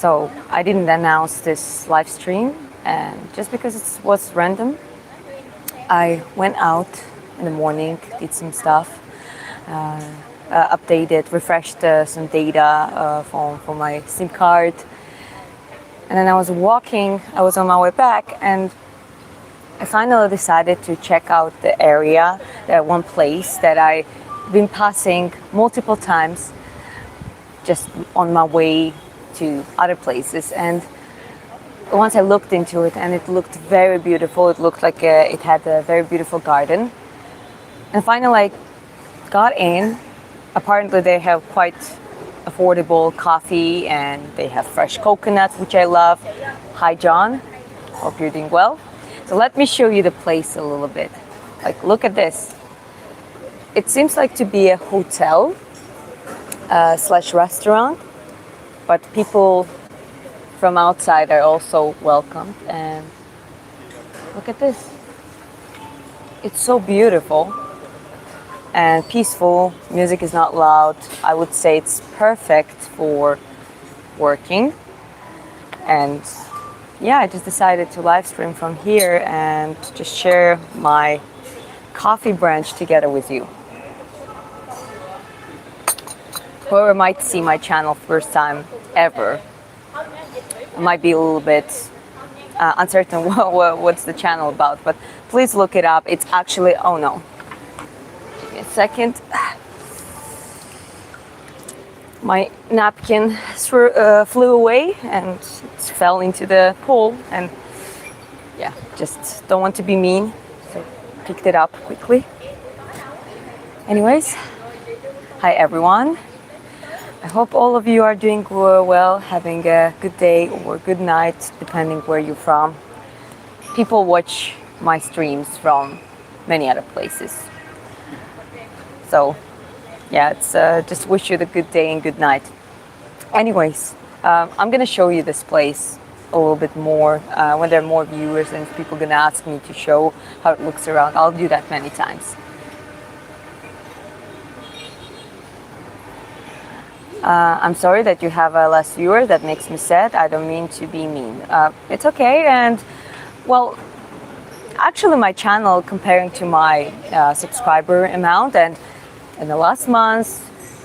So I didn't announce this live stream, and just because it was random, I went out in the morning, did some stuff, updated, refreshed some data for my SIM card, and then I was walking. I was on my way back, and I finally decided to check out the area, that one place that I've been passing multiple times, just on my way to other places. And once I looked into it, and it looked very beautiful. It looked like it had a very beautiful garden. And finally I got in. Apparently they have quite affordable coffee, and they have fresh coconuts, which I love. Hi John, hope you're doing well. So let me show you the place a little bit. Like, look at this. It seems like to be a hotel slash restaurant, but people from outside are also welcomed. And look at this. It's so beautiful and peaceful. Music is not loud. I would say it's perfect for working. And yeah, I just decided to live stream from here and just share my coffee branch together with you. Whoever might see my channel first time ever might be a little bit uncertain what's the channel about, but please look it up. It's actually, oh no, give me a second. My napkin flew away and it fell into the pool, and yeah, just don't want to be mean, so picked it up quickly. Anyways, hi everyone. I hope all of you are doing well, having a good day or good night, depending where you're from. People watch my streams from many other places. So yeah, it's just wish you the good day and good night. Anyways, I'm gonna show you this place a little bit more when there are more viewers, and if people are gonna ask me to show how it looks around, I'll do that many times. I'm sorry that you have less viewers. That makes me sad. I don't mean to be mean. It's okay. And well, actually my channel, comparing to my subscriber amount, and in the last month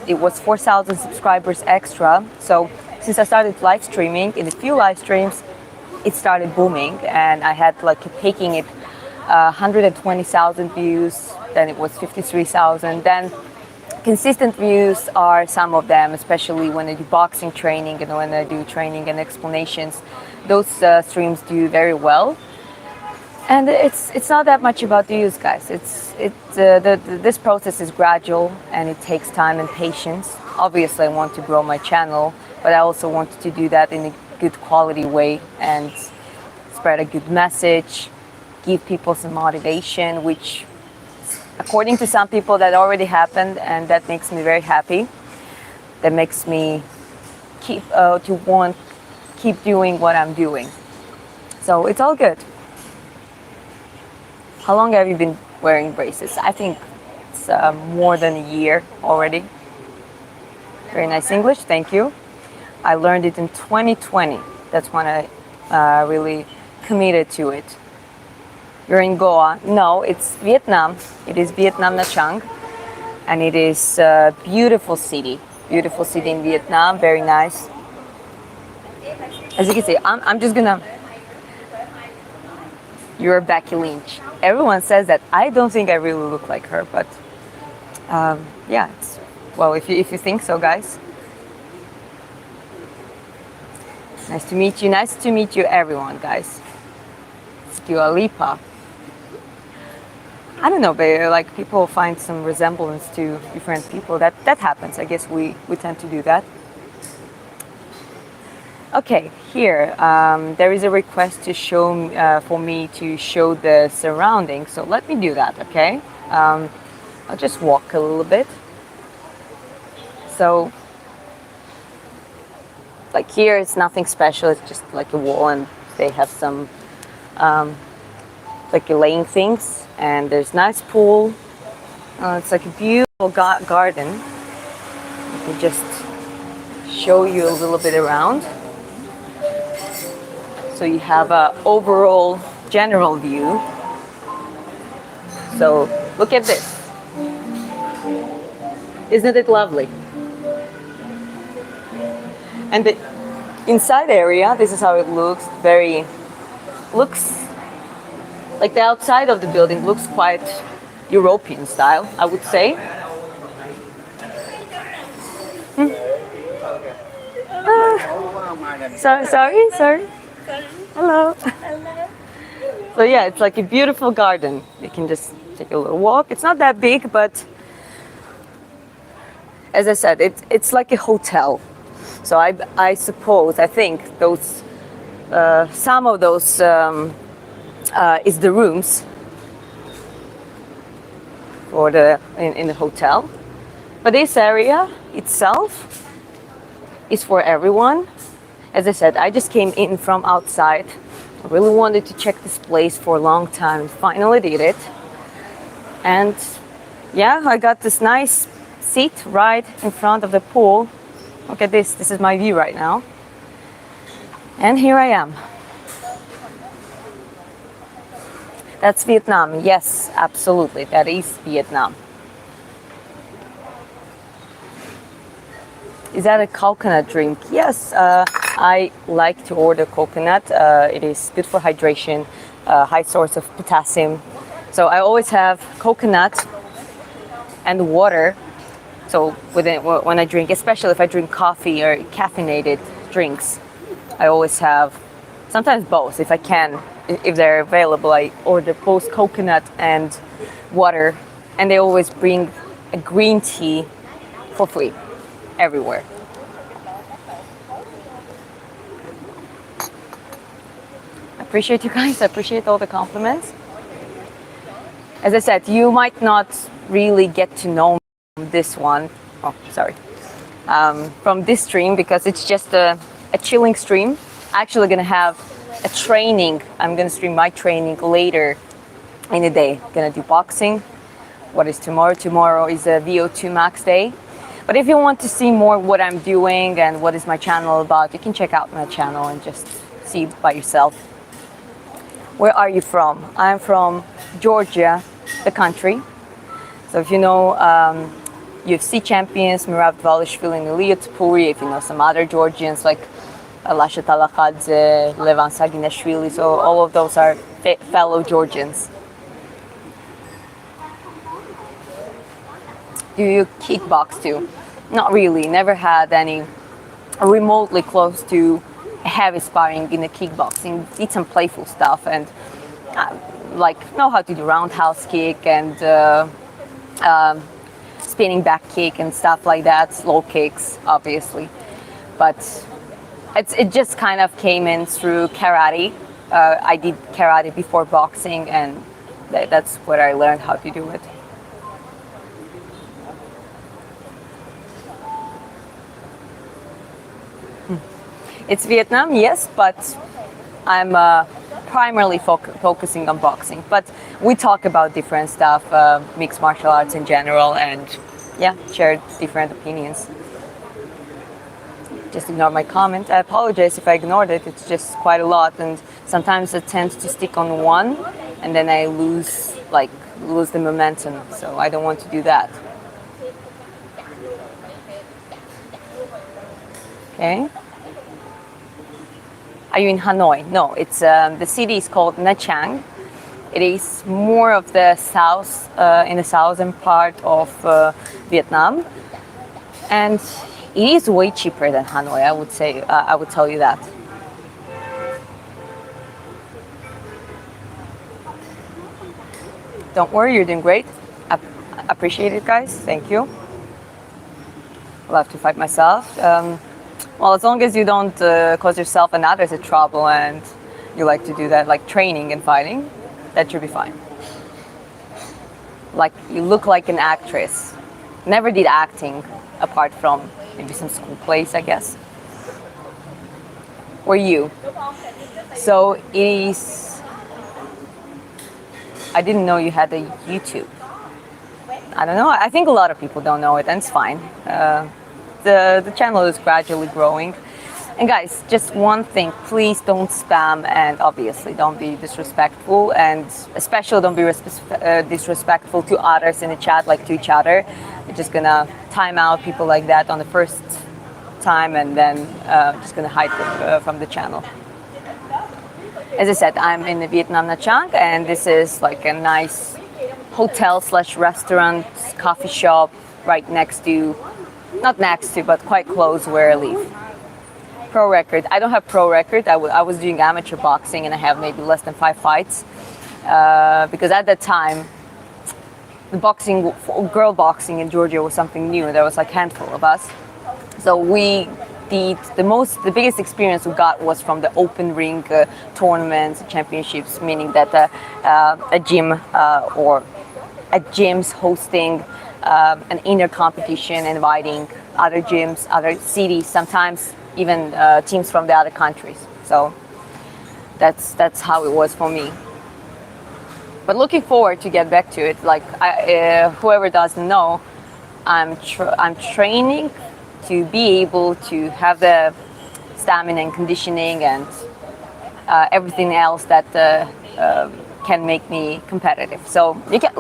it was 4,000 subscribers extra. So since I started live streaming, in a few live streams it started booming, and I had like taking it 120,000 views, then it was 53,000, then consistent views are some of them, especially when I do boxing training and when I do training and explanations. Those streams do very well, and it's not that much about the views, guys. This process is gradual and it takes time and patience. Obviously, I want to grow my channel, but I also want to do that in a good quality way and spread a good message, give people some motivation, which according to some people that already happened, and that makes me very happy. That makes me keep doing what I'm doing. So it's all good. How long have you been wearing braces? I think it's more than a year already. Very nice English, thank you. I learned it in 2020. That's when I really committed to it. You're in Goa. No, it's Vietnam. It is Vietnam Nha Trang, and it is a beautiful city. Beautiful city in Vietnam, very nice. As you can see, I'm just gonna... You're Becky Lynch. Everyone says that. I don't think I really look like her, but yeah, well, if you think so, guys. Nice to meet you. Nice to meet you, everyone, guys. It's Dua Lipa. I don't know, but like people find some resemblance to different people. That happens. I guess we tend to do that. Okay, here there is a request to show for me to show the surroundings. So let me do that. Okay, I'll just walk a little bit. So like here, it's nothing special. It's just like a wall, and they have some like laying things. And there's nice pool. It's like a beautiful garden. Let me just show you a little bit around. so you have a overall general view. So look at this. Isn't it lovely? And the inside area, this is how it looks. Looks like the outside of the building looks quite European style, I would say. Sorry. Hello. So yeah, it's like a beautiful garden. You can just take a little walk. It's not that big, but as I said, it's like a hotel. So I suppose, I think those, some of those is the rooms for in the hotel. But this area itself is for everyone. As I said, I just came in from outside. I really wanted to check this place for a long time. Finally did it. And yeah, I got this nice seat right in front of the pool. Look at this. This is my view right now. And here I am. That's Vietnam. Yes, absolutely. That is Vietnam. Is that a coconut drink? Yes, I like to order coconut. It is good for hydration, high source of potassium. So I always have coconut and water. So when I drink, especially if I drink coffee or caffeinated drinks, I always have, sometimes both if I can, if they're available. I order both coconut and water, and they always bring a green tea for free everywhere. I appreciate you guys. I appreciate all the compliments. As I said, you might not really get to know this one. Oh, sorry. From this stream, because it's just a chilling stream. Actually going to have a training. I'm going to stream my training later in the day. Going to do boxing. What is tomorrow? Tomorrow is a VO2 max day. But if you want to see more what I'm doing and what is my channel about, you can check out my channel and just see by yourself. Where are you from? I'm from Georgia, the country. So if you know UFC champions, Mirav Dvalishvili and Ilia Topuri, if you know some other Georgians like Lasha Talakhadze, Levan Saginashvili, so all of those are fellow Georgians. Do you kickbox too? Not really, never had any remotely close to heavy sparring in the kickboxing. Did some playful stuff and like know how to do roundhouse kick and spinning back kick and stuff like that, slow kicks obviously. But it just kind of came in through karate. I did karate before boxing, and that's where I learned how to do it. It's Vietnam, yes, but I'm primarily focusing on boxing. But we talk about different stuff, mixed martial arts in general, and yeah, share different opinions. Just ignore my comment. I apologize if I ignored it. It's just quite a lot, and sometimes I tend to stick on one, and then I lose the momentum. So I don't want to do that. Okay. Are you in Hanoi? No, it's the city is called Nha Trang. It is more of the south, in the southern part of Vietnam, and it is way cheaper than Hanoi. I would say. I would tell you that. Don't worry, you're doing great. Appreciate it, guys. Thank you. I'll have to fight myself. Well, as long as you don't cause yourself and others a trouble, and you like to do that, like training and fighting, that should be fine. Like, you look like an actress. Never did acting, apart from maybe some school plays, I guess. Or you. So it is... I didn't know you had a YouTube. I don't know. I think a lot of people don't know it, and it's fine. The channel is gradually growing. And guys, just one thing, please don't spam, and obviously don't be disrespectful, and especially don't be disrespectful to others in the chat, like to each other. We're just gonna time out people like that on the first time, and then just gonna hide them from the channel. As I said, I'm in the Vietnam Nha Trang, and this is like a nice hotel slash restaurant, coffee shop right next to, not next to, but quite close where I live. Pro record. I don't have pro record. I was doing amateur boxing, and I have maybe less than 5 fights because at that time the boxing, girl boxing in Georgia was something new. There was like a handful of us, so we did the biggest experience we got was from the open ring tournaments, championships, meaning that a gym or a gym's hosting an inner competition, inviting other gyms, other cities, sometimes even teams from the other countries. So that's how it was for me. But looking forward to get back to it. Like whoever doesn't know, I'm training to be able to have the stamina and conditioning and everything else that can make me competitive. So you can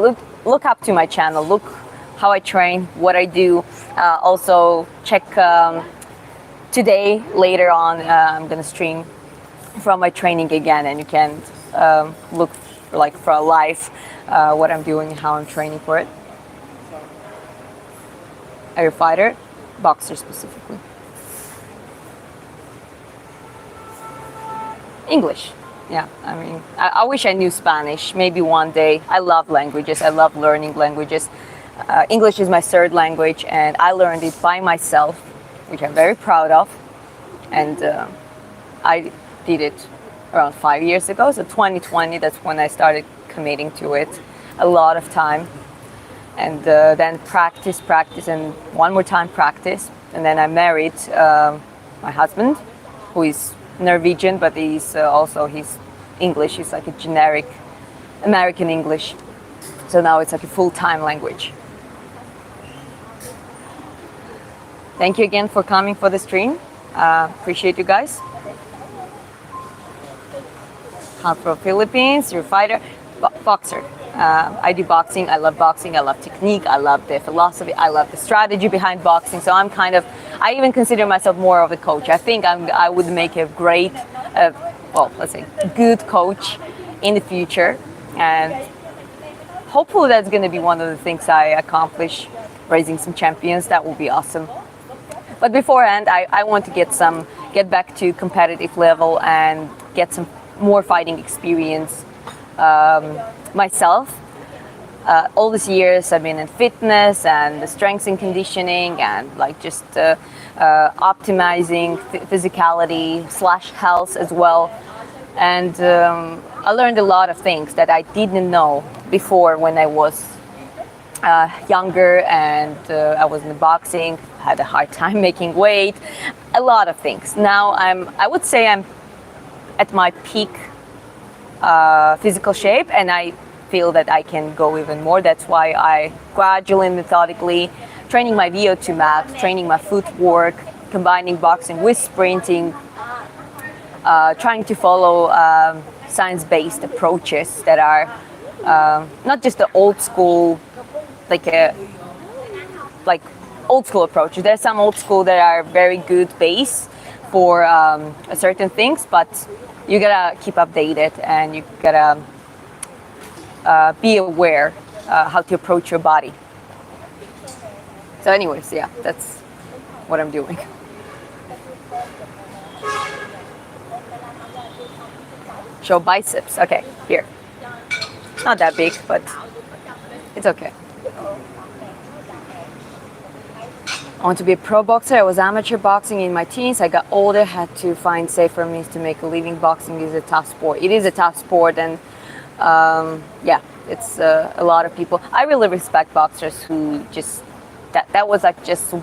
look up to my channel, look how I train, what I do. Also check. Today, later on, I'm gonna stream from my training again, and you can look like for a live what I'm doing and how I'm training for it. Are you a fighter? Boxer specifically. English. Yeah, I mean, I wish I knew Spanish. Maybe one day. I love languages. I love learning languages. English is my third language, and I learned it by myself, which I'm very proud of, and I did it around 5 years ago. So 2020, that's when I started committing to it. A lot of time, and then practice, and one more time practice, and then I married my husband, who is Norwegian, but he's English. He's like a generic American English. So now it's like a full-time language. Thank you again for coming for the stream. Appreciate you guys. I'm from Philippines. You're a fighter, boxer. I do boxing. I love technique. I love the philosophy. I love the strategy behind boxing. So I'm I even consider myself more of a coach. I think I would make a great, let's say, good coach in the future. And hopefully that's going to be one of the things I accomplish, raising some champions. That will be awesome. But beforehand, I want to get back to competitive level and get some more fighting experience myself. All these years I've been in fitness and the strength and conditioning and like just optimizing physicality / health as well. And I learned a lot of things that I didn't know before when I was younger, and I was in the boxing, had a hard time making weight, a lot of things. Now I would say I'm at my peak physical shape, and I feel that I can go even more. That's why I gradually, methodically training my VO2 max, training my footwork, combining boxing with sprinting, trying to follow science-based approaches that are not just the old school, like old school approaches. There's some old school that are very good base for certain things, but you gotta keep updated, and you gotta be aware how to approach your body. So anyways, yeah, that's what I'm doing. Show biceps. Okay, here. Not that big, but it's okay. I want to be a pro boxer. I was amateur boxing in my teens. I got older, had to find safer means to make a living. Boxing is a tough sport. It is a tough sport, and yeah, it's a lot of people. I really respect boxers who just that was like just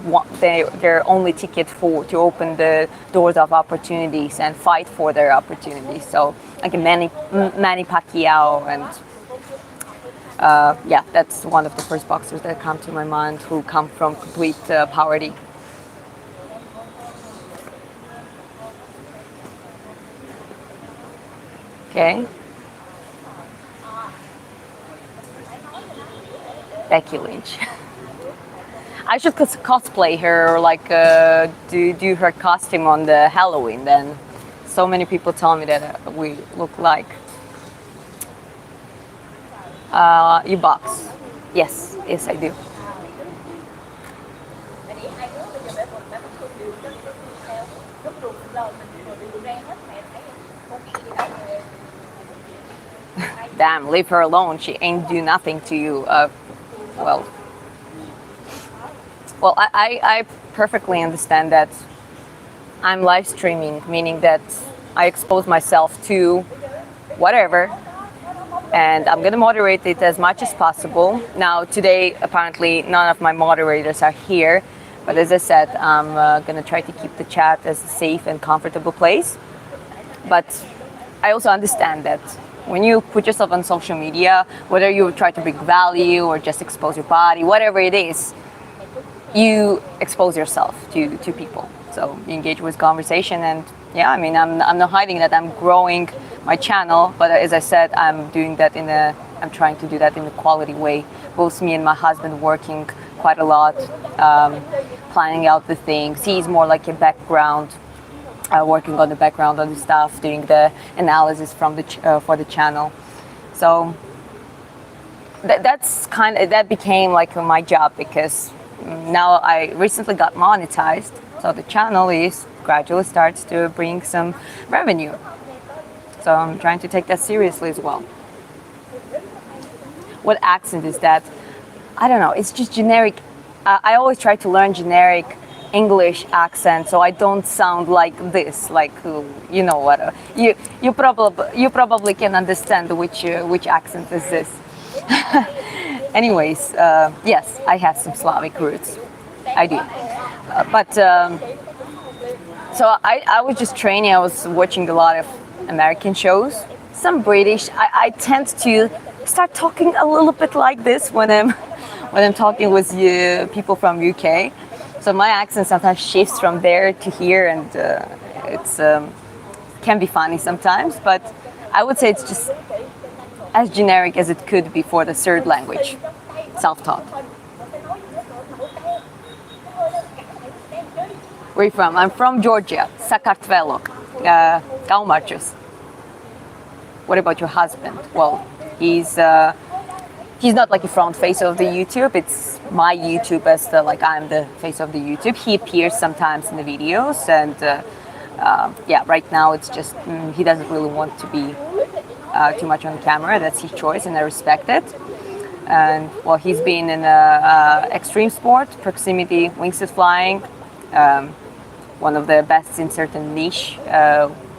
their only ticket to open the doors of opportunities and fight for their opportunities. So like Manny Pacquiao, and yeah, that's one of the first boxers that come to my mind who come from complete poverty. Okay. Becky Lynch. I should cosplay her, or like do her costume on the Halloween. Then, so many people tell me that we look like. You box. Yes, yes, I do. Damn, leave her alone. She ain't do nothing to you. Well, I perfectly understand that I'm live streaming, meaning that I expose myself to whatever, and I'm gonna moderate it as much as possible. Now, today, apparently, none of my moderators are here, but as I said, I'm gonna try to keep the chat as a safe and comfortable place. But I also understand that when you put yourself on social media, whether you try to bring value or just expose your body, whatever it is, you expose yourself to people. So you engage with conversation, and yeah, I mean, I'm not hiding that I'm growing my channel, but as I said, I'm trying to do that in a quality way. Both me and my husband working quite a lot, planning out the things. He's more like a background, working on the background on the stuff, doing the analysis from for the channel. So that became like my job, because now I recently got monetized, so the channel is gradually starts to bring some revenue. So I'm trying to take that seriously as well. What accent is that? I don't know. It's just generic. I always try to learn generic English accent, so I don't sound like this. Like you know what? You probably can understand which accent is this. Anyways, yes, I have some Slavic roots. I do. So I was just training. I was watching a lot of American shows, some British. I tend to start talking a little bit like this when I'm talking with people from UK. So my accent sometimes shifts from there to here, and it's can be funny sometimes. But I would say it's just as generic as it could be for the third language, self-taught. Where are you from? I'm from Georgia, Sakartvelo, Kaumarchus. What about your husband? Well, he's not like the front face of the YouTube. It's my YouTube as I'm the face of the YouTube. He appears sometimes in the videos, and yeah, right now it's just he doesn't really want to be too much on camera. That's his choice, and I respect it. And well, he's been in extreme sport, proximity wingsuit flying, one of the best in certain niche,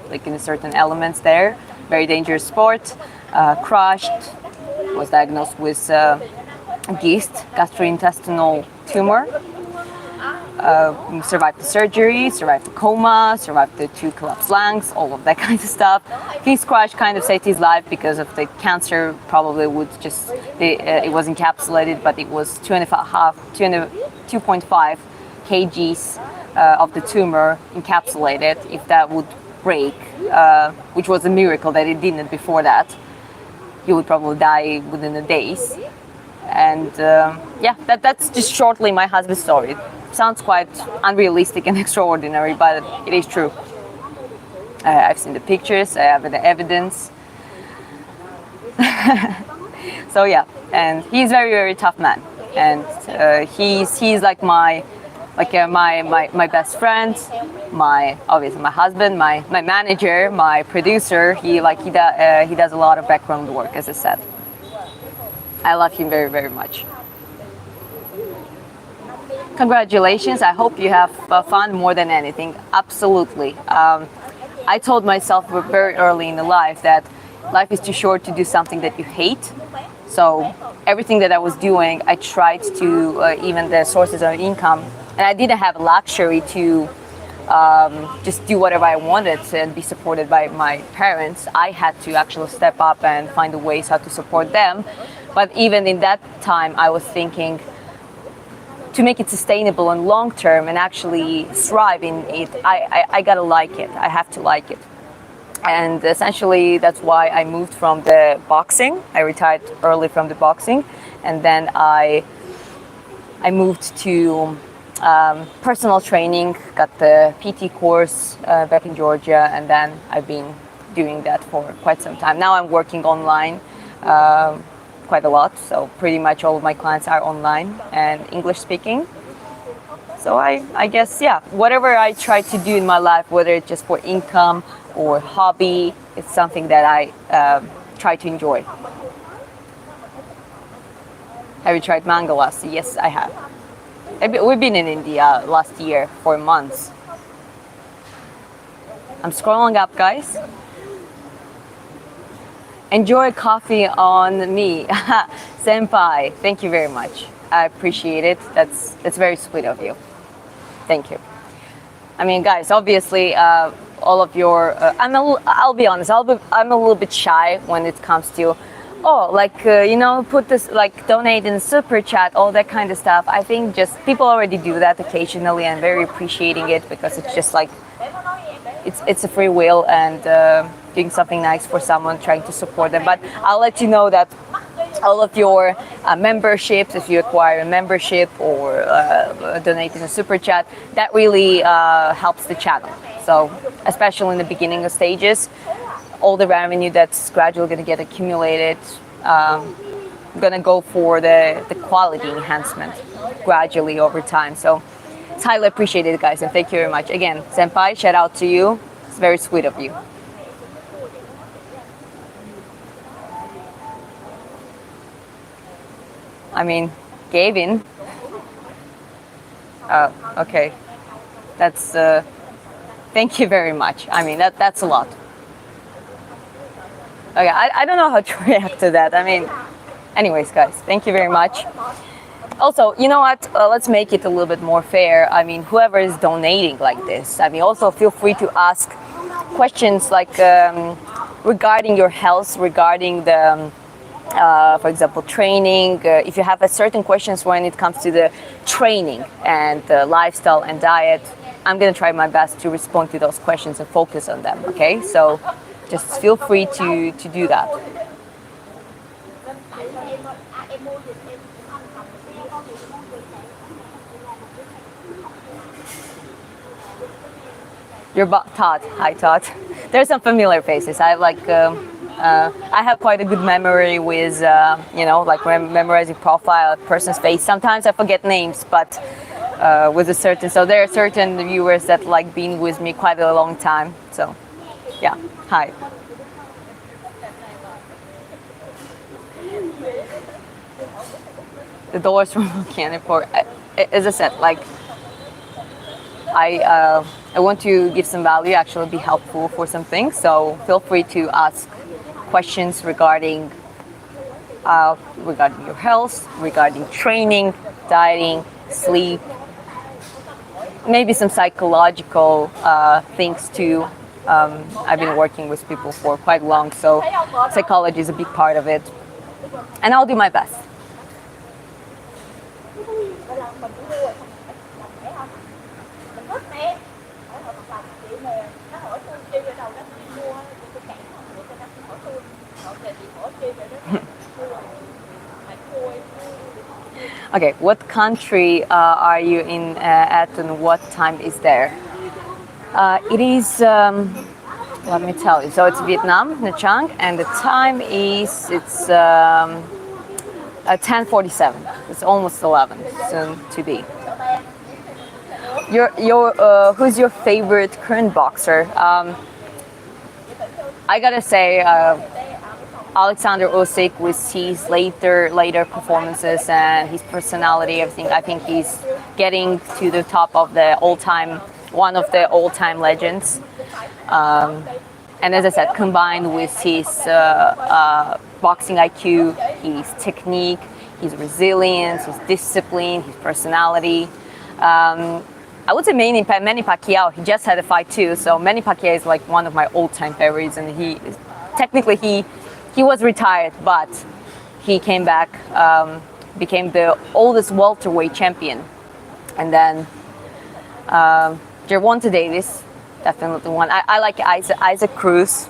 like in certain elements there. Very dangerous sport. Crushed, was diagnosed with GIST, gastrointestinal tumor. Survived the surgery, survived the coma, survived the 2 collapsed lungs, all of that kind of stuff. His crash kind of saved his life because of the cancer. Probably would just it was encapsulated, but it was 2.5 kgs of the tumor encapsulated. If that would break, which was a miracle that it didn't before that, he would probably die within the days. And yeah, that's just shortly my husband's story. Sounds quite unrealistic and extraordinary, but it is true. I've seen the pictures, I have the evidence. So yeah, and he's very, very tough man, and he's like my best friend, obviously my husband, my manager, my producer. He does a lot of background work, as I said. I love him very, very much. Congratulations. I hope you have fun more than anything. Absolutely. I told myself very early in the life that life is too short to do something that you hate. So everything that I was doing, I tried to, even the sources of income, and I didn't have a luxury to just do whatever I wanted and be supported by my parents. I had to actually step up and find the ways how to support them. But even in that time, I was thinking, to make it sustainable and long term and actually thrive in it, I gotta like it. I have to like it. And essentially that's why I moved from the boxing. I retired early from the boxing, and then I moved to personal training, got the PT course back in Georgia, and then I've been doing that for quite some time. Now I'm working online quite a lot, so pretty much all of my clients are online and English speaking. So I guess, yeah, whatever I try to do in my life, whether it's just for income or hobby, it's something that I try to enjoy. Have you tried mango lassi? Yes, I have. We've been in India last year for months. I'm scrolling up, guys. Enjoy coffee on me. Senpai, thank you very much. I appreciate it. That's very sweet of you. Thank you. I mean, guys, obviously, all of your, I'll be honest, I'm a little bit shy when it comes to, put this, like, donate in super chat, all that kind of stuff. I think just people already do that occasionally, and very appreciating it, because it's just like, it's a free will, and doing something nice for someone, trying to support them. But I'll let you know that all of your memberships, if you acquire a membership or donate in a super chat, that really helps the channel. So especially in the beginning of stages, all the revenue that's gradually going to get accumulated, going to go for the quality enhancement gradually over time. So it's highly appreciated, guys, and thank you very much. Again, Senpai, shout out to you. It's very sweet of you. I mean, Gavin. Okay. That's, thank you very much. I mean, that's a lot. Okay, I don't know how to react to that. I mean, anyways, guys, thank you very much. Also, you know what? Let's make it a little bit more fair. I mean, whoever is donating like this, I mean, also feel free to ask questions like regarding your health, regarding the for example, training. If you have a certain questions when it comes to the training and lifestyle and diet, I'm going to try my best to respond to those questions and focus on them. Okay, so just feel free to do that. Your Todd. Hi, Todd. There's some familiar faces. I like. I have quite a good memory with, like memorizing profile, a person's face. Sometimes I forget names, but with a certain, so there are certain viewers that like being with me quite a long time. So, yeah, hi. The doors from Canada. As I said, like, I want to give some value, actually be helpful for some things. So feel free to ask questions regarding your health, regarding training, dieting, sleep, maybe some psychological things too. I've been working with people for quite long, so psychology is a big part of it, and I'll do my best. Okay, what country are you in at, and what time is there? It is, let me tell you, so it's Vietnam, Nha Trang, and the time is, it's 10:47. It's almost 11, soon to be. Who's your favorite current boxer? I gotta say, Alexander Usyk, with his later performances and his personality, everything. I think he's getting to the top of the one of the all-time legends. And as I said, combined with his boxing IQ, his technique, his resilience, his discipline, his personality. I would say Manny Pacquiao. He just had a fight too, so Manny Pacquiao is like one of my all-time favorites, and he was retired, but he came back, became the oldest welterweight champion, and then Gervonta Davis, definitely one. I like Isaac Cruz.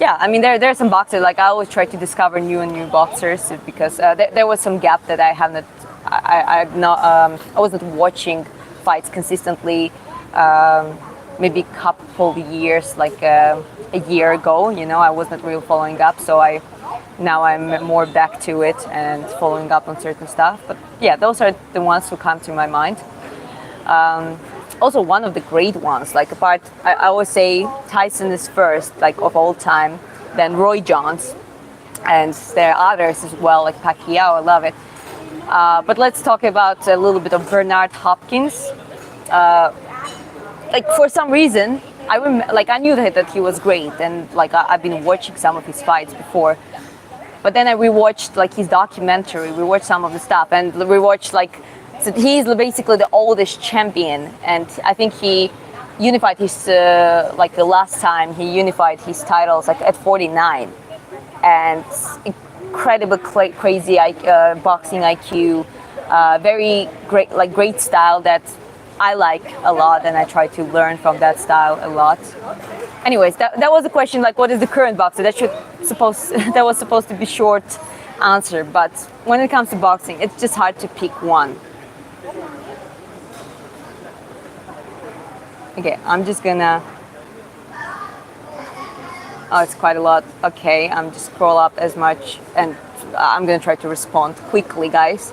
Yeah, I mean there are some boxers. Like I always try to discover new and new boxers because there was some gap that I haven't. I wasn't watching fights consistently. Maybe a couple years, like a year ago. You know, I wasn't really following up. So now I'm more back to it and following up on certain stuff. But yeah, those are the ones who come to my mind. Also, one of the great ones, like I always say Tyson is first, like of all time, then Roy Jones, and there are others as well, like Pacquiao. I love it. But let's talk about a little bit of Bernard Hopkins. Like for some reason, I knew that he was great, and like I've been watching some of his fights before. But then I rewatched like his documentary, rewatched some of the stuff, and rewatched like. So he's basically the oldest champion, and I think he unified his like the last time he unified his titles like at 49, and incredible crazy boxing IQ, very great style that I like a lot, and I try to learn from that style a lot. Anyways, that was the question, like what is the current boxer? That was supposed to be short answer, but when it comes to boxing, it's just hard to pick one. Okay, I'm just gonna. Oh, it's quite a lot. Okay, I'm just scroll up as much, and I'm gonna try to respond quickly, guys.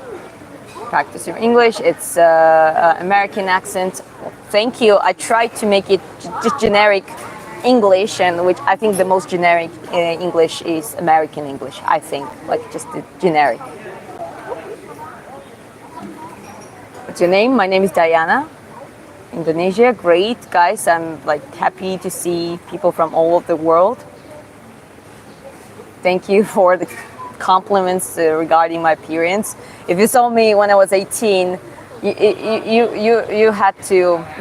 Practice your English. It's American accent. Thank you. I tried to make it just generic English, and which I think the most generic English is American English. I think, like just the generic. What's your name? My name is Diana. Indonesia, great guys. I'm like happy to see people from all over the world. Thank you for the compliments regarding my appearance. If you saw me when I was 18, you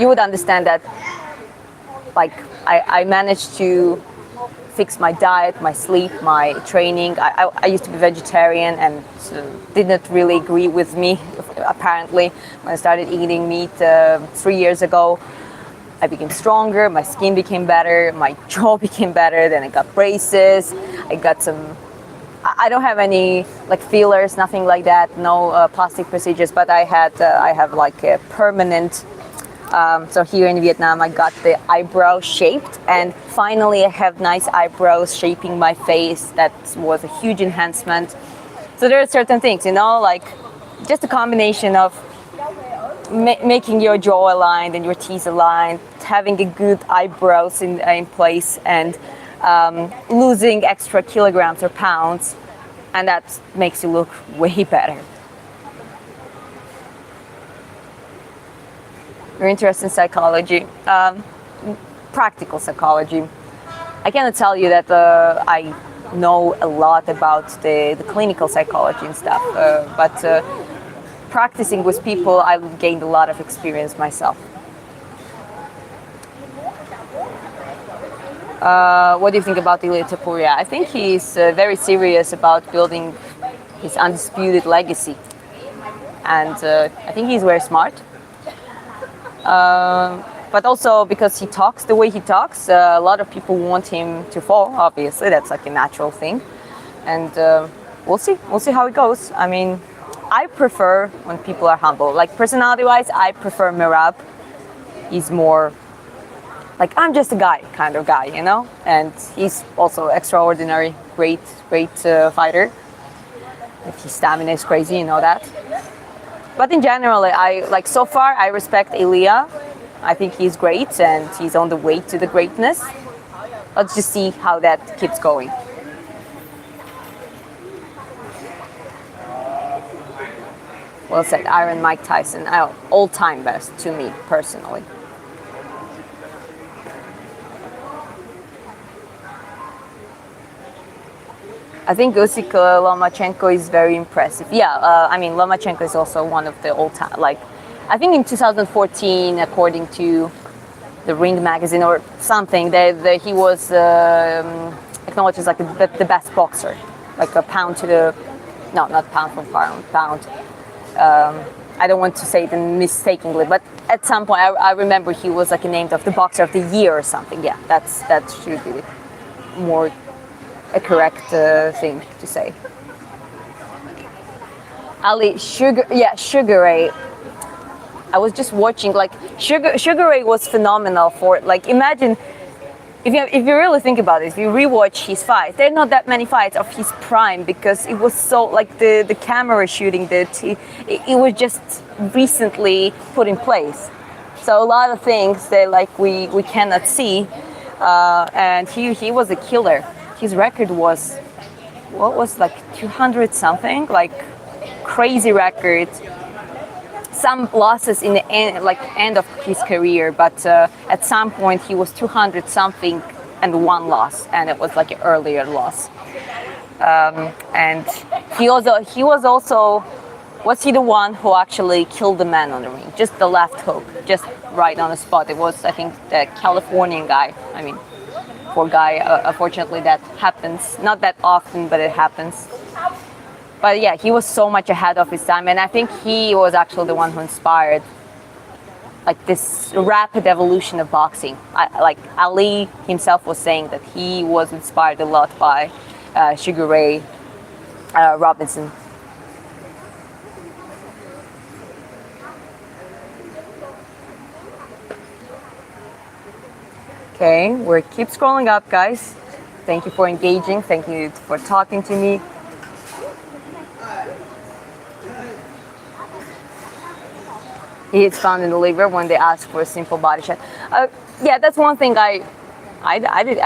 would understand that like I managed to fix my diet, my sleep, my training. I used to be vegetarian and didn't really agree with me, apparently. When I started eating meat 3 years ago, I became stronger, my skin became better, my jaw became better, then I got braces, I got some... I don't have any like fillers, nothing like that, no plastic procedures, but I have like a permanent... so here in Vietnam, I got the eyebrow shaped, and finally I have nice eyebrows shaping my face. That was a huge enhancement. So there are certain things, you know, like just a combination of making your jaw aligned and your teeth aligned, having a good eyebrows in place, and losing extra kilograms or pounds, and that makes you look way better. You're interested in psychology, practical psychology. I cannot tell you that I know a lot about the clinical psychology and stuff, but practicing with people, I've gained a lot of experience myself. What do you think about Ilia Topuria? I think he's very serious about building his undisputed legacy, and I think he's very smart. But also because he talks the way he talks, a lot of people want him to fall. Obviously, that's like a natural thing, and we'll see how it goes. I mean, I prefer when people are humble. Like personality-wise, I prefer Merab. He's more like I'm just a guy kind of guy, you know. And he's also extraordinary, great fighter. If his stamina is crazy, you know that. But in general, so far I respect Ilia. I think he's great and he's on the way to the greatness. Let's just see how that keeps going. Well said, Iron Mike Tyson, all-time best to me personally. I think Usyk Lomachenko is very impressive. Yeah, I mean Lomachenko is also one of the all-time. Like, I think in 2014, according to the Ring magazine or something, he was acknowledged as like the best boxer, like a pound to the, no, not pound for pound, I don't want to say it mistakenly, but at some point I remember he was like named of the boxer of the year or something. Yeah, that should be more a correct thing to say. Ali, Sugar Ray. I was just watching, like, Sugar Ray was phenomenal for, like, imagine, if you really think about it, if you rewatch his fights, there are not that many fights of his prime, because it was so, like, the camera shooting, it was just recently put in place. So a lot of things that, like, we cannot see, and he was a killer. His record was, what was, like, 200 something, like, crazy record. Some losses in the end of his career, but at some point he was 200 something and one loss, and it was like an earlier loss. And he was he the one who actually killed the man on the ring? Just the left hook, just right on the spot. It was, I think, the Californian guy. I mean, poor guy. Unfortunately, that happens not that often, but it happens. But yeah, he was so much ahead of his time, and I think he was actually the one who inspired, like, this rapid evolution of boxing. Like Ali himself was saying that he was inspired a lot by Sugar Ray Robinson. Okay, we keep scrolling up, guys. Thank you for engaging. Thank you for talking to me. It's found in the liver when they ask for a simple body check. Yeah, that's one thing I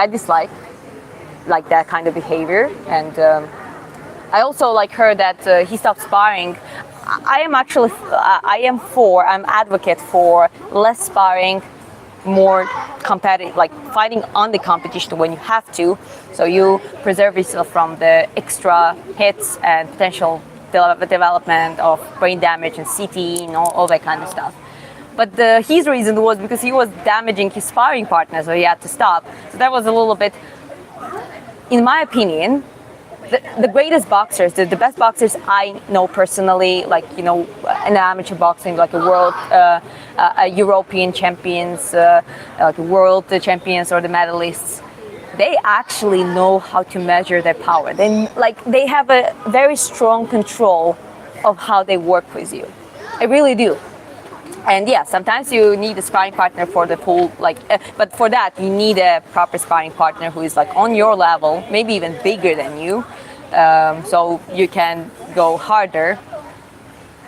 dislike, like that kind of behavior. And I also like heard that he stopped sparring. I'm advocate for less sparring, more competitive, like fighting on the competition when you have to, so you preserve yourself from the extra hits and potential development of brain damage and CTE and all that kind of stuff. But his reason was because he was damaging his sparring partner, so he had to stop. So that was a little bit, in my opinion, the greatest boxers, the best boxers I know personally, like, you know, in amateur boxing, like a world, European champions, like world champions or the medalists, they actually know how to measure their power. They have a very strong control of how they work with you. I really do. And yeah, sometimes you need a sparring partner for the full, but for that you need a proper sparring partner who is like on your level, maybe even bigger than you, so you can go harder.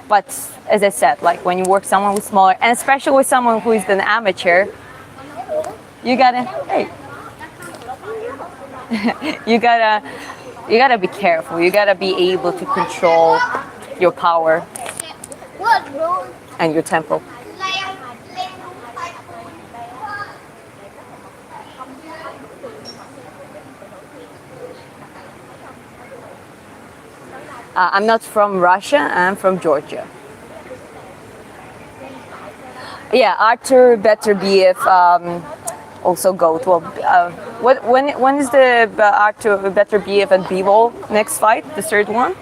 But as I said, like when you work someone with smaller, and especially with someone who is an amateur, you gotta, you gotta be careful. You gotta be able to control your power and your tempo. I'm not from Russia, I'm from Georgia. Yeah, Arthur Beterbiev also go to when is the Arthur Beterbiev and Bivol next fight, the third one?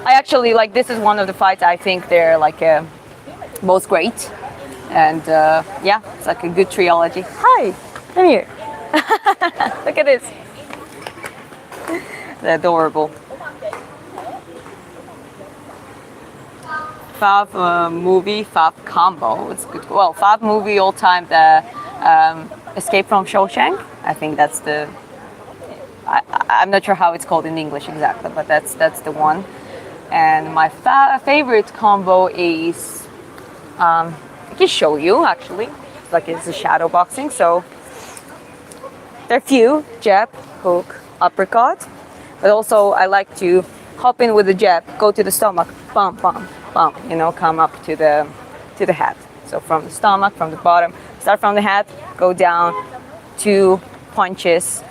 I actually, like, this is one of the fights I think they're like both great, and yeah, it's like a good trilogy. Hi, come here. Look at this. They're adorable. Fav movie, Fav combo. It's good. Well, Fav movie all time, the Escape from Shawshank. I think that's the. I'm not sure how it's called in English exactly, but that's the one. And my favorite combo is, I can show you actually. It's a shadow boxing, so there are few: jab, hook, uppercut. But also I like to hop in with the jab, go to the stomach, bump, bump, bump. You know, come up to the head. So from the stomach, from the bottom, start from the head, go down, 2 punches,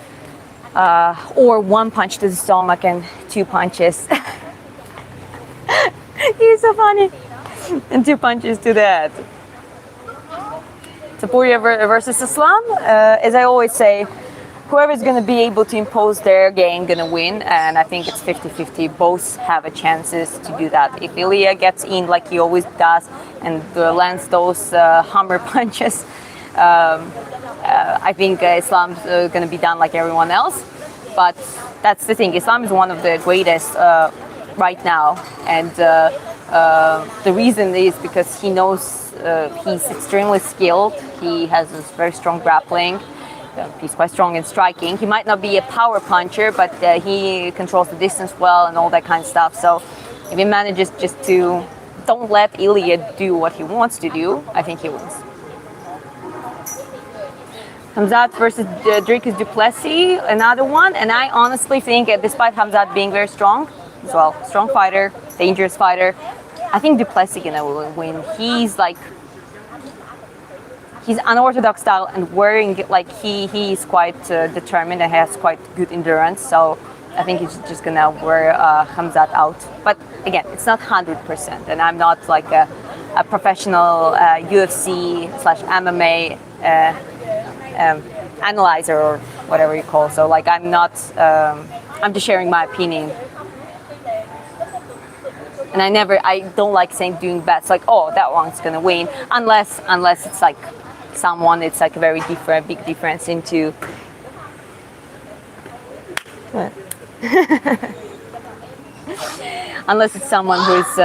or 1 punch to the stomach and 2 punches. He's so funny. And 2 punches to the head. Taporia versus Islam. As I always say, whoever's going to be able to impose their game going to win, and I think it's 50-50. Both have a chances to do that. If Ilya gets in like he always does and lands those hammer punches, I think Islam's going to be done like everyone else. But that's the thing. Islam is one of the greatest right now, and the reason is because he knows he's extremely skilled. He has this very strong grappling. He's quite strong in striking. He might not be a power puncher, but he controls the distance well and all that kind of stuff. So if he manages just to don't let Ilya do what he wants to do, I think he wins. Hamzat versus Dricus du Plessis, another one. And I honestly think, despite Hamzat being very strong as well, strong fighter, dangerous fighter, I think du Plessis gonna win. He's unorthodox style and wearing like he's quite determined and has quite good endurance. So I think he's just gonna wear Hamzat out. But again, it's not 100%, and I'm not like a professional UFC/MMA analyzer or whatever you call. So like I'm not. I'm just sharing my opinion. And I don't like doing bets like, oh, that one's gonna win, unless it's like someone, it's like a very big difference into. Unless it's someone who's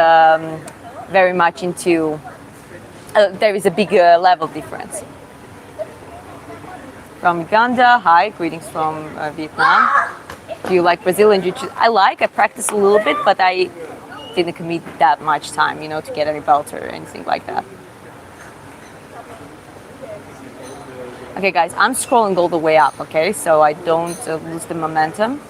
very much into. There is a big level difference. From Uganda, hi, greetings from Vietnam. Do you like Brazilian Jiu-Jitsu? I practice a little bit, but I didn't commit that much time, to get any belt or anything like that. Okay, guys, I'm scrolling all the way up, okay, so I don't lose the momentum.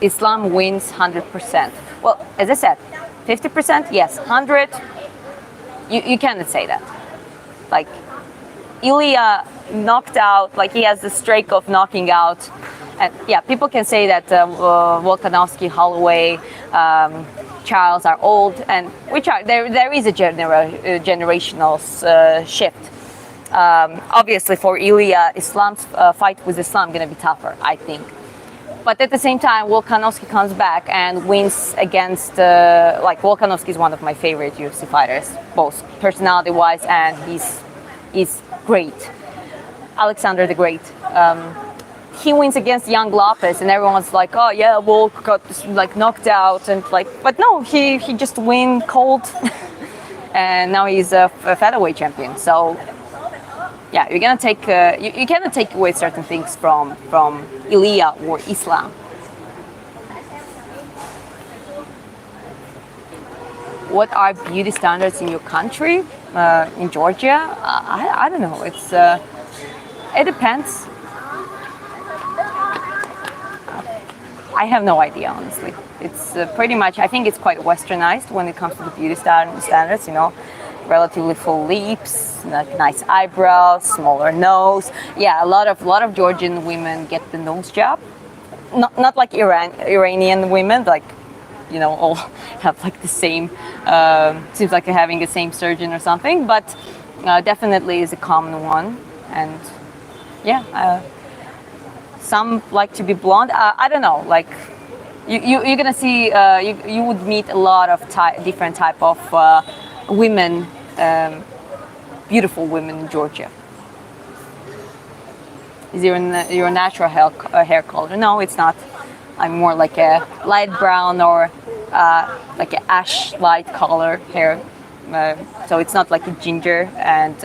Islam wins 100%. Well, as I said, 50%, yes. 100, you cannot say that. Like, Ilya knocked out, like he has the streak of knocking out. And yeah, people can say that Volkanovski, Holloway, Charles are old, and there is a generational shift. Obviously, for Ilya, Islam's fight with Islam going to be tougher, I think. But at the same time, Volkanovski comes back and wins against, Volkanovski is one of my favorite UFC fighters, both personality-wise and he's great. Alexander the Great. He wins against Young Lopez, and everyone's like, oh yeah, Volk got knocked out, and but no, he just win cold, and now he's a featherweight champion. So yeah, you're gonna take you cannot take away certain things from Ilya or Islam. What are beauty standards in your country? In Georgia? I don't know. It depends. I have no idea, honestly. It's pretty much, I think it's quite westernized when it comes to the beauty standards, relatively full lips, nice eyebrows, smaller nose. Yeah, a lot of Georgian women get the nose job. Not like Iranian women, all have like the same, seems like they're having the same surgeon or something, but definitely is a common one. And yeah, some like to be blonde. I don't know, like you're gonna see, you would meet a lot of different type of women, beautiful women in Georgia. Is your natural hair color? No, it's not. I'm more like a light brown or like an ash light color hair. So it's not like a ginger, and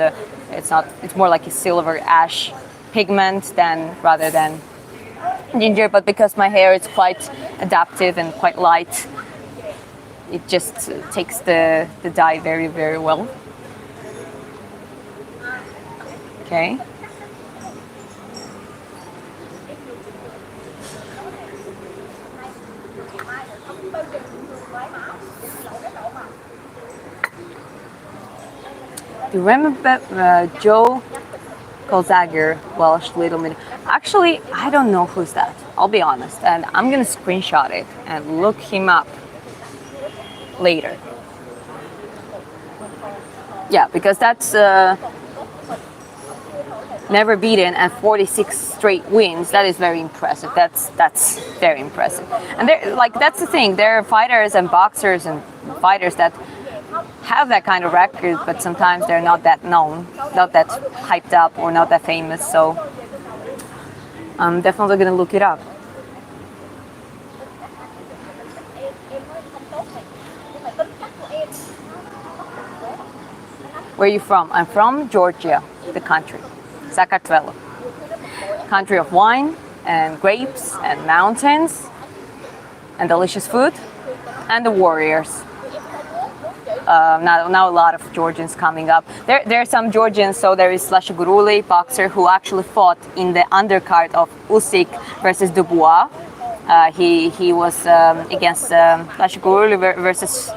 it's more like a silver ash pigment rather than ginger. But because my hair is quite adaptive and quite light, it just takes the dye very, very well. Okay. Do you remember Joe Kolzager, Welsh Little Minute? Actually, I don't know who's that. I'll be honest, and I'm gonna screenshot it and look him up later. Yeah, because that's never beaten, and 46 straight wins. That is very impressive. That's very impressive. And like that's the thing. There are fighters and boxers and fighters that have that kind of record, but sometimes they're not that known, not that hyped up, or not that famous. So I'm definitely gonna look it up. Where are you from? I'm from Georgia, the country, Sakartvelo. Country of wine and grapes and mountains and delicious food and the warriors. Now a lot of Georgians coming up. There are some Georgians, so there is Lashaguruli, boxer, who actually fought in the undercard of Usyk versus Dubois. He was against Lashaguruli versus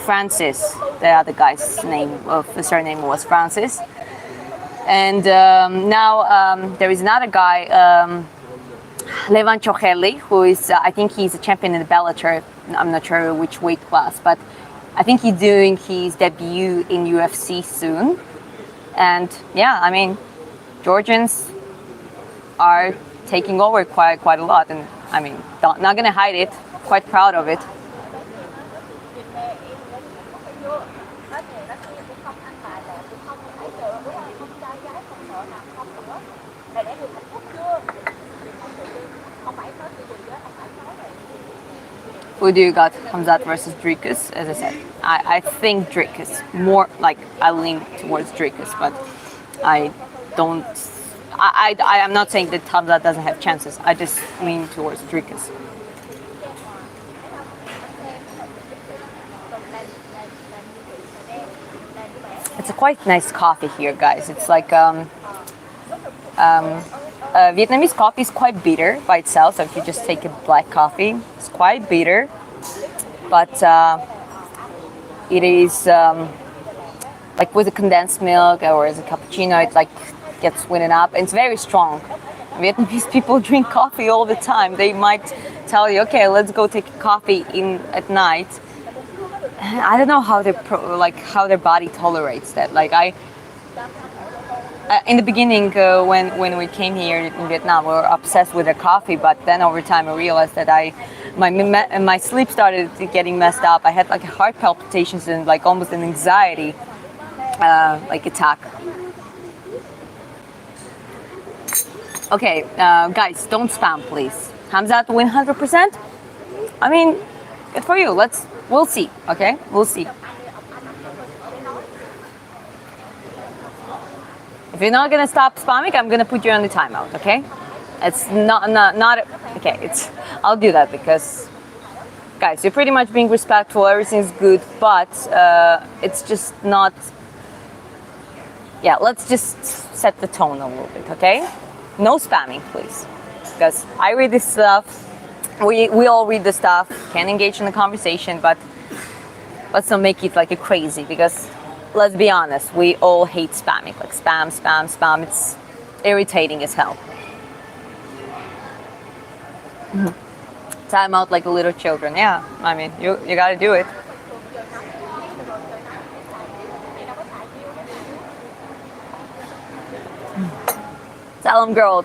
Francis. The other guy's name, the surname was Francis. And now there is another guy, Levan Chokheli, who is, I think he's a champion in the Bellator. I'm not sure which weight class, but I think he's doing his debut in UFC soon. And yeah, I mean, Georgians are taking over quite a lot. And I mean, not gonna hide it, quite proud of it. Who do you got? Hamzat versus Dricus? As I said, I think Dricus. More like I lean towards Dricus, but I don't. I'm not saying that Hamzat doesn't have chances. I just lean towards Dricus. It's a quite nice coffee here, guys. It's like Vietnamese coffee is quite bitter by itself, so if you just take a black coffee, it's quite bitter, but it is like with a condensed milk or as a cappuccino, it like gets sweetened up, and it's very strong. Vietnamese people drink coffee all the time. They might tell you, okay, let's go take coffee in at night. I don't know how how their body tolerates that. Like in the beginning, when we came here in Vietnam, we were obsessed with the coffee. But then over time, I realized that my sleep started getting messed up. I had like heart palpitations and like almost an anxiety like attack. Okay, guys, don't spam, please. Hamzat win 100%. I mean, good for you. We'll see. Okay, we'll see. If you're not gonna stop spamming, I'm gonna put you on the timeout. Okay? It's not okay. I'll do that because, guys, you're pretty much being respectful. Everything's good, but it's just not. Yeah, let's just set the tone a little bit. Okay? No spamming, please, because I read this stuff. We all read the stuff. Can engage in the conversation, but let's not make it like a crazy because. Let's be honest, we all hate spamming. Like spam. It's irritating as hell. Time out like the little children. Yeah, I mean, you gotta do it. Tell them, girl,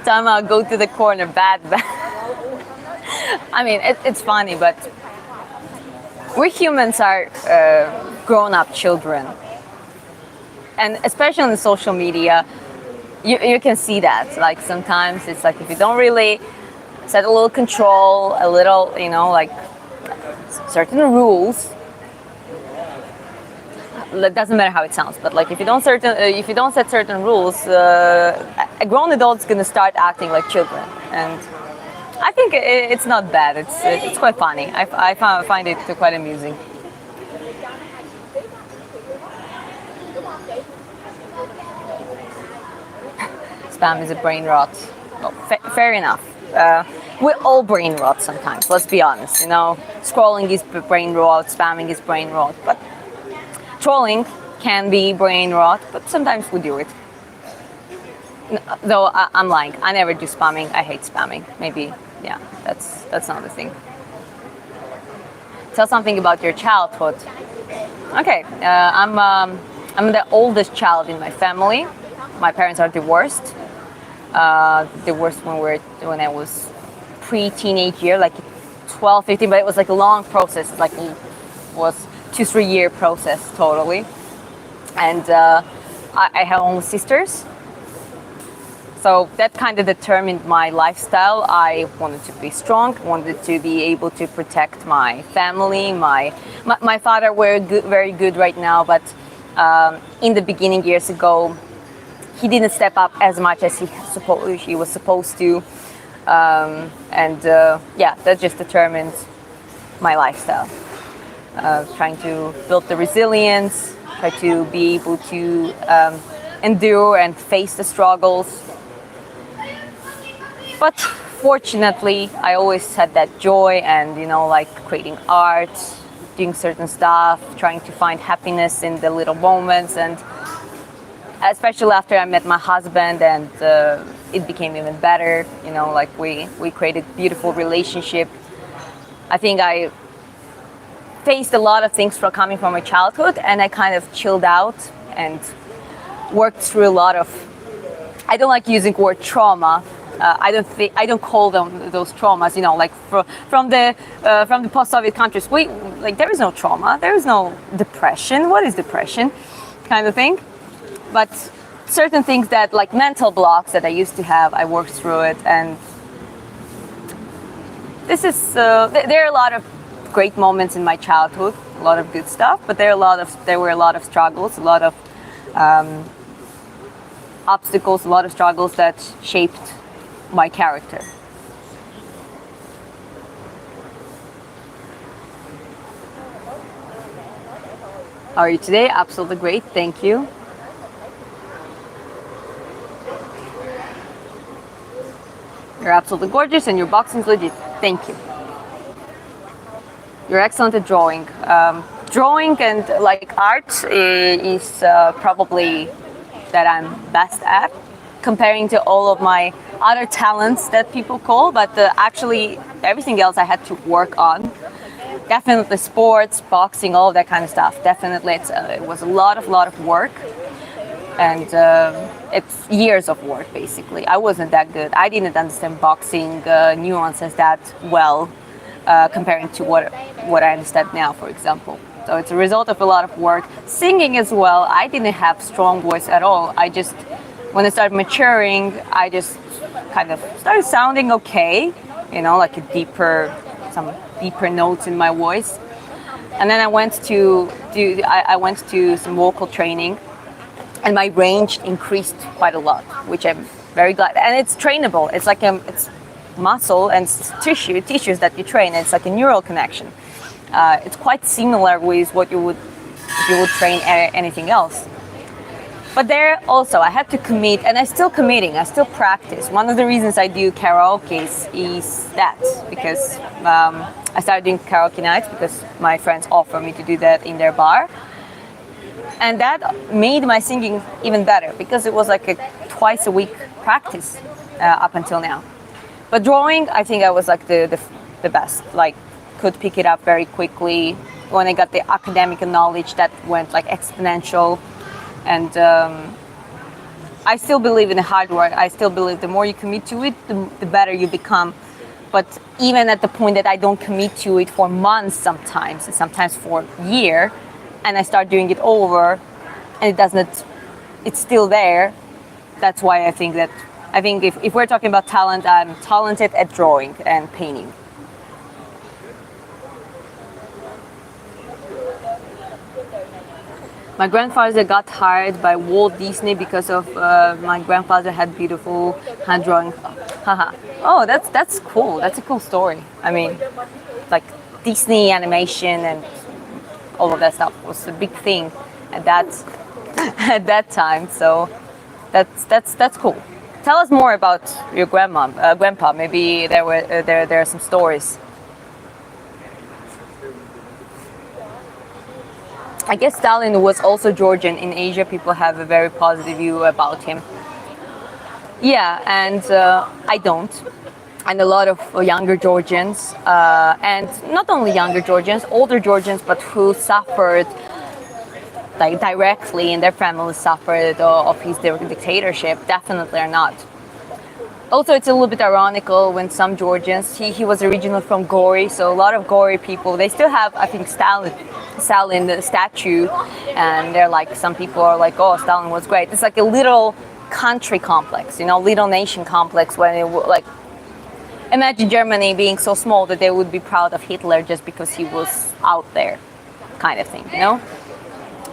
time out, go to the corner, bad. I mean, it's funny, but we humans are grown-up children, and especially on the social media, you can see that. Like sometimes it's like if you don't really set a little control, a little, like certain rules. It doesn't matter how it sounds, but like if you don't set certain rules, a grown adult's gonna start acting like children, and I think it's not bad. It's quite funny. I find it quite amusing. Spam is a brain rot. Oh, fair enough. We all brain rot sometimes. Let's be honest. Scrolling is brain rot, spamming is brain rot, but trolling can be brain rot. But sometimes we do it. Though I'm lying. I never do spamming. I hate spamming. Maybe. Yeah, that's not the thing. Tell something about your childhood. Okay, I'm the oldest child in my family. my parents are divorced. Divorced when I was pre-teenage year, like 12, 15, but it was like a long process. Like it was 2-3 year process totally. And I have only sisters. So that kind of determined my lifestyle. I wanted to be strong, wanted to be able to protect my family. My father were good, very good right now, but in the beginning years ago, he didn't step up as much as he was supposed to. Yeah, that just determined my lifestyle. Trying to build the resilience, try to be able to endure and face the struggles. But fortunately, I always had that joy and, like creating art, doing certain stuff, trying to find happiness in the little moments. And especially after I met my husband, and it became even better, like we created a beautiful relationship. I think I faced a lot of things from coming from my childhood, and I kind of chilled out and worked through a lot of, I don't like using the word trauma. I don't call them those traumas, like from the post-Soviet countries. There is no trauma, there is no depression. What is depression, kind of thing? But certain things that, like mental blocks that I used to have, I worked through it, and this is there are a lot of great moments in my childhood, a lot of good stuff, but there were a lot of struggles, a lot of obstacles, a lot of struggles that shaped my character. How are you today? Absolutely great, thank you. You're absolutely gorgeous and your boxing's legit. Thank you. You're excellent at drawing. Drawing and like art is probably that I'm best at, comparing to all of my other talents that people call, but actually everything else I had to work on. Definitely sports, boxing, all of that kind of stuff. Definitely it was a lot of work, and it's years of work basically. I wasn't that good. I didn't understand boxing nuances that well, comparing to what I understand now, for example. So it's a result of a lot of work. Singing as well, I didn't have strong voice at all. When I started maturing, I just kind of started sounding okay, like some deeper notes in my voice. And then I went to some vocal training, and my range increased quite a lot, which I'm very glad. And it's trainable. It's like it's muscle and tissues that you train. It's like a neural connection. It's quite similar with what you would if you would train anything else. But there also I had to commit, and I'm still committing. I still practice. One of the reasons I do karaoke is that, because I started doing karaoke nights because my friends offered me to do that in their bar. And that made my singing even better, because it was like a twice a week practice up until now. But drawing, I think I was like the best. Like, could pick it up very quickly. When I got the academic knowledge, that went like exponential. And I still believe in the hard work. I still believe the more you commit to it, the better you become. But even at the point that I don't commit to it for months sometimes, and sometimes for a year, and I start doing it over, and it's still there. That's why I think if we're talking about talent, I'm talented at drawing and painting. My grandfather got hired by Walt Disney because of my grandfather had beautiful hand drawing. Haha. Oh, that's cool. That's a cool story. I mean, like Disney animation and all of that stuff was a big thing at that time. So that's cool. Tell us more about your grandpa. Maybe there are some stories. I guess Stalin was also Georgian. In Asia, people have a very positive view about him. Yeah, and I don't. And a lot of younger Georgians, and not only younger Georgians, older Georgians, but who suffered like directly and their families suffered of his dictatorship. Definitely are not. Also, it's a little bit ironical when some Georgians, he was originally from Gori, so a lot of Gori people, they still have, I think, Stalin the statue, and they're like, some people are like, oh, Stalin was great. It's like a little country complex, little nation complex, when like, imagine Germany being so small that they would be proud of Hitler just because he was out there, kind of thing,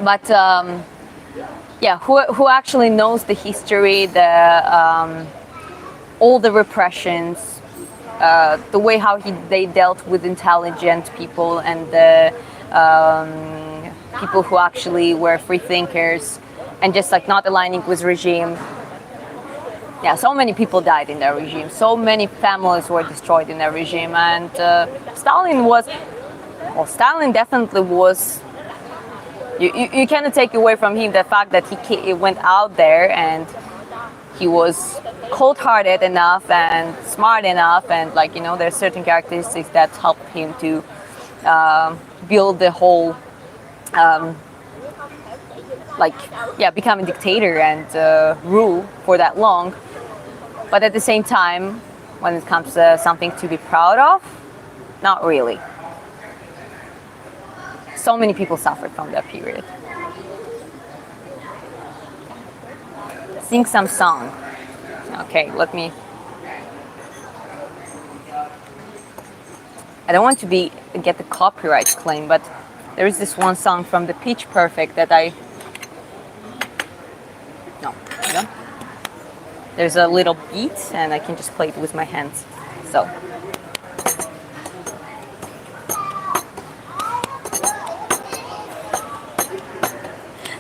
But yeah, who actually knows the history, all the repressions, the way how they dealt with intelligent people and the people who actually were free thinkers and just like not aligning with regime. Yeah, so many people died in that regime. So many families were destroyed in that regime. And Stalin definitely was. You cannot take away from him the fact that he went out there and he was cold-hearted enough and smart enough, and there's certain characteristics that helped him to build the whole, become a dictator and rule for that long. But at the same time, when it comes to something to be proud of, not really. So many people suffered from that period. Sing some song. Okay, let me. I don't want to get the copyright claim, but there is this one song from the Pitch Perfect that there's a little beat and I can just play it with my hands. So.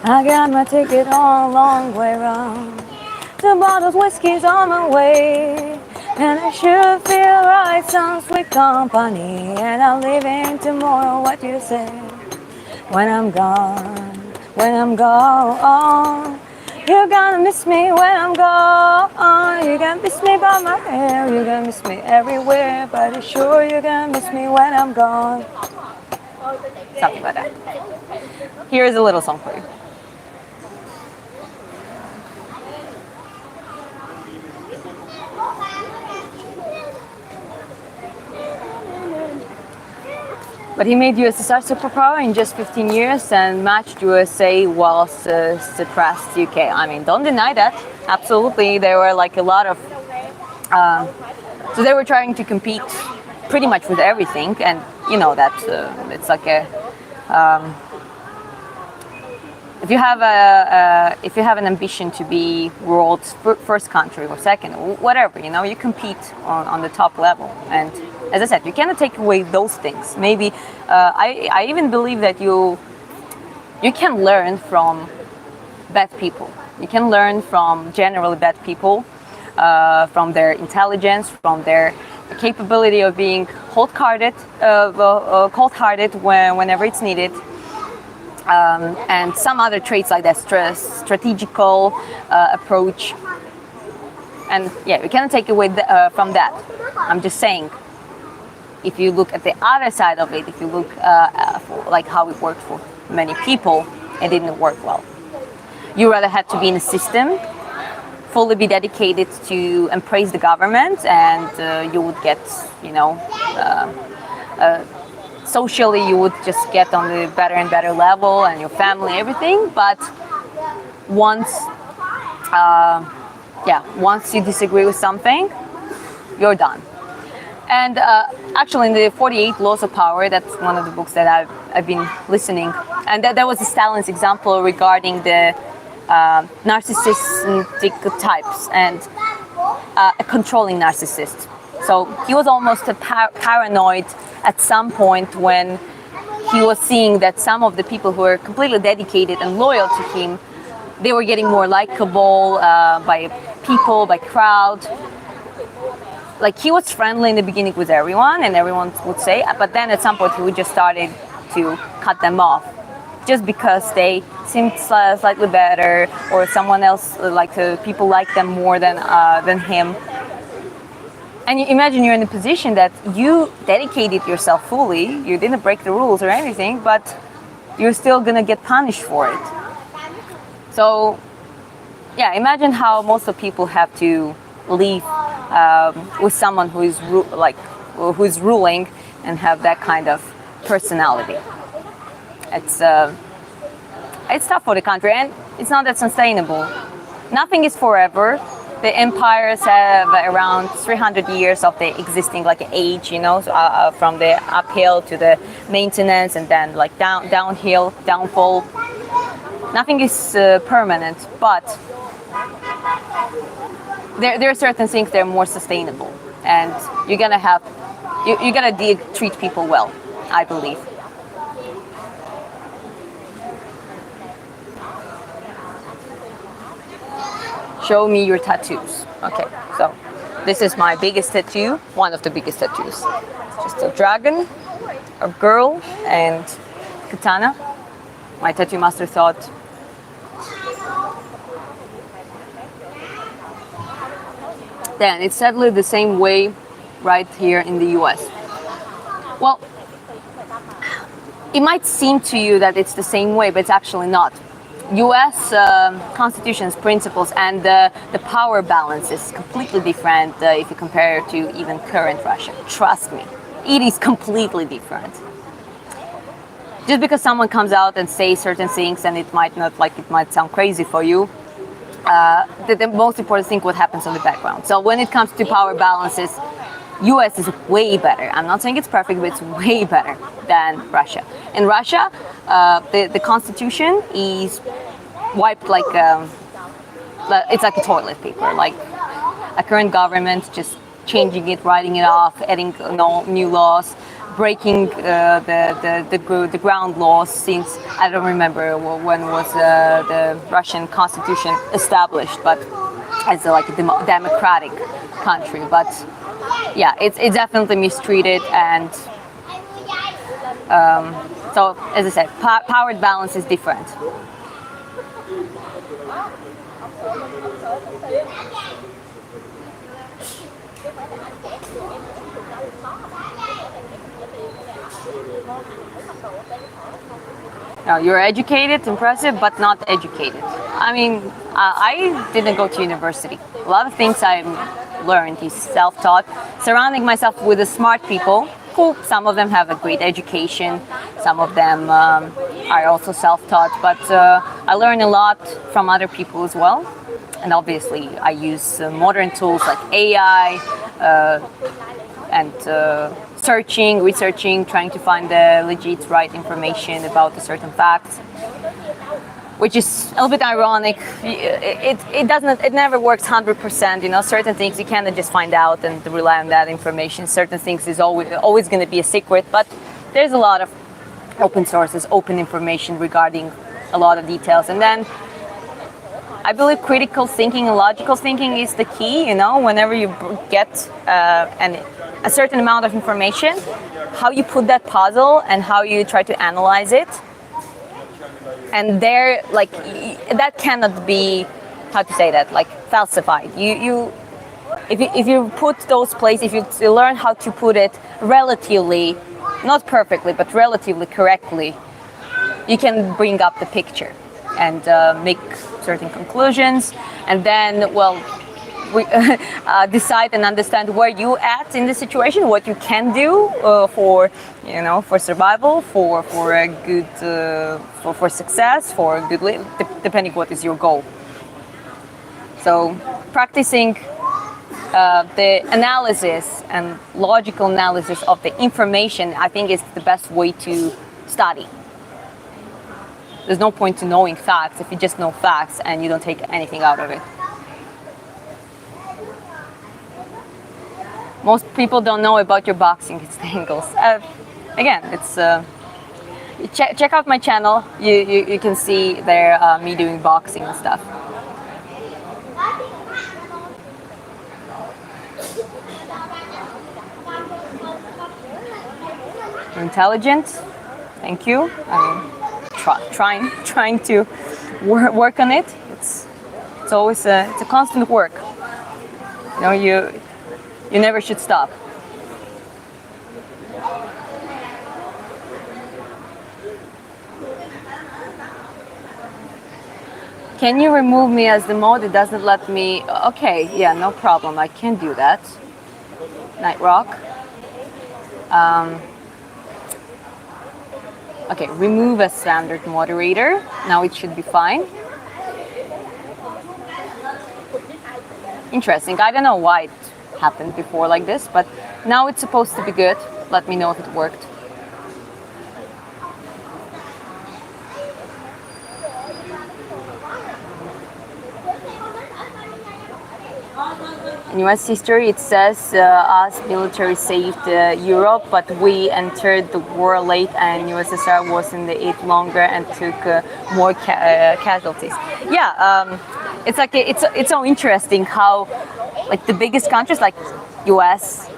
I got my ticket on a long way round. 2 bottles whiskey's on my way, and I sure feel right, some sweet company. And I'm leaving tomorrow. What you say? When I'm gone, you're gonna miss me when I'm gone. You're gonna miss me by my hair, you're gonna miss me everywhere, but it's sure you're gonna miss me when I'm gone. Something like that. Here's a little song for you. But he made USSR superpower in just 15 years and matched USA whilst suppressed UK. I mean, don't deny that. Absolutely, there were like a lot of... so they were trying to compete pretty much with everything, and you know that it's like a... if you have an ambition to be world's first country or second, or whatever, you compete on the top level. And as I said, you cannot take away those things. Maybe I even believe that you can learn from bad people. You can learn from generally bad people, from their intelligence, from their capability of being cold-hearted whenever it's needed. And some other traits like that, strategical approach. And yeah, you cannot take away from that. I'm just saying, if you look at the other side of it, if you look for like how it worked for many people, it didn't work well. You rather had to be in a system, fully be dedicated to and praise the government, and you would get, socially you would just get on the better and better level, and your family, everything. But once you disagree with something, you're done. And actually, in the 48 Laws of Power, that's one of the books that I've been listening, and that was Stalin's example regarding the narcissistic types and a controlling narcissist. So he was almost a paranoid at some point when he was seeing that some of the people who were completely dedicated and loyal to him, they were getting more likable by people, by crowd. Like, he was friendly in the beginning with everyone, and everyone would say, but then at some point he would just started to cut them off, just because they seemed slightly better, or someone else, people liked them more than him. And you imagine you're in a position that you dedicated yourself fully, you didn't break the rules or anything, but you're still gonna get punished for it. So yeah, imagine how most of people have to live with someone who is who's ruling and have that kind of personality. It's tough for the country, and it's not that sustainable. Nothing is forever. The empires have around 300 years of the existing like age, from the uphill to the maintenance, and then like downhill, downfall. Nothing is permanent, but there are certain things that are more sustainable, and you're gonna treat people well, I believe. Show me your tattoos. Okay, so this is my biggest tattoo, one of the biggest tattoos. Just a dragon, a girl, and katana. My tattoo master thought then it's sadly the same way right here in the US. Well, it might seem to you that it's the same way, but it's actually not. US constitution's principles and the power balance is completely different if you compare it to even current Russia. Trust me, it is completely different. Just because someone comes out and says certain things, and it might sound crazy for you, the most important thing what happens on the background. So when it comes to power balances, US is way better. I'm not saying it's perfect, but it's way better than Russia. In Russia, the constitution is wiped like it's like a toilet paper. Like a current government just changing it, writing it off, adding new laws, breaking the ground laws since I don't remember when was the Russian constitution established, but as like a democratic country. But yeah, it's definitely mistreated, and so as I said, power balance is different. Now, you're educated, impressive, but not educated. I mean, I didn't go to university. A lot of things I learned is self-taught, surrounding myself with the smart people who, some of them have a great education, some of them are also self-taught, but I learn a lot from other people as well. And obviously, I use modern tools like AI and researching, trying to find the legit right information about a certain fact, which is a little bit ironic. It never works 100%. Certain things you cannot just find out and rely on that information. Certain things is always going to be a secret, but there's a lot of open sources, open information regarding a lot of details. And then I believe critical thinking and logical thinking is the key. Whenever you get a certain amount of information, how you put that puzzle and how you try to analyze it. And that cannot be, falsified. If you put those places, if you learn how to put it relatively, not perfectly, but relatively correctly, you can bring up the picture and make certain conclusions, and then, we decide and understand where you at in the situation, what you can do for survival, for a good for success, for a good depending what is your goal. So practicing the analysis and logical analysis of the information, I think, is the best way to study. There's no point to knowing facts if you just know facts and you don't take anything out of it. Most people don't know about your boxing angles. Again, it's check out my channel. You can see there me doing boxing and stuff. Intelligent. Thank you. Trying to work on it. It's always it's a constant work. You never should stop. Can you remove me as the mode? It doesn't let me. Okay, yeah, no problem. I can do that. Night Rock. Okay, remove as standard moderator. Now it should be fine. Interesting. I don't know why it happened before like this, but now it's supposed to be good. Let me know if it worked. In US history, it says us military saved Europe, but we entered the war late, and USSR was in the it longer and took more casualties. Yeah, it's like it's so interesting how like the biggest countries like US,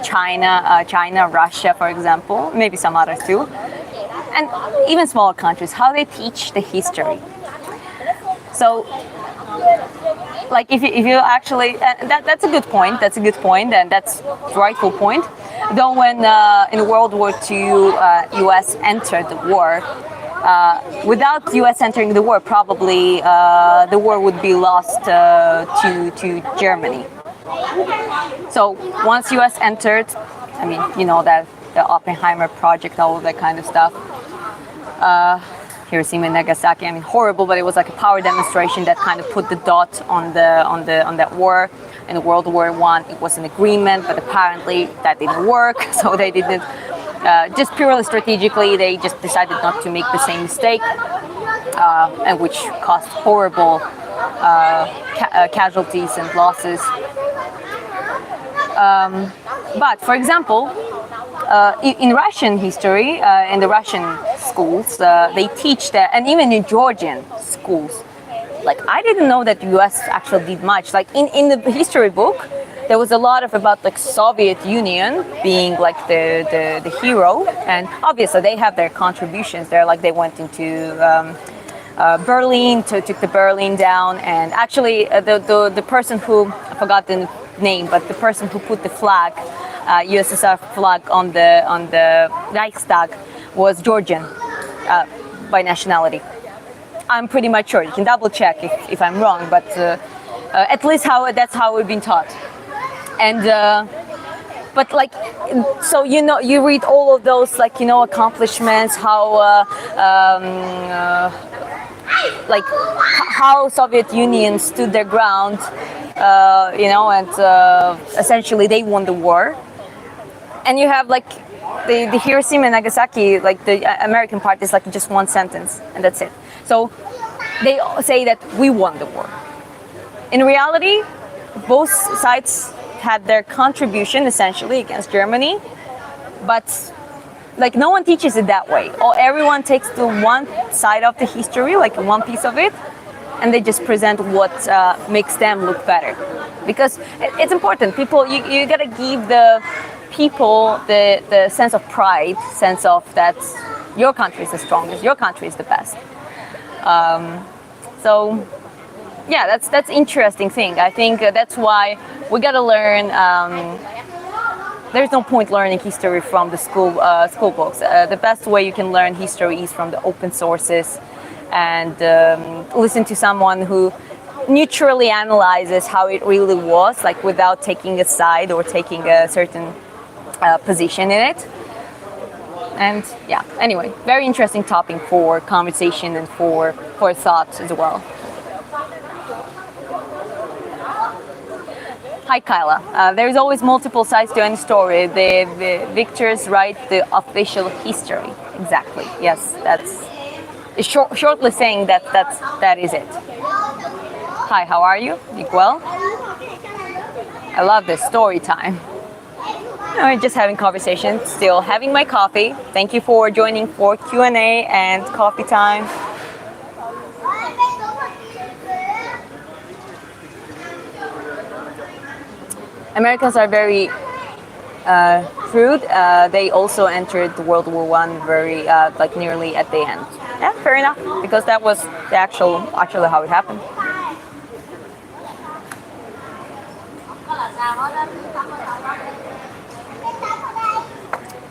China, Russia, for example, maybe some others too, and even smaller countries, how they teach the history. So. Like if you actually that's a good point. That's a good point, and that's a rightful point. Though when in World War II, U.S. entered the war, without U.S. entering the war, probably the war would be lost to Germany. So once U.S. entered, I mean, you know that the Oppenheimer project, all of that kind of stuff. Hiroshima and Nagasaki. I mean, horrible, but it was like a power demonstration that kind of put the dot on that war. In World War I, it was an agreement, but apparently that didn't work. So they didn't. Just purely strategically, they just decided not to make the same mistake, and which caused horrible casualties and losses. But for example, in Russian history, in the Russian schools, they teach that, and even in Georgian schools, like I didn't know that the U.S. actually did much. Like in the history book, there was a lot of about like Soviet Union being like the hero, and obviously they have their contributions there. Like they went into Berlin, took the Berlin down, and actually the person who, I forgot the name, but the person who put the flag, USSR flag on the Reichstag was Georgian by nationality. I'm pretty much sure. You can double check if I'm wrong, but at least that's how we've been taught. And but like, so you know, you read all of those like, you know, accomplishments, how like how Soviet Union stood their ground, you know, and essentially they won the war. And you have like the Hiroshima and Nagasaki, like the American part is like just one sentence and that's it. So they say that we won the war. In reality, both sides had their contribution essentially against Germany, but like no one teaches it that way. Or everyone takes the one side of the history, like one piece of it, and they just present what makes them look better. Because it's important. People, you gotta give the people the sense of pride, sense of that your country is the strongest, your country is the best. So yeah, that's interesting thing. I think that's why we gotta learn. There's no point learning history from the school books. The best way you can learn history is from the open sources, and listen to someone who neutrally analyzes how it really was, like without taking a side or taking a certain position in it. And yeah, anyway, very interesting topic for conversation and for thought as well. Hi Kyla. There's always multiple sides to any story. The victors write the official history. Exactly. Yes, that's shortly saying that is it. Hi, how are you? You well? I love this story time. I'm just having conversation, still having my coffee. Thank you for joining for Q&A and coffee time. Americans are very crude. They also entered World War I very like nearly at the end. Yeah, fair enough, because that was the actually how it happened.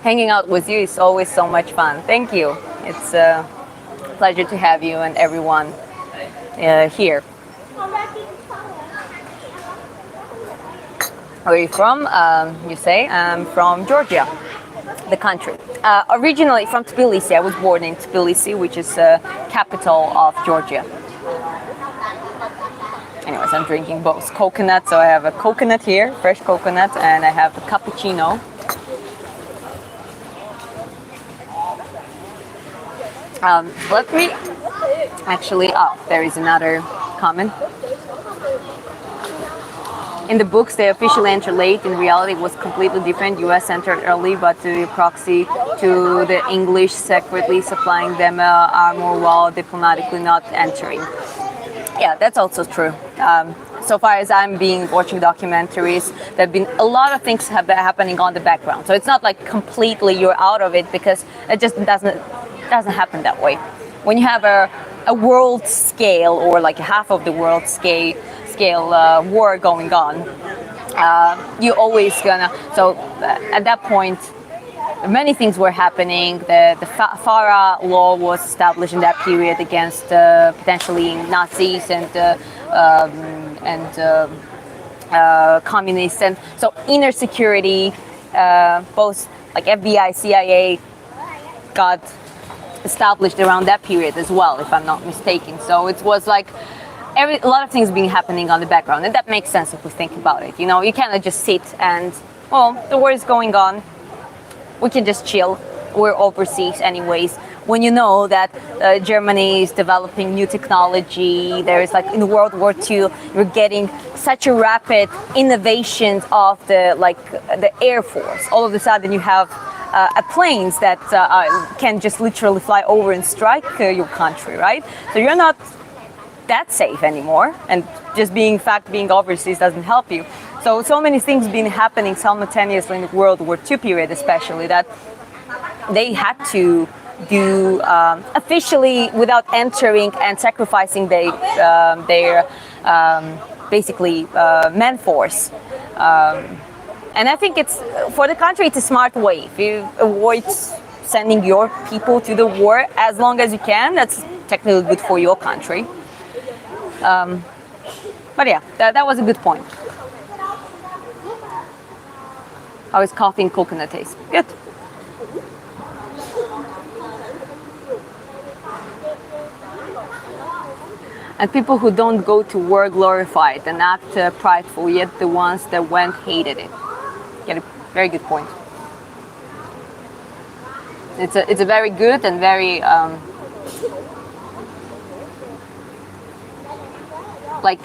Hanging out with you is always so much fun. Thank you. It's a pleasure to have you and everyone here. Where are you from? You say I'm from Georgia, the country. Originally from Tbilisi. I was born in Tbilisi, which is the capital of Georgia. Anyways, I'm drinking both coconut, so I have a coconut here, fresh coconut, and I have a cappuccino. Let me actually, there is another comment. In the books, they officially entered late. In reality, it was completely different. US entered early, but to proxy to the English, secretly supplying them armor while diplomatically not entering. Yeah, that's also true. So far as I'm watching documentaries, there have been a lot of things happening on the background. So it's not like completely you're out of it, because it just doesn't happen that way. When you have a world scale, or like half of the world scale war going on, you always gonna. So at that point, many things were happening. The FARA law was established in that period against potentially Nazis and communists, and so inner security, both like FBI, CIA, got established around that period as well, if I'm not mistaken. So it was like a lot of things being happening on the background, and that makes sense if we think about it. You know, you cannot just sit and, well, the war is going on, we can just chill. We're overseas anyways. When you know that Germany is developing new technology, there is like in World War II, you're getting such a rapid innovation of the Air Force. All of a sudden you have planes that can just literally fly over and strike your country, right? So you're not that safe anymore, and just being overseas doesn't help you. So many things been happening simultaneously in the World War II period, especially, that they had to do officially without entering and sacrificing their basically man force. And I think it's, for the country, it's a smart way. If you avoid sending your people to the war as long as you can, that's technically good for your country. But yeah, that was a good point. How is coffee and coconut taste? Good. And people who don't go to war glorified and act prideful, yet the ones that went hated it. Yeah, very good point. It's a very good and very like,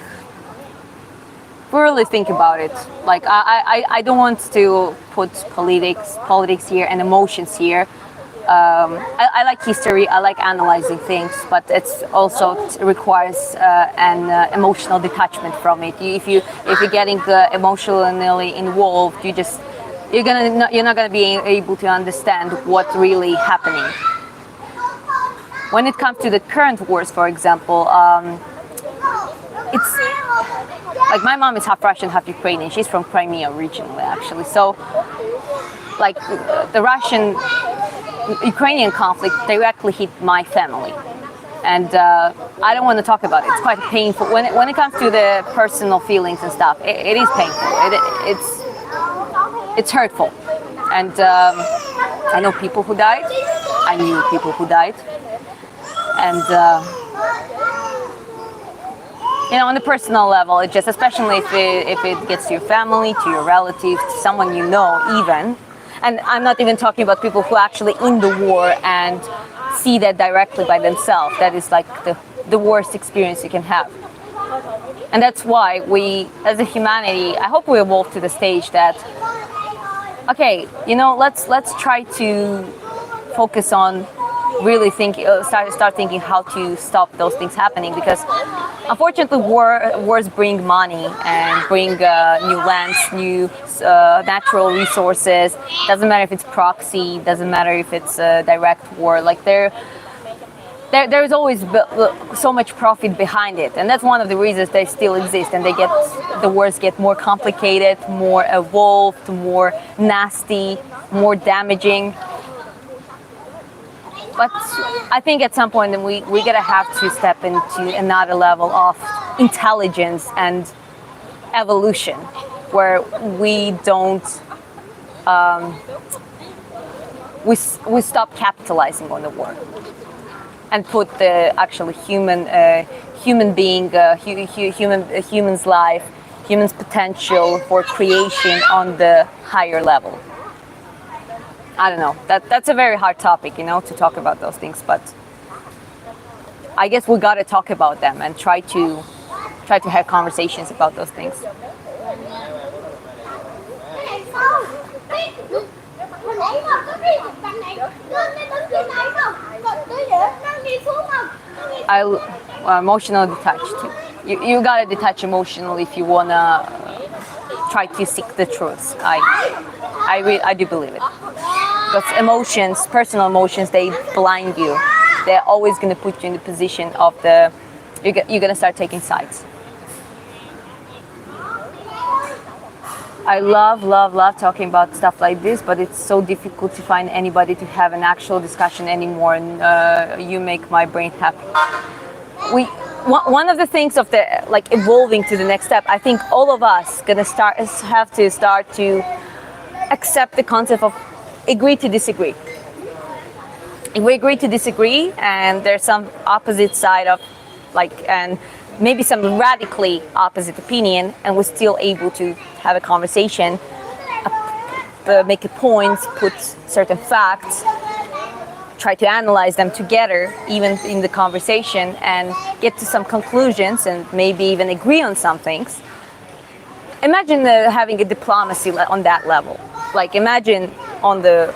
if we really think about it, like I don't want to put politics here and emotions here. I like history, I like analyzing things, but it's also requires an emotional detachment from it. If you're getting emotionally involved, you're not gonna be able to understand what's really happening. When it comes to the current wars, for example, it's like, my mom is half Russian, half Ukrainian. She's from Crimea originally, actually. So, like, the Russian-Ukrainian conflict directly hit my family, and I don't want to talk about it. It's quite painful. When it comes to the personal feelings and stuff, it is painful. It's hurtful, and I know people who died. I knew people who died, and. You know, on the personal level, it just, especially if it gets to your family, to your relatives, to someone you know even. And I'm not even talking about people who are actually in the war and see that directly by themselves. That is like the worst experience you can have. And that's why we, as a humanity, I hope we evolve to the stage that, okay, you know, let's try to focus on really start thinking how to stop those things happening, because unfortunately wars bring money and bring new lands, new natural resources. Doesn't matter if it's proxy, doesn't matter if it's a direct war. Like there is always so much profit behind it, and that's one of the reasons they still exist. And the wars get more complicated, more evolved, more nasty, more damaging. But I think at some point then we're gonna have to step into another level of intelligence and evolution, where we don't we stop capitalizing on the war and put the actual human being, human's life, human's potential for creation on the higher level. I don't know. That's a very hard topic, you know, to talk about those things. But I guess we gotta talk about them and try to have conversations about those things. Emotional detached too. You gotta detach emotionally if you wanna try to seek the truth. I do believe it. Because emotions, personal emotions, they blind you. They're always gonna put you in the position of you're gonna start taking sides. I love talking about stuff like this, but it's so difficult to find anybody to have an actual discussion anymore, and you make my brain happy. One of the things of the evolving to the next step, I think all of us have to start to accept the concept of agree to disagree. If we agree to disagree, and there's some opposite side of and maybe some radically opposite opinion, and we're still able to have a conversation, make a point, put certain facts, try to analyze them together, even in the conversation, and get to some conclusions, and maybe even agree on some things. Imagine having a diplomacy on that level. Imagine on the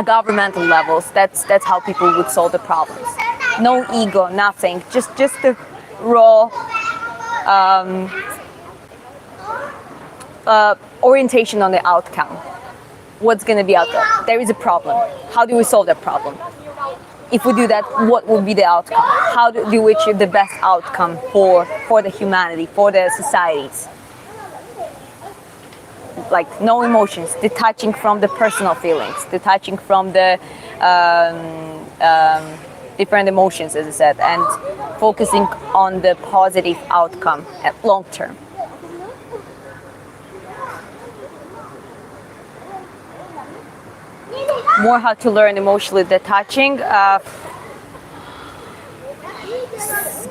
governmental levels, that's how people would solve the problems. No ego, nothing, just the raw orientation on the outcome. What's going to be out there? There is a problem. How do we solve that problem? If we do that, what will be the outcome? How do we achieve the best outcome for the humanity, for the societies? No emotions, detaching from the personal feelings, detaching from the different emotions, as I said, and focusing on the positive outcome at long term. More how to learn emotionally detaching.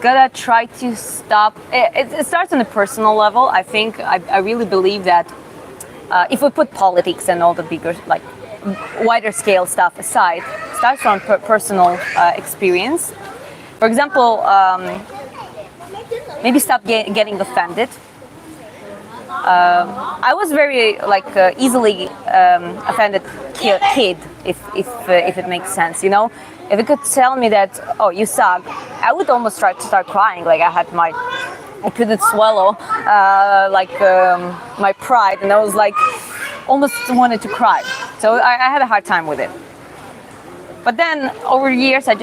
Gotta try to stop. It starts on a personal level. I think I really believe that if we put politics and all the bigger, wider scale stuff aside, it starts from personal experience. For example, maybe stop getting offended. I was very easily offended kid, if it makes sense, you know. If you could tell me that, oh, you suck, I would almost try to start crying. I couldn't swallow my pride, and I was almost wanted to cry. So I had a hard time with it. But then over years, I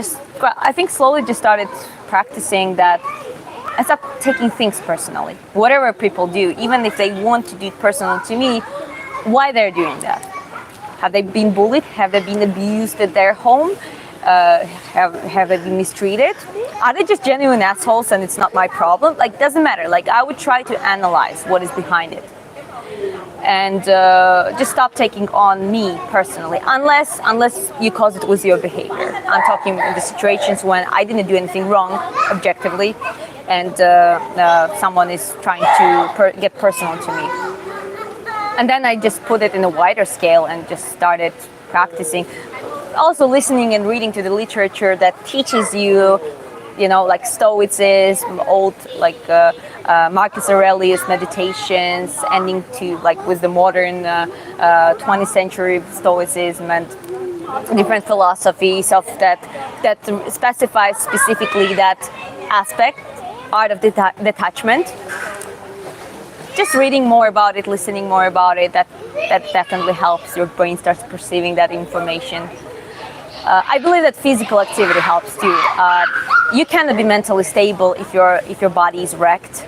think slowly just started practicing that. I stopped taking things personally. Whatever people do, even if they want to do it personally to me, why they're doing that? Have they been bullied? Have they been abused at their home? Have they been mistreated? Are they just genuine assholes and it's not my problem? Doesn't matter. I would try to analyze what is behind it. And just stop taking on me personally, unless you cause it with your behavior. I'm talking in the situations when I didn't do anything wrong objectively, and someone is trying to get personal to me. And then I just put it in a wider scale and just started practicing. Also listening and reading to the literature that teaches you, stoicism, old Marcus Aurelius meditations, ending to with the modern 20th century stoicism and different philosophies of that specifies specifically that aspect, art of detachment. Just reading more about it, listening more about it, that definitely helps. Your brain starts perceiving that information. I believe that physical activity helps too. You cannot be mentally stable if your body is wrecked.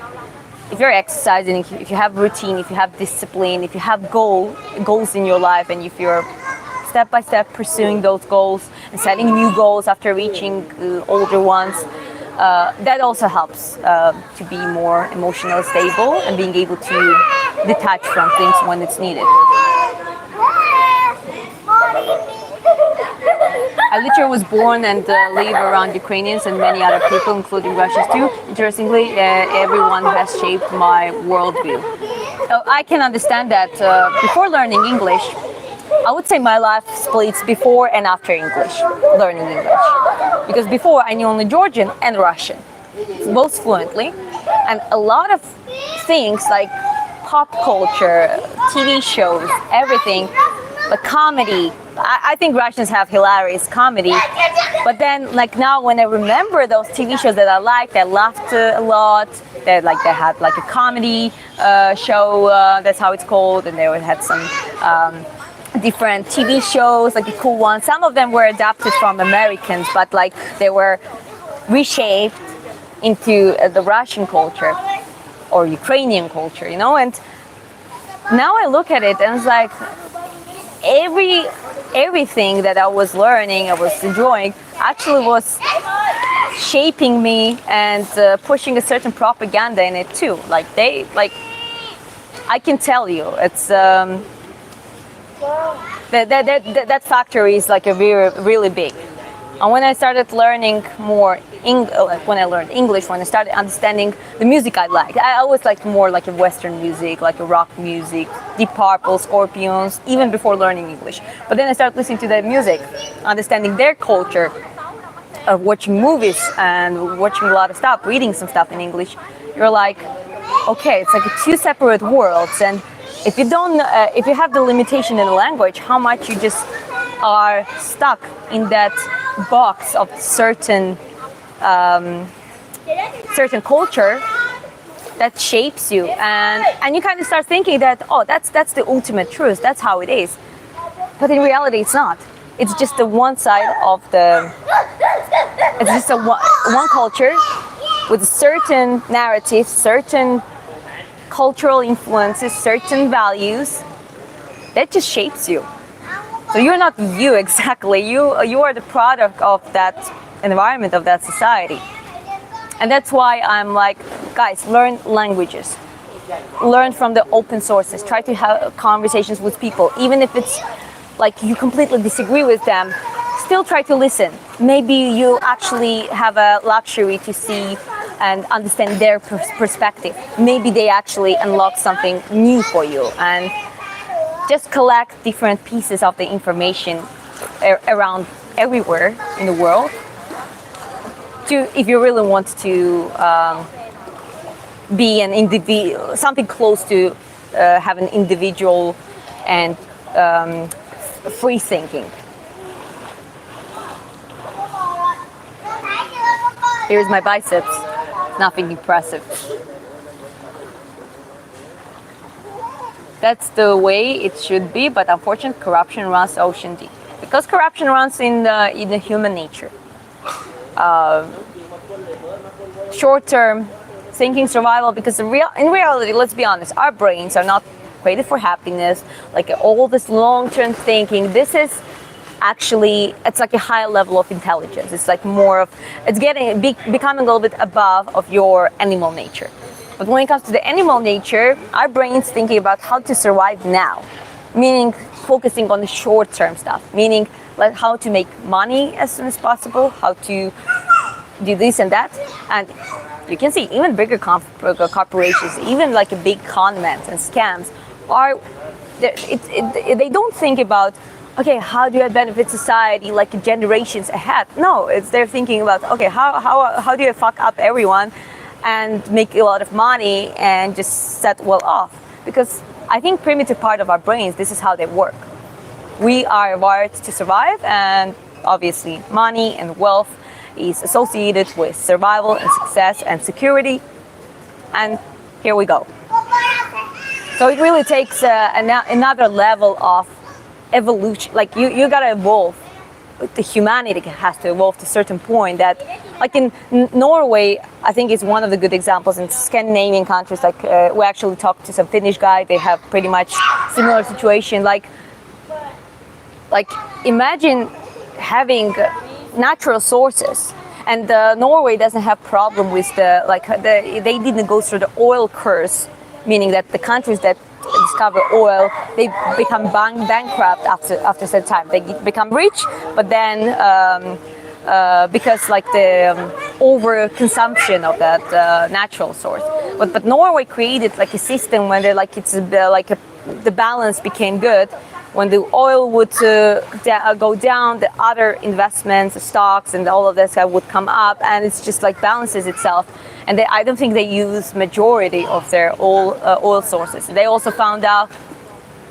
If you're exercising, if you have routine, if you have discipline, if you have goals in your life, and if you're step by step pursuing those goals and setting new goals after reaching older ones. That also helps to be more emotionally stable and being able to detach from things when it's needed. I literally was born and live around Ukrainians and many other people, including Russians too. Interestingly, everyone has shaped my worldview. I can understand that before learning English, I would say my life splits before and after English, learning English. Because before I knew only Georgian and Russian, both fluently. And a lot of things like pop culture, TV shows, everything, like comedy. I think Russians have hilarious comedy. But then like now when I remember those TV shows that I liked, I laughed a lot. They had like a comedy show, that's how it's called, and they had some different TV shows, like a cool one. Some of them were adapted from Americans, but like they were reshaped into the Russian culture or Ukrainian culture, you know. And now I look at it and it's like everything that I was learning, I was enjoying, actually was shaping me and pushing a certain propaganda in it too. Like I can tell you, it's that factor is like a really big. And when I started learning more, when I learned English, when I started understanding the music I liked, I always liked more like a Western music, like a rock music, Deep Purple, Scorpions, even before learning English. But then I started listening to their music, understanding their culture, watching movies and watching a lot of stuff, reading some stuff in English. You're like, okay, it's like two separate worlds. And if you don't, if you have the limitation in the language, how much you just are stuck in that box of certain culture that shapes you, and you kind of start thinking that, oh, that's the ultimate truth, that's how it is. But in reality, it's not. It's just the one side of the. It's just one culture with certain narratives, certain cultural influences, certain values that just shapes you. So you're not you exactly. You are the product of that environment, of that society. And that's why I'm like, guys, learn languages. Learn from the open sources. Try to have conversations with people, even if it's like you completely disagree with them. Still try to listen. Maybe you actually have a luxury to see and understand their perspective. Maybe they actually unlock something new for you. And just collect different pieces of the information around everywhere in the world. If you really want to be an individual, something close to have an individual and free thinking. Here's my biceps. Nothing impressive. That's the way it should be, but unfortunately, corruption runs ocean deep. Because corruption runs in the human nature. Short-term thinking, survival. Because in reality, let's be honest, our brains are not created for happiness. Like all this long-term thinking, this is actually, it's like a higher level of intelligence. It's like more of, it's becoming a little bit above of your animal nature. But when it comes to the animal nature, our brain's thinking about how to survive now, meaning focusing on the short-term stuff, meaning like how to make money as soon as possible, how to do this and that. And you can see even bigger corporations, even like a big con men and scams, they don't think about, okay, how do I benefit society like generations ahead? No, they're thinking about, okay, how do I fuck up everyone and make a lot of money and just set well off? Because I think primitive part of our brains, this is how they work. We are wired to survive, and obviously money and wealth is associated with survival and success and security. And here we go. So it really takes another level of evolution. Like you gotta evolve. The humanity has to evolve to a certain point that, like in Norway, I think is one of the good examples. In Scandinavian countries, like we actually talked to some Finnish guy, they have pretty much similar situation. Like like imagine having natural sources. And Norway doesn't have problem with they didn't go through the oil curse, meaning that the countries that discover oil, they become bankrupt after some time. They become rich, but then because like the overconsumption of that natural source. But Norway created like a system when they like the balance became good. When the oil would go down, the other investments, the stocks, and all of this would come up, and it's just like balances itself. And I don't think they use majority of their oil sources. They also found out.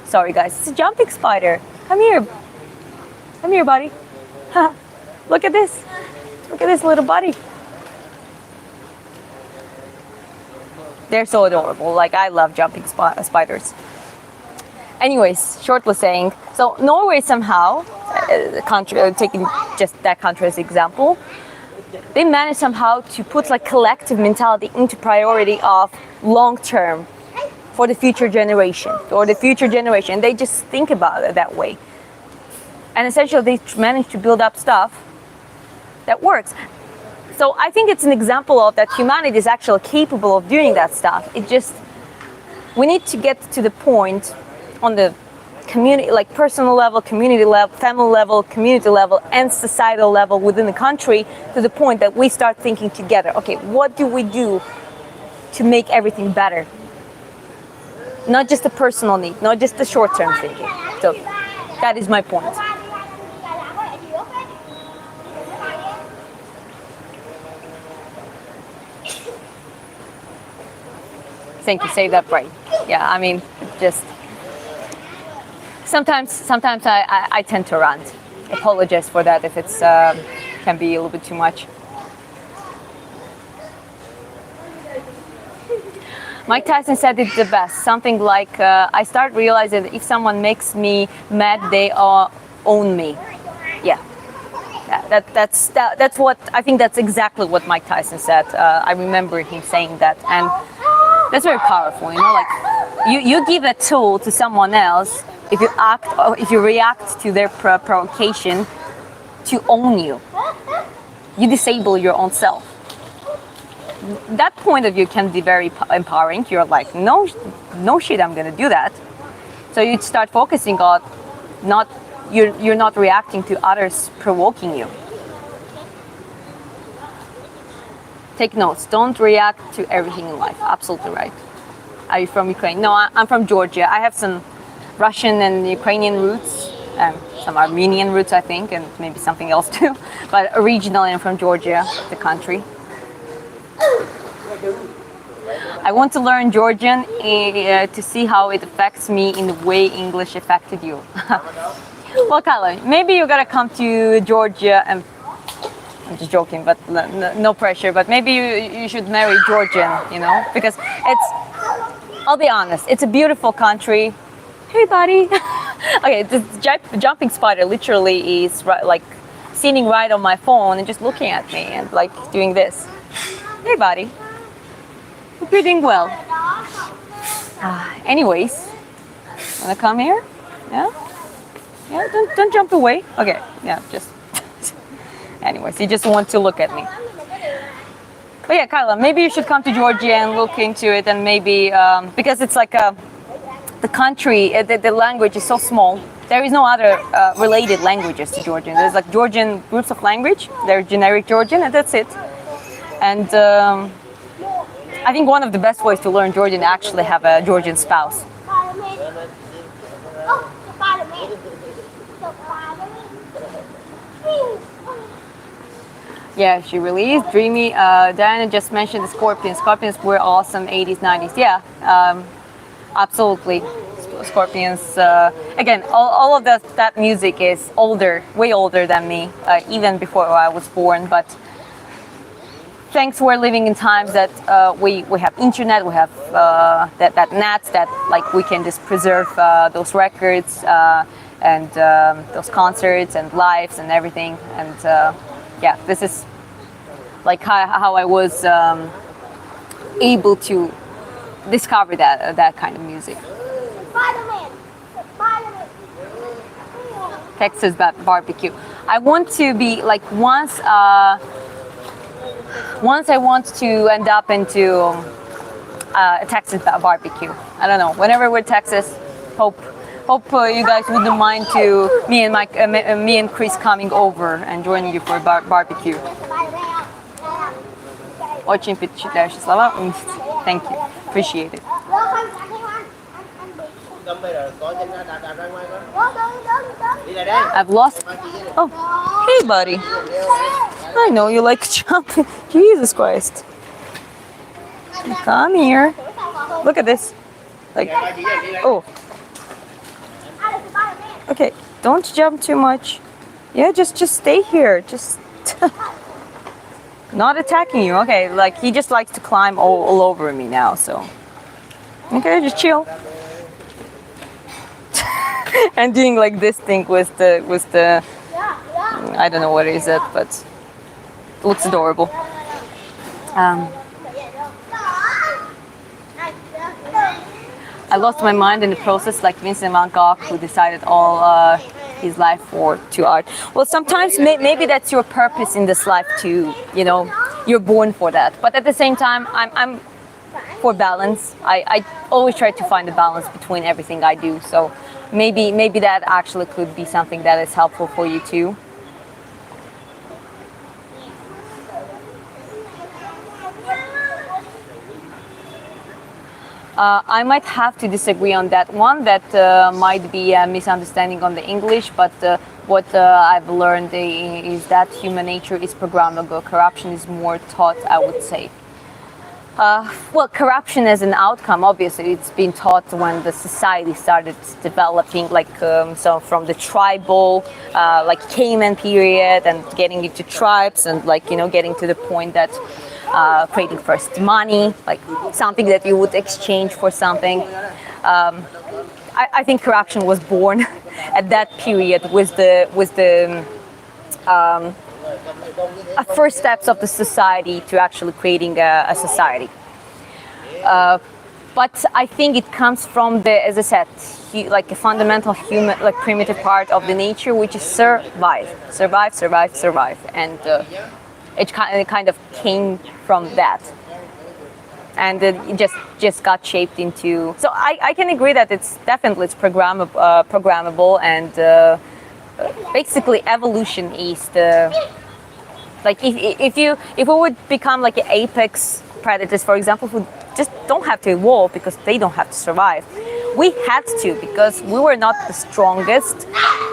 Sorry, guys, it's a jumping spider. Come here, buddy. Look at this. Look at this little buddy. They're so adorable. Like, I love jumping spiders. Anyways, short was saying, so Norway somehow, taking just that country as example, they managed somehow to put like collective mentality into priority of long term for the future generation, or the future generation. They just think about it that way. And essentially they managed to build up stuff that works. So I think it's an example of that humanity is actually capable of doing that stuff. It just, we need to get to the point on the community, like personal level, community level, family level, community level, and societal level within the country, to the point that we start thinking together, okay, what do we do to make everything better? Not just a personal need, not just the short-term thinking. So that is my point. Thank you, save that brain. Yeah, I mean, just sometimes I tend to rant. Apologize for that if it's can be a little bit too much. Mike Tyson said it the best. Something like, I start realizing that if someone makes me mad, they own me. Yeah. That's what I think. That's exactly what Mike Tyson said. I remember him saying that, and that's very powerful. You know, like you give a tool to someone else. If you act, or if you react to their provocation, to own you, you disable your own self. That point of view can be very empowering. You're like, no shit, I'm gonna do that. So you start focusing on you're not reacting to others provoking you. Take notes. Don't react to everything in life. Absolutely right. Are you from Ukraine? No, I'm from Georgia. I have some Russian and Ukrainian roots, and some Armenian roots, I think, and maybe something else too. But originally, I'm from Georgia, the country. I want to learn Georgian to see how it affects me in the way English affected you. Well, Kyla, maybe you gotta come to Georgia, and I'm just joking, but no pressure. But maybe you should marry Georgian, you know, because I'll be honest, it's a beautiful country. Hey, buddy. Okay, this jumping spider literally is like sitting right on my phone and just looking at me and like doing this. Hey, buddy. Hope you're doing well. Anyways, wanna come here? Yeah. Yeah. Don't jump away. Okay. Yeah. Just. Anyways, you just want to look at me. But yeah, Kyla, maybe you should come to Georgia and look into it, and maybe because it's like the country, the language is so small. There is no other related languages to Georgian. There's like Georgian groups of language. They're generic Georgian, and that's it. And I think one of the best ways to learn Georgian is actually have a Georgian spouse. Yeah, she really is dreamy. Diana just mentioned the Scorpions. Scorpions were awesome, 80s, 90s. Yeah, absolutely. Scorpions. Again, all of that music is older, way older than me, even before I was born. But thanks, we're living in times that we have internet, we have that net, that like we can just preserve those records and those concerts and lives and everything. And yeah, this is like how I was able to discover that kind of music. Texas barbecue. I want to be like once I want to end up into a Texas barbecue. I don't know. Whenever we're Texas, hope you guys wouldn't mind to me and Chris coming over and joining you for a barbecue. Очень впечатляющие слова. Thank you. Appreciate it. I've lost. Oh, hey, buddy. I know you like jumping. Jesus Christ. Come here. Look at this. Like, oh. Okay, don't jump too much. Yeah, just stay here. Just not attacking you. Okay, like he just likes to climb all over me now. So, okay, just chill. And doing like this thing with the I don't know what is it, but it looks adorable. I lost my mind in the process, like Vincent van Gogh, who decided all his life to art. Well, sometimes maybe that's your purpose in this life too. You know, you're born for that. But at the same time, I'm for balance. I always try to find a balance between everything I do. So maybe that actually could be something that is helpful for you too. I might have to disagree on that one. That might be a misunderstanding on the English, but what I've learned is that human nature is programmable. Corruption is more taught, I would say. Well, corruption as an outcome, obviously, it's been taught when the society started developing, like so from the tribal, like caveman period, and getting into tribes, and like getting to the point that creating first money, like something that you would exchange for something. I think corruption was born at that period with the first steps of the society to actually creating a society. But I think it comes from the, as I said, like a fundamental human, like primitive part of the nature, which is survive, and it kind of came from that, and it just got shaped into. So I can agree that it's programmable, and basically evolution is the, like if we would become like an apex predators, for example, who just don't have to evolve because they don't have to survive. We had to, because we were not the strongest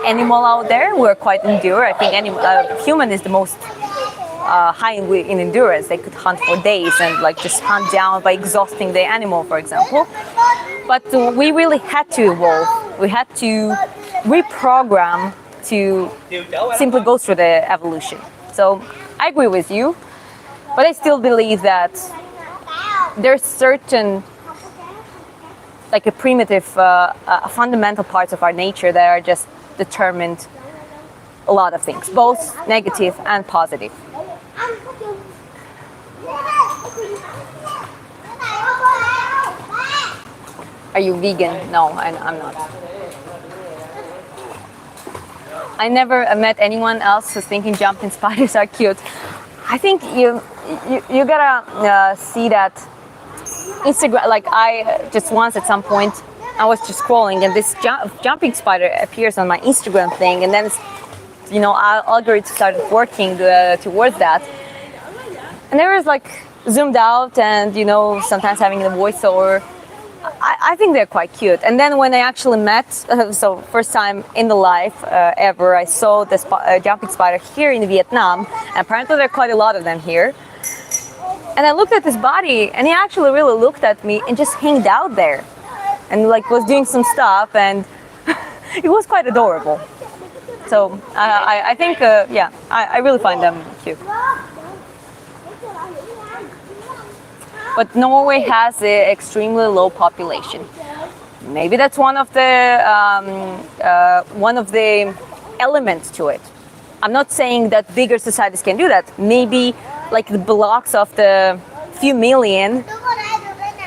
animal out there. We were quite endure. I think human is the most high in endurance. They could hunt for days and like just hunt down by exhausting the animal, for example. But we really had to evolve. We had to reprogram to simply go through the evolution. So I agree with you, but I still believe that there's certain, like a primitive, fundamental parts of our nature that are just determined a lot of things, both negative and positive. Are you vegan? No, I'm not. I never met anyone else who's thinking jumping spiders are cute. I think you gotta see that Instagram. Like I just once at some point I was just scrolling and this jumping spider appears on my Instagram thing, and then it's, our algorithm started working towards that, and there was like zoomed out and sometimes having the voiceover. I think they're quite cute. And then when I actually met, so first time in the life ever, I saw this jumping spider here in Vietnam, and apparently there are quite a lot of them here. And I looked at his body, and he actually really looked at me and just hanged out there, and like was doing some stuff, and it was quite adorable. So I think, yeah, I really find them cute. But Norway has an extremely low population. Maybe that's one of the elements to it. I'm not saying that bigger societies can do that. Maybe like the blocks of the few million,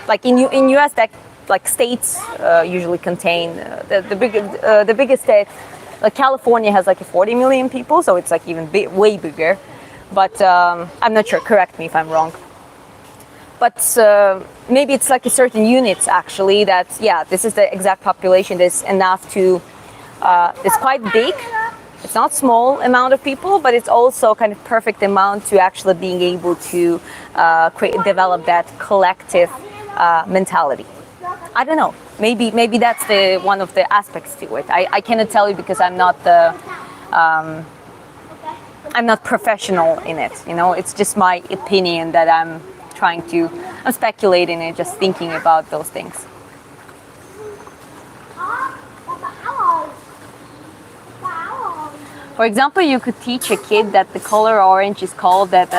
like in US, that like states usually contain the biggest state Like California has like 40 million people, so it's like even way bigger. But I'm not sure. Correct me if I'm wrong. But maybe it's like a certain units actually that, yeah, this is the exact population that's enough to, it's quite big. It's not small amount of people, but it's also kind of perfect amount to actually being able to develop that collective mentality. I don't know. Maybe that's the one of the aspects to it. I cannot tell you because I'm not professional in it. You know, it's just my opinion that I'm speculating and just thinking about those things. For example, you could teach a kid that the color orange is called that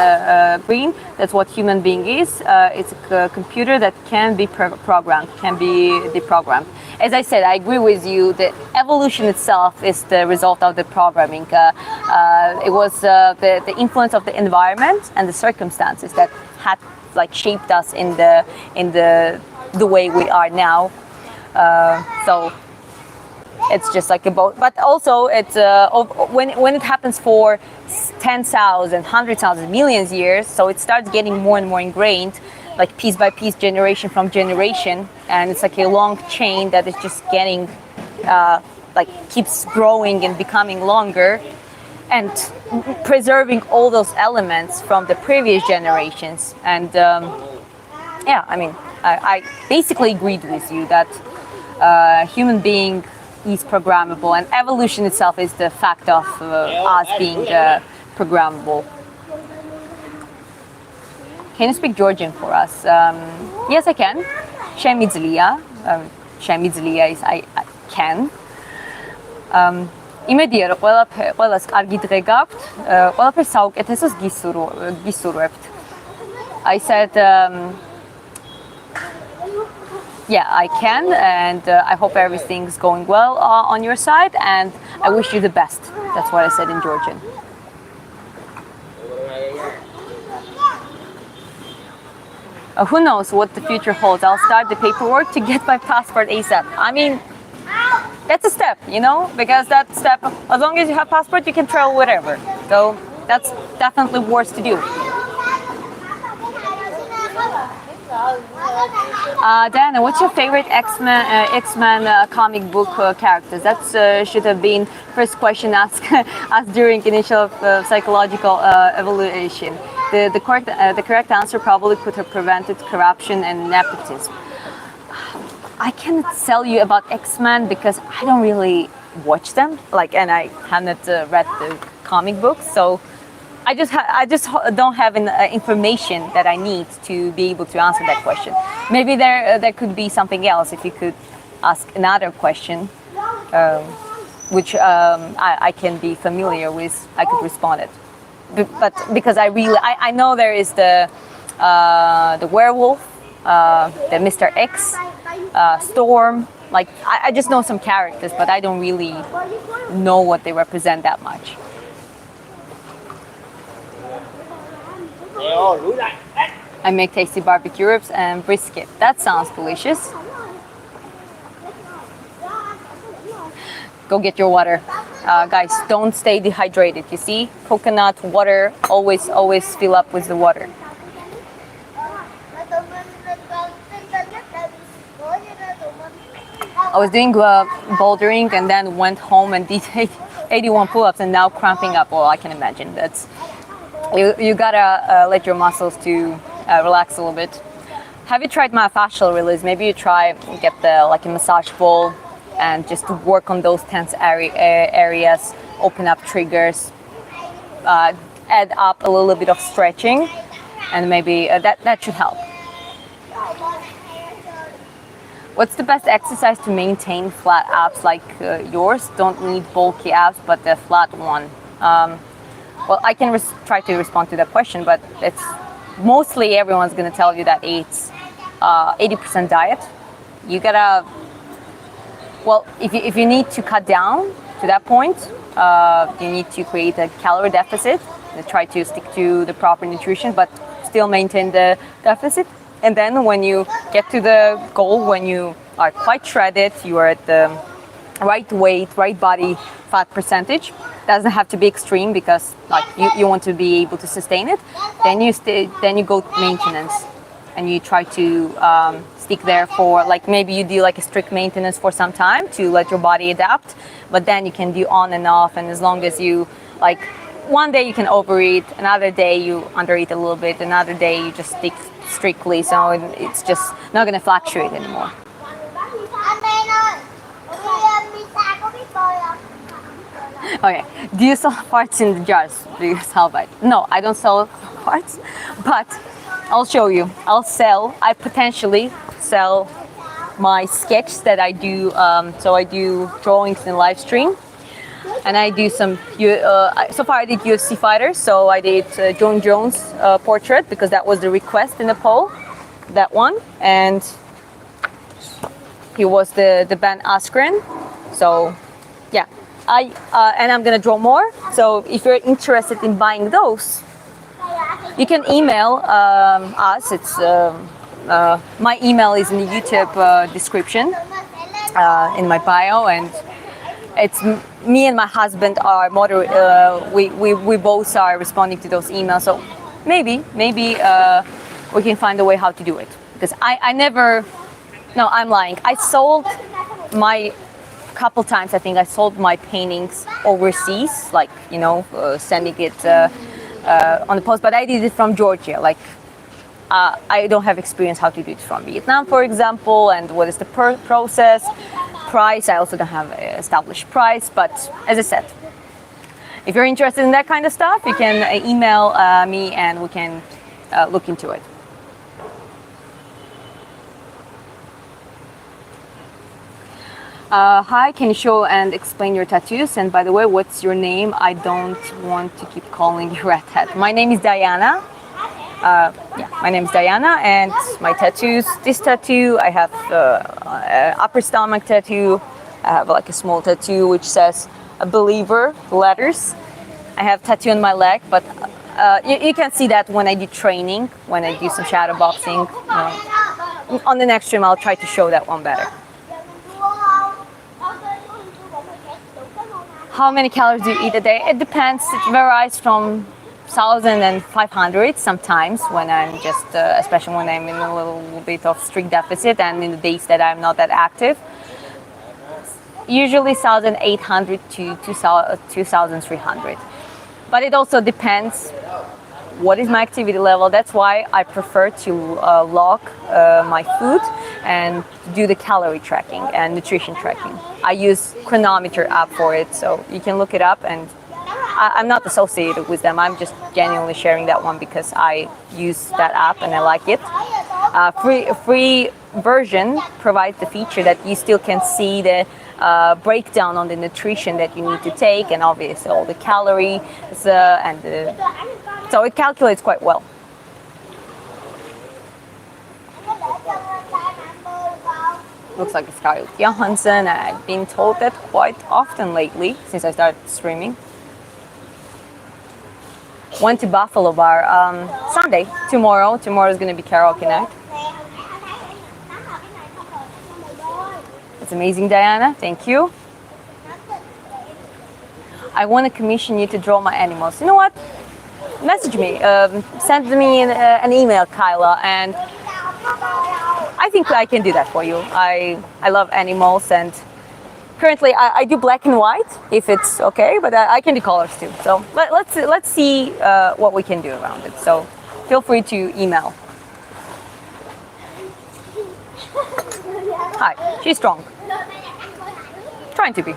green. That's what human being is. It's a computer that can be programmed, can be deprogrammed. As I said, I agree with you. The evolution itself is the result of the programming. It was the influence of the environment and the circumstances that had like shaped us in the way we are now. So it's just like about, but also it's when it happens for 10,000, 100,000, millions years, so it starts getting more and more ingrained, like piece by piece, generation from generation, and it's like a long chain that is just getting like keeps growing and becoming longer, and preserving all those elements from the previous generations. And yeah, I mean, I basically agreed with you that human being is programmable, and evolution itself is the fact of us being programmable. Can you speak Georgian for us? Yes, I can. Shemizlia. Shemizlia is I can. იმედია რომ ყველას კარგი დღე გაქვთ, ყველაფერს საუკეთესოს გისურვებთ. I said yeah, I can, and I hope everything's going well on your side, and I wish you the best. That's what I said in Georgian. Who knows what the future holds? I'll start the paperwork to get my passport ASAP. I mean, that's a step, you know, because that step, as long as you have passport, you can travel wherever. So that's definitely worth to do. Diana, what's your favorite X-Men comic book characters? That should have been first question asked during initial psychological evaluation. The correct answer probably could have prevented corruption and nepotism. I cannot tell you about X-Men because I don't really watch them, and I haven't read the comic books, so I just don't have information that I need to be able to answer that question. Maybe there could be something else if you could ask another question, which I can be familiar with. I could respond it, but because I know there is the werewolf, the Mr. X, Storm. Like I just know some characters, but I don't really know what they represent that much. I make tasty barbecue ribs and brisket. That sounds delicious. Go get your water. Guys, don't stay dehydrated. You see, coconut water, always fill up with the water. I was doing bouldering and then went home and did 81 pull-ups and now cramping up. Well, I can imagine. You gotta let your muscles to relax a little bit. Have you tried myofascial release? Maybe you try get a massage ball and just to work on those tense areas, open up triggers, add up a little bit of stretching, and maybe that should help. What's the best exercise to maintain flat abs like yours? Don't need bulky abs, but the flat one. Well, I can try to respond to that question, but it's mostly everyone's going to tell you that it's 80% diet. You gotta, well, if you need to cut down to that point, you need to create a calorie deficit and try to stick to the proper nutrition, but still maintain the deficit. And then when you get to the goal, when you are quite shredded, you are at the right weight, right body fat percentage. Doesn't have to be extreme because like you want to be able to sustain it. Then you go to maintenance, and you try to stick there for like maybe you do like a strict maintenance for some time to let your body adapt. But then you can do on and off, and as long as you like. One day you can overeat, another day you undereat a little bit, another day you just stick strictly, so it's just not going to fluctuate anymore. Okay, do you sell parts in the jars? Do you sell by? No, I don't sell parts, but I'll show you. I potentially sell my sketch that I do, so I do drawings in live stream. And I do some, so far I did UFC fighters, so I did John Jones portrait because that was the request in the poll, that one. And he was the Ben Askren, so yeah. And I'm gonna draw more, so if you're interested in buying those, you can email us. It's my email is in the YouTube description, in my bio, and it's me and my husband are we both are responding to those emails, so maybe we can find a way how to do it, because I never, no, I'm lying, I sold my couple times, I think I sold my paintings overseas, like sending it on the post, but I did it from Georgia, like I don't have experience how to do it from Vietnam, for example, and what is the process. Price, I also don't have an established price, but as I said, if you're interested in that kind of stuff, you can email me and we can look into it. Hi, can you show and explain your tattoos? And by the way, what's your name? I don't want to keep calling you Red Hat. My name is Diana. My name is Diana, and my tattoos, this tattoo, I have upper stomach tattoo, I have like a small tattoo which says a believer, letters. I have tattoo on my leg, but you can see that when I do training, when I do some shadow boxing. On the next stream I'll try to show that one better. How many calories do you eat a day? It depends, it varies from 1,000 and 500 sometimes when I'm just, especially when I'm in a little bit of strict deficit and in the days that I'm not that active. Usually 1,800 to 2,300. But it also depends what is my activity level. That's why I prefer to log my food and do the calorie tracking and nutrition tracking. I use Chronometer app for it, so you can look it up, and I'm not associated with them. I'm just genuinely sharing that one because I use that app and I like it. Free version provides the feature that you still can see the breakdown on the nutrition that you need to take, and obviously all the calories, so it calculates quite well. Looks like it's Scarlett Johansson. I've been told that quite often lately since I started streaming. Went to Buffalo Bar Sunday. Tomorrow is going to be karaoke night. It's amazing, Diana. Thank you. I want to commission you to draw my animals. You know what? Message me. Send me an email, Kyla, and I think I can do that for you. I love animals, and currently I do black and white if it's okay, but I can do colors too. So let's see what we can do around it. So feel free to email. Hi, she's strong. Trying to be.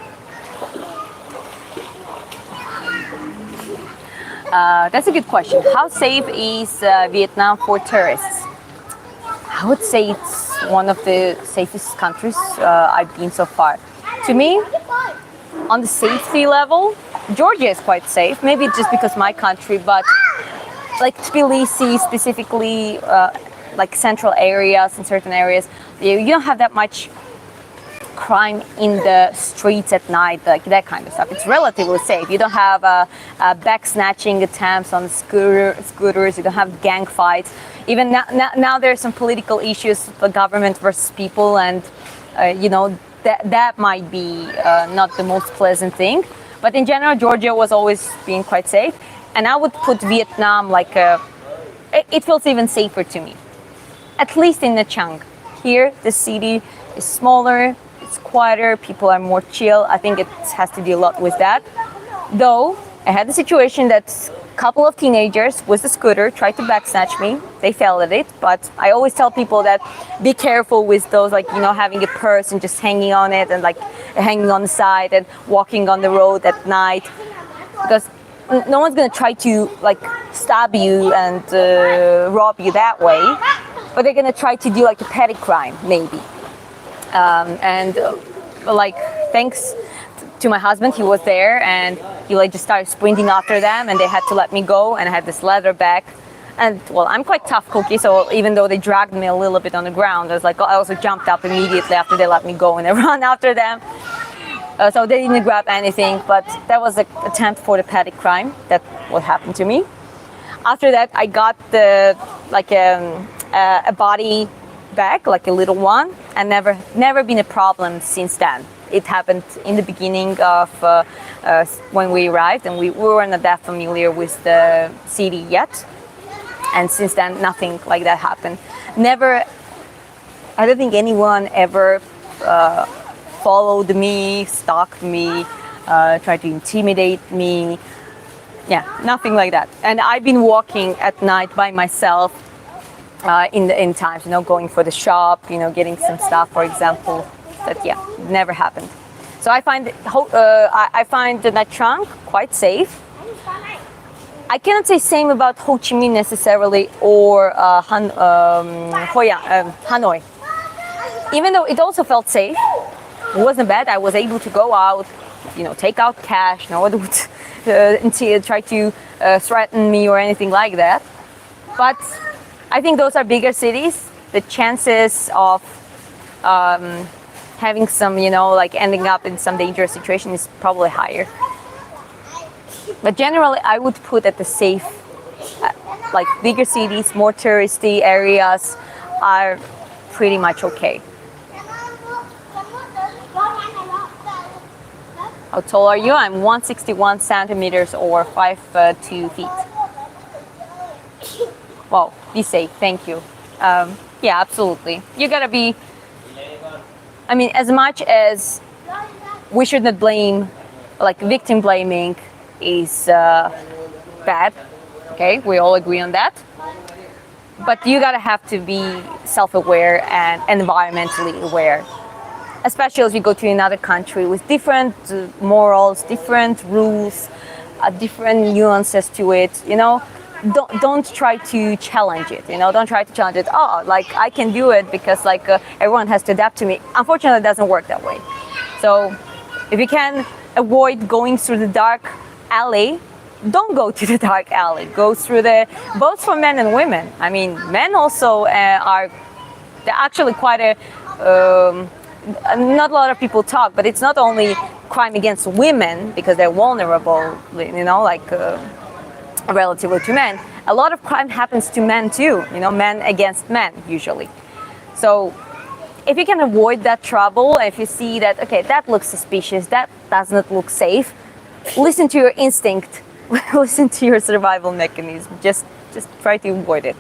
That's a good question. How safe is Vietnam for tourists? I would say it's one of the safest countries I've been so far. To me, on the safety level, Georgia is quite safe. Maybe just because my country, but like Tbilisi specifically, like central areas, in certain areas, you don't have that much crime in the streets at night, like that kind of stuff. It's relatively safe. You don't have back snatching attempts on scooters. You don't have gang fights. Even now there's some political issues, the government versus people, and that might be not the most pleasant thing. But in general, Georgia was always being quite safe. And I would put Vietnam like it feels even safer to me, at least in Nha Trang. Here, the city is smaller, it's quieter, people are more chill. I think it has to do a lot with that. Though, I had the situation that a couple of teenagers with a scooter tried to backsnatch me. They failed at it, but I always tell people that be careful with those, like, you know, having a purse and just hanging on it and like hanging on the side and walking on the road at night. Because no one's gonna try to like stab you and rob you that way, but they're gonna try to do like a petty crime maybe. Like thanks to my husband, he was there and he like just started sprinting after them, and they had to let me go. And I had this leather bag, and well, I'm quite tough cookie, so even though they dragged me a little bit on the ground, I was like, I also jumped up immediately after they let me go and I ran after them. So they didn't grab anything, but that was an attempt for the petty crime. That's what happened to me. After that, I got the like a body bag, like a little one, and never been a problem since then. It happened in the beginning of when we arrived, and we weren't that familiar with the city yet. And since then, nothing like that happened. Never. I don't think anyone ever followed me, stalked me, tried to intimidate me. Yeah, nothing like that. And I've been walking at night by myself in times, you know, going for the shop, you know, getting some stuff, for example. That never happened. So I find the Nha Trang quite safe. I cannot say same about Ho Chi Minh necessarily or Hanoi. Even though it also felt safe, it wasn't bad. I was able to go out, you know, take out cash. No one would try to threaten me or anything like that. But I think those are bigger cities. The chances of having some, you know, like ending up in some dangerous situation is probably higher. But generally, I would put at the safe, like bigger cities, more touristy areas are pretty much okay. How tall are you? I'm 161 centimeters or 5'2" feet. Wow, be safe, thank you. Yeah, absolutely. You gotta be, I mean, as much as we should not blame, like victim blaming is bad, okay? We all agree on that. But you gotta have to be self-aware and environmentally aware. Especially as you go to another country with different morals, different rules, different nuances to it, you know. Don't try to challenge it, you know. Don't try to challenge it. Oh, like I can do it because like everyone has to adapt to me. Unfortunately, it doesn't work that way. So if you can avoid going through the dark alley, don't go to the dark alley. Go through both for men and women. I mean, men also they're actually quite not a lot of people talk, but it's not only crime against women because they're vulnerable, you know, like relatively to men. A lot of crime happens to men too, you know, men against men usually. So if you can avoid that trouble, if you see that, okay, that looks suspicious, that does not look safe, listen to your instinct, listen to your survival mechanism, just try to avoid it.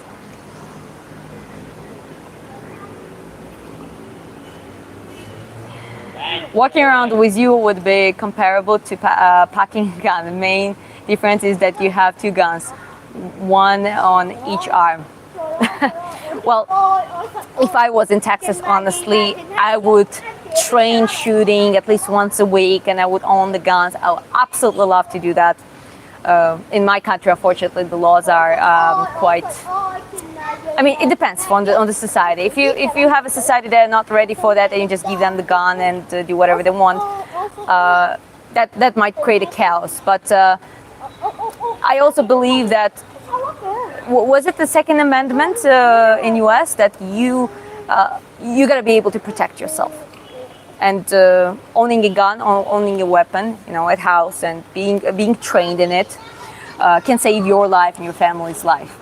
Walking around with you would be comparable to packing a gun. The main difference is that you have two guns, one on each arm. Well, if I was in Texas, honestly, I would train shooting at least once a week, and I would own the guns. I would absolutely love to do that. In my country, unfortunately, the laws are quite. I mean, it depends on the society. If you have a society that are not ready for that, and you just give them the gun and do whatever they want, that might create a chaos. But I also believe that was it the Second Amendment in U.S. that you got to be able to protect yourself, and owning a gun or owning a weapon, you know, at house and being trained in it can save your life and your family's life.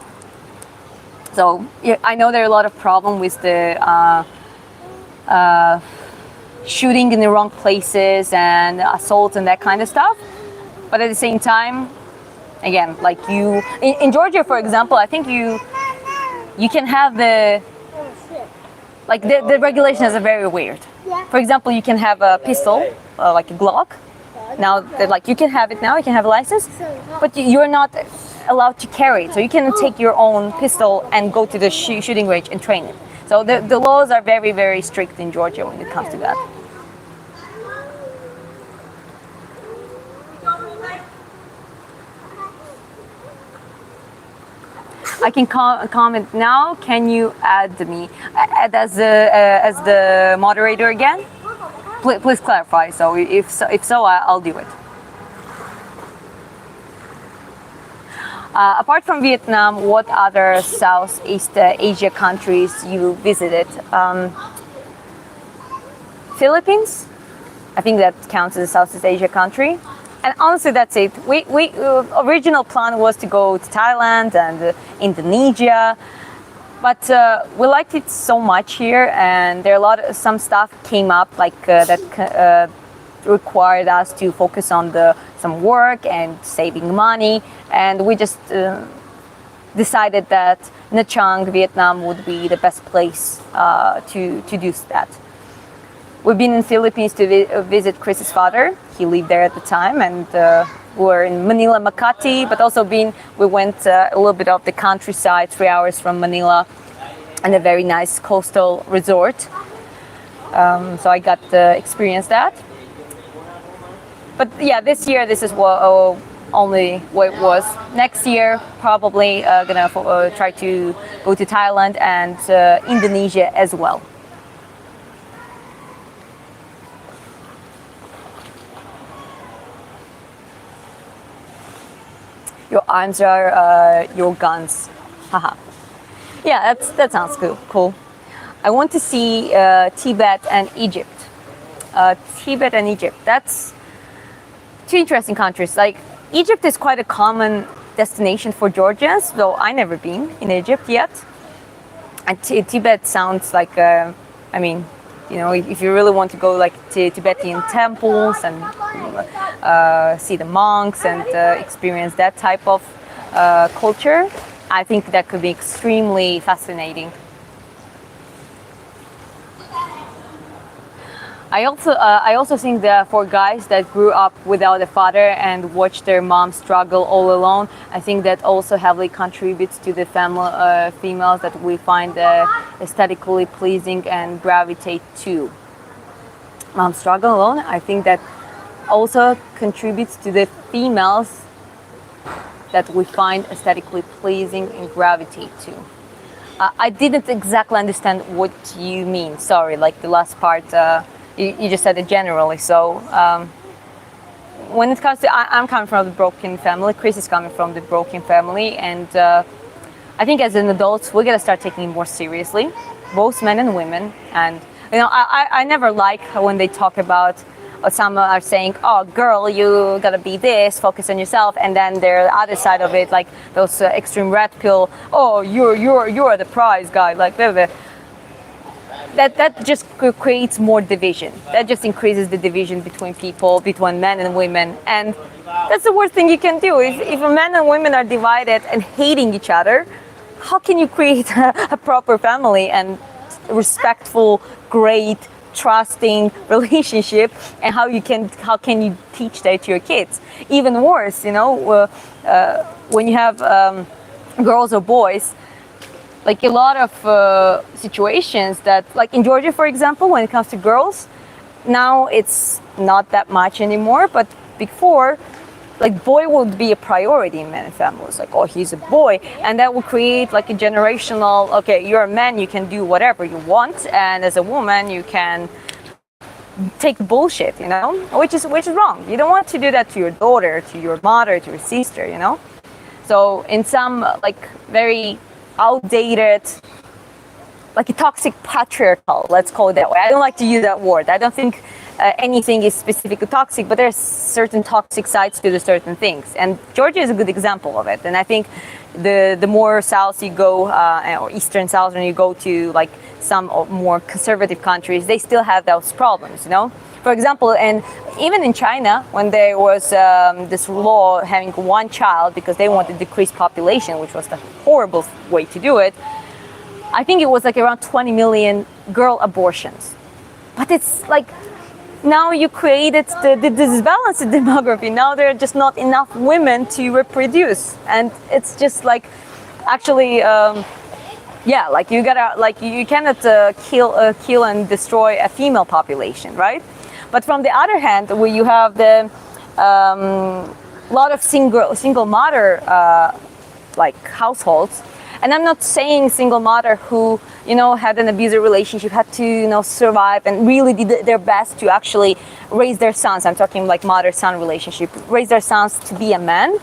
So I know there are a lot of problems with the shooting in the wrong places and assaults and that kind of stuff. But at the same time, again, like in Georgia, for example, I think you can have the regulations are very weird. For example, you can have a pistol, like a Glock. Now, like you can have it now, you can have a license, but you're not allowed to carry it. So you can take your own pistol and go to the shooting range and train it. So the laws are very, very strict in Georgia when it comes to that. I can comment now. Can you add me as the moderator again? Please clarify. So if so, I'll do it. Apart from Vietnam, what other Southeast Asia countries you visited? Philippines. I think that counts as a Southeast Asia country. And honestly, that's it. We original plan was to go to Thailand and Indonesia, but we liked it so much here, and there are some stuff came up like that required us to focus on some work and saving money, and we just decided that Nha Trang, Vietnam, would be the best place to do that. We've been in Philippines to visit Chris's father. He lived there at the time, and we were in Manila, Makati, but also we went a little bit of the countryside, 3 hours from Manila, and a very nice coastal resort. So I got to experience that. But yeah, this year, this is only what it was. Next year, probably gonna try to go to Thailand and Indonesia as well. Your arms are your guns. Haha. Yeah, that sounds cool. I want to see Tibet and Egypt. Tibet and Egypt. That's two interesting countries. Like Egypt is quite a common destination for Georgians, though I never been in Egypt yet. And Tibet sounds like, I mean, you know, if you really want to go like to Tibetan temples and see the monks and experience that type of culture, I think that could be extremely fascinating. I also think that for guys that grew up without a father and watched their mom struggle all alone, I think that also heavily contributes to the females that we find aesthetically pleasing and gravitate to. Mom struggle alone, I think that also contributes to the females that we find aesthetically pleasing and gravitate to. I didn't exactly understand what you mean. Sorry, like the last part. You just said it generally. So when it comes to, I'm coming from the broken family. Chris is coming from the broken family, and I think as an adult, we're gonna start taking it more seriously, both men and women. And you know, I never like when they talk about, or some are saying, "Oh, girl, you gotta be this, focus on yourself," and then the other side of it, like those extreme red pill. Oh, you're the prize guy, like blah, blah. That just creates more division. That just increases the division between people, between men and women. And that's the worst thing you can do. If men and women are divided and hating each other, how can you create a proper family and respectful, great, trusting relationship? And how can you teach that to your kids? Even worse, you know, when you have girls or boys, like a lot of situations that, like in Georgia, for example, when it comes to girls, now it's not that much anymore. But before, like boy would be a priority in many families. Like, oh, he's a boy, and that will create like a generational. Okay, you're a man, you can do whatever you want, and as a woman, you can take bullshit, you know, which is wrong. You don't want to do that to your daughter, to your mother, to your sister, you know. So in some like very outdated, like a toxic patriarchal, let's call it that way. I don't like to use that word. I don't think anything is specifically toxic, but there's certain toxic sides to the certain things. And Georgia is a good example of it. And I think the more south you go, or eastern south, when you go to like some more conservative countries, they still have those problems, you know? For example, and even in China, when there was this law having one child because they wanted to decrease population, which was the horrible way to do it, I think it was like around 20 million girl abortions. But it's like, now you created the disbalance in demography. Now there are just not enough women to reproduce. And it's just like, actually, yeah, like you gotta, like you cannot kill and destroy a female population, right? But from the other hand, where you have the lot of single mother like households, and I'm not saying single mother who, you know, had an abusive relationship, had to, you know, survive and really did their best to actually raise their sons. I'm talking like mother-son relationship, raise their sons to be a man.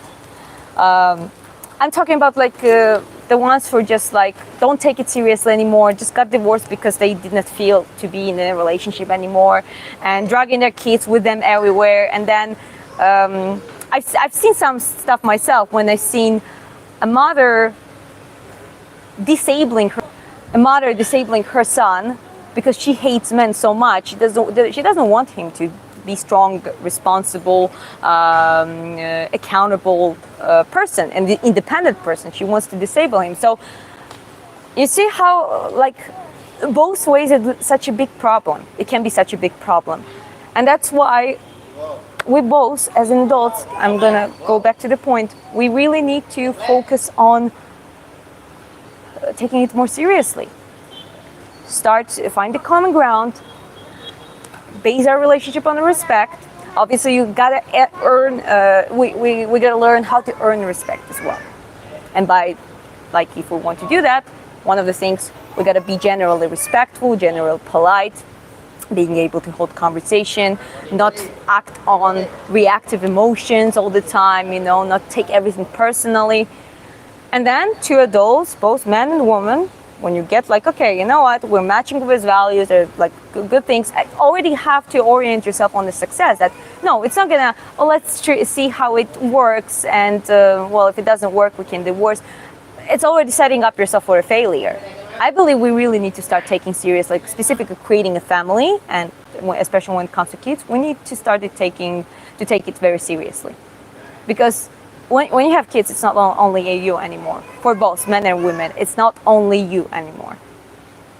I'm talking about like the ones who just like don't take it seriously anymore, just got divorced because they did not feel to be in a relationship anymore, and dragging their kids with them everywhere. And then I've seen some stuff myself when I've seen a mother disabling her son because she hates men so much. She doesn't want him to be strong, responsible, accountable person and the independent person. She wants to disable him. So you see how like both ways it's such a big problem. It can be such a big problem. And that's why we both, as adults, I'm gonna go back to the point, we really need to focus on taking it more seriously. Find the common ground, base our relationship on the respect. Obviously, you gotta earn. We gotta learn how to earn respect as well. And by, like, if we want to do that, one of the things we gotta be generally respectful, generally polite, being able to hold conversation, not act on reactive emotions all the time. You know, not take everything personally. And then to adults, both men and women, when you get like, okay, you know what, we're matching with values, they're like good things, I already have to orient yourself on the success. That, no, it's not gonna, oh, let's see how it works, and well, if it doesn't work, we can divorce. It's already setting up yourself for a failure. I believe we really need to start taking serious, like specifically creating a family, and especially when it comes to kids, we need to start take it very seriously. Because when you have kids, it's not only you anymore. For both men and women, it's not only you anymore.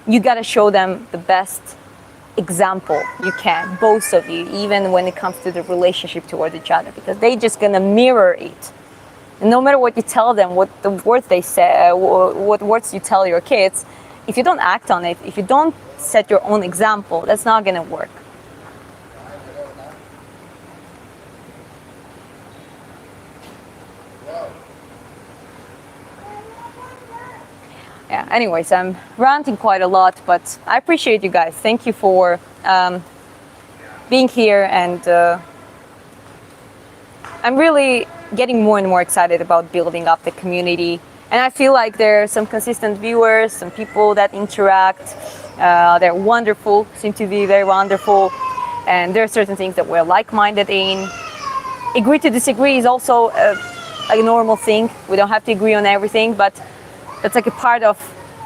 You gotta show them the best example you can, both of you, even when it comes to the relationship toward each other, because they just gonna mirror it. And no matter what you tell them, what the words they say, what words you tell your kids, if you don't act on it, if you don't set your own example, that's not gonna work. Yeah, anyways, I'm ranting quite a lot, but I appreciate you guys. Thank you for being here, and I'm really getting more and more excited about building up the community. And I feel like there are some consistent viewers, some people that interact. They're wonderful, seem to be very wonderful. And there are certain things that we're like-minded in. Agree to disagree is also a normal thing. We don't have to agree on everything, but that's like a part of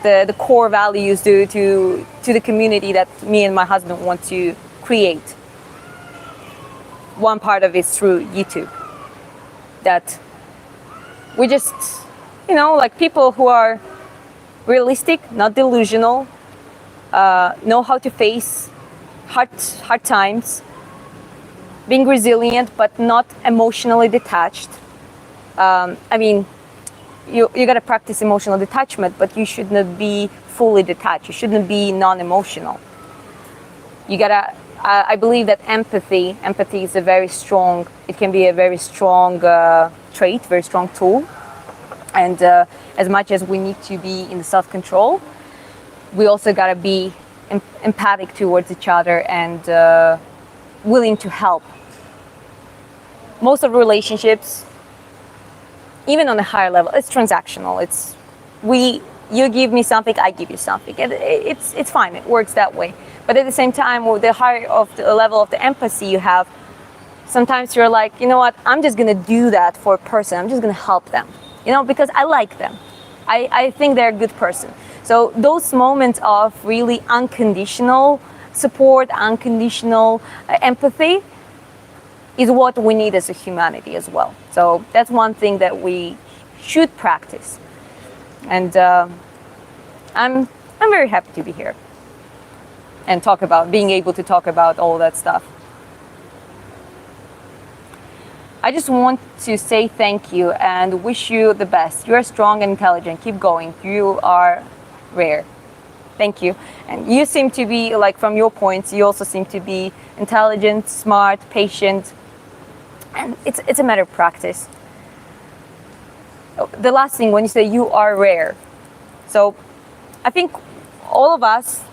the core values to the community that me and my husband want to create. One part of it is through YouTube. That we just, you know, like people who are realistic, not delusional, know how to face hard times, being resilient but not emotionally detached. I mean, you gotta practice emotional detachment, but you should not be fully detached. You shouldn't be non-emotional. You gotta, I believe that empathy is a very strong, it can be a very strong trait, very strong tool. And as much as we need to be in self-control, we also gotta be empathic towards each other and willing to help. Most of relationships, even on a higher level, it's transactional. We you give me something, I give you something. And it's fine. It works that way. But at the same time, with the higher of the level of the empathy you have, sometimes you're like, you know what? I'm just gonna do that for a person. I'm just gonna help them, because I like them. I think they're a good person. So those moments of really unconditional support, unconditional empathy is what we need as a humanity as well. So that's one thing that we should practice. And I'm very happy to be here and being able to talk about all that stuff. I just want to say thank you and wish you the best. You are strong and intelligent. Keep going. You are rare. Thank you. And you seem to be, like, from your points, you also seem to be intelligent, smart, patient. And it's a matter of practice. The last thing, when you say you are rare. So I think all of us,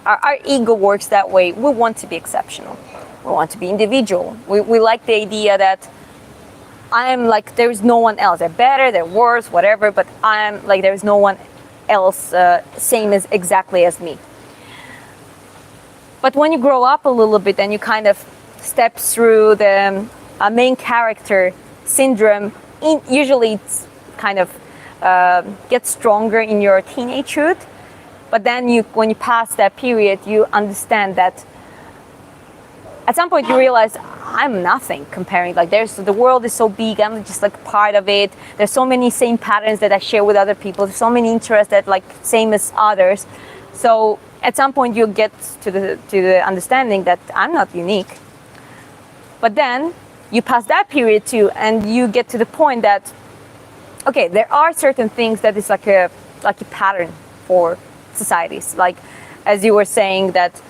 our ego works that way. We want to be exceptional. We want to be individual. We like the idea that I'm like, there's no one else. They're better, they're worse, whatever, but I'm like, there's no one else same as exactly as me. But when you grow up a little bit and you kind of step through the main character syndrome, usually it's kind of gets stronger in your teenagehood. But then when you pass that period, you understand that at some point you realize I'm nothing comparing, like the world is so big, I'm just like part of it. There's so many same patterns that I share with other people. There's so many interests that like same as others. So at some point you get to the understanding that I'm not unique. But then you pass that period too, and you get to the point that, okay, there are certain things that is like a pattern for societies. Like, as you were saying, that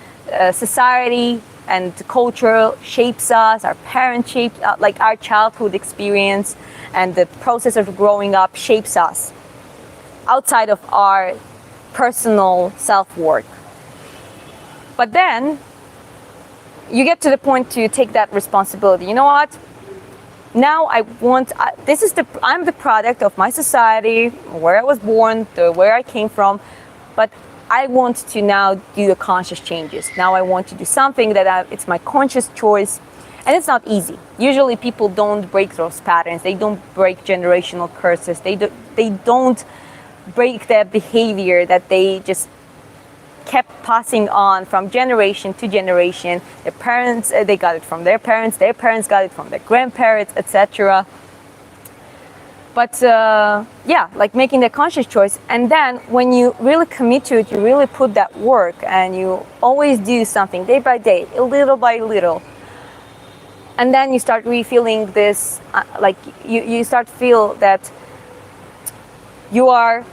society and culture shapes us, our parents shape, like our childhood experience and the process of growing up shapes us outside of our personal self-worth. But then you get to the point to take that responsibility. You know what? Now I'm the product of my society, where I was born, where I came from, but I want to now do the conscious changes. Now I want to do something that it's my conscious choice, and it's not easy. Usually people don't break those patterns. They don't break generational curses. They don't break their behavior that they just kept passing on from generation to generation. Their parents, they got it from their parents got it from their grandparents, etc. But yeah, like making the conscious choice. And then when you really commit to it, you really put that work and you always do something day by day, little by little. And then you start feeling this, like you start to feel that you're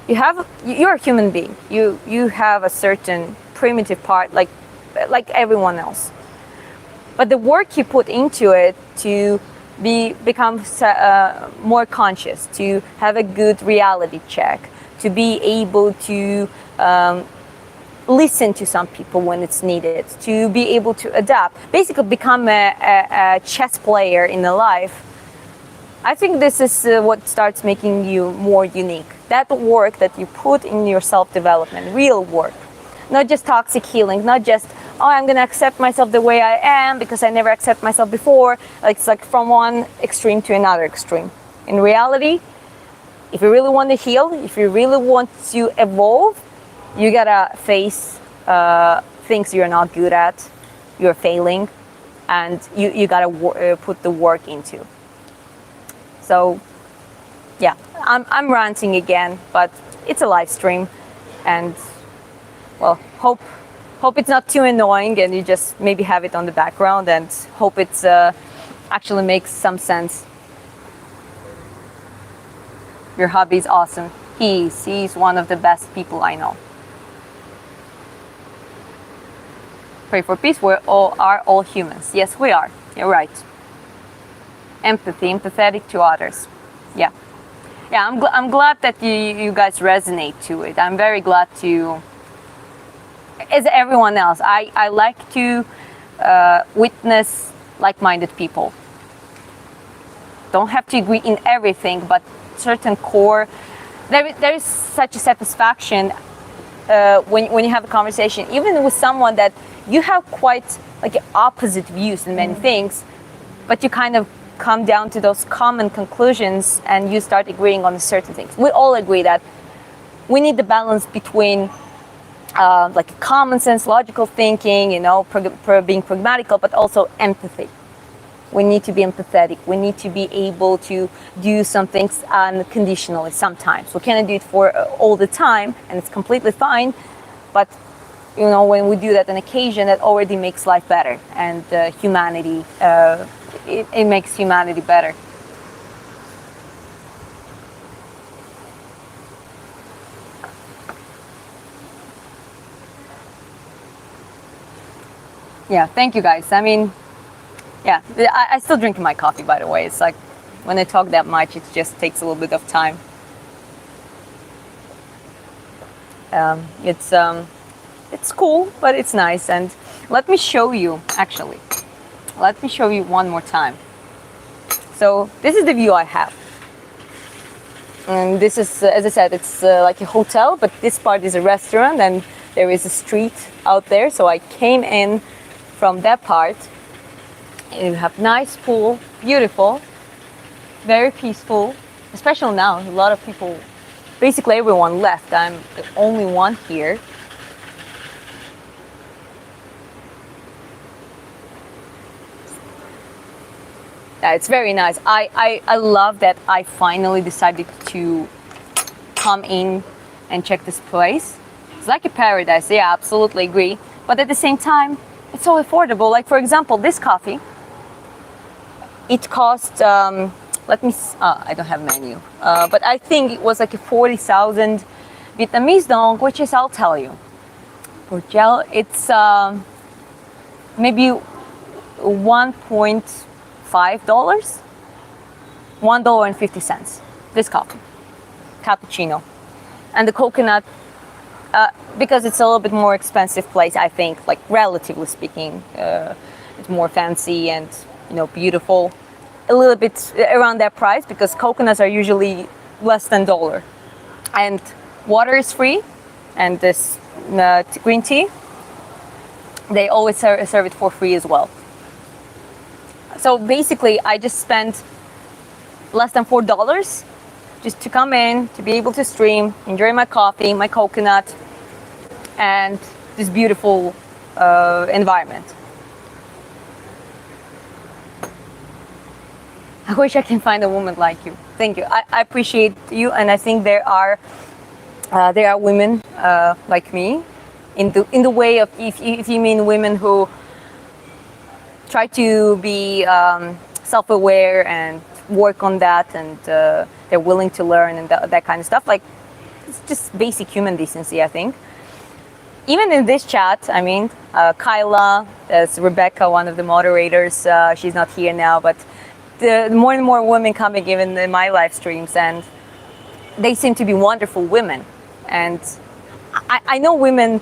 a human being. You have a certain primitive part, like everyone else. But the work you put into it to become more conscious, to have a good reality check, to be able to listen to some people when it's needed, to be able to adapt, basically become a chess player in a life. I think this is what starts making you more unique. That work that you put in your self-development, real work, not just toxic healing, not just, oh, I'm gonna accept myself the way I am because I never accept myself before. It's like from one extreme to another extreme. In reality, if you really want to heal, if you really want to evolve, you gotta face things you're not good at, you're failing, and you gotta put the work into. So, yeah, I'm ranting again, but it's a live stream, and well, hope it's not too annoying, and you just maybe have it on the background, and hope it's actually makes some sense. Your hubby is awesome. He's one of the best people I know. Pray for peace. We are all humans. Yes, we are. You're right. Empathetic to others. Yeah. I'm glad that you guys resonate to it. I'm very glad to. As everyone else, I like to witness like-minded people. Don't have to agree in everything, but certain core there is such a satisfaction when you have a conversation, even with someone that you have quite like opposite views in many things, but you kind of come down to those common conclusions and you start agreeing on certain things. We all agree that we need the balance between like common sense, logical thinking, being pragmatical, but also empathy. We need to be empathetic. We need to be able to do some things unconditionally sometimes. We cannot do it for all the time, and it's completely fine. But when we do that on occasion, that already makes life better, and humanity. It makes humanity better. Yeah, thank you guys. I mean, yeah, I still drink my coffee, by the way. It's like when I talk that much, it just takes a little bit of time. It's cool, but it's nice. And let me show you, actually. Let me show you one more time. So this is the view I have. And this is, as I said, it's like a hotel, but this part is a restaurant and there is a street out there. So I came in from that part. You have nice pool, beautiful, very peaceful, especially now. A lot of people, basically everyone left. I'm the only one here. Yeah, it's very nice. I love that I finally decided to come in and check this place. It's like a paradise. Yeah, absolutely agree. But at the same time, it's so affordable. Like, for example, this coffee, it cost, I don't have menu, but I think it was like a 40,000 Vietnamese dong, which is, I'll tell you, for gel, it's maybe $1.5, $1.50. This coffee, cappuccino, and the coconut. Because it's a little bit more expensive place, I think, like relatively speaking, it's more fancy and beautiful, a little bit around that price because coconuts are usually less than $1. And water is free, and this green tea, they always serve it for free as well. So basically, I just spent less than $4 just to come in, to be able to stream, enjoy my coffee, my coconut, and this beautiful environment. I wish I can find a woman like you. Thank you. I appreciate you, and I think there are women like me in the way of, if you mean women who try to be self-aware and work on that, and they're willing to learn and that kind of stuff. Like, it's just basic human decency, I think. Even in this chat, I mean, Kyla, there's Rebecca, one of the moderators. She's not here now, but the more and more women coming even in my live streams, and they seem to be wonderful women. And I know women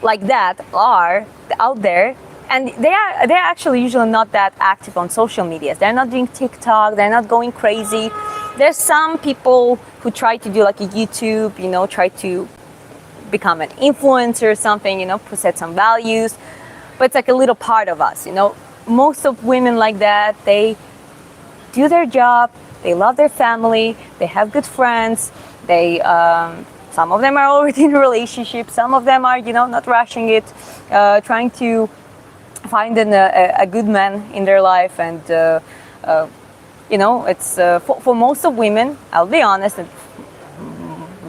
like that are out there, and they're actually usually not that active on social media. They're not doing TikTok, they're not going crazy. There's some people who try to do like a YouTube, try to become an influencer or something, set some values. But it's like a little part of us, Most of women like that, they do their job, they love their family, they have good friends, they some of them are already in a relationship, some of them are, not rushing it, trying to find a good man in their life. And it's for most of women, I'll be honest, a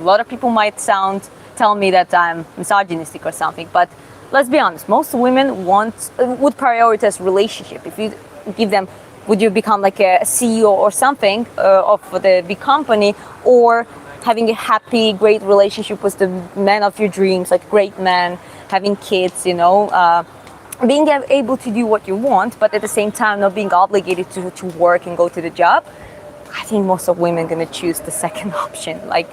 lot of people might tell me that I'm misogynistic or something, but let's be honest, most women would prioritize relationship. If you give them, would you become like a CEO or something of the big company, or having a happy, great relationship with the man of your dreams, like great man, having kids, being able to do what you want, but at the same time not being obligated to work and go to the job. I think most of women are going to choose the second option. Like,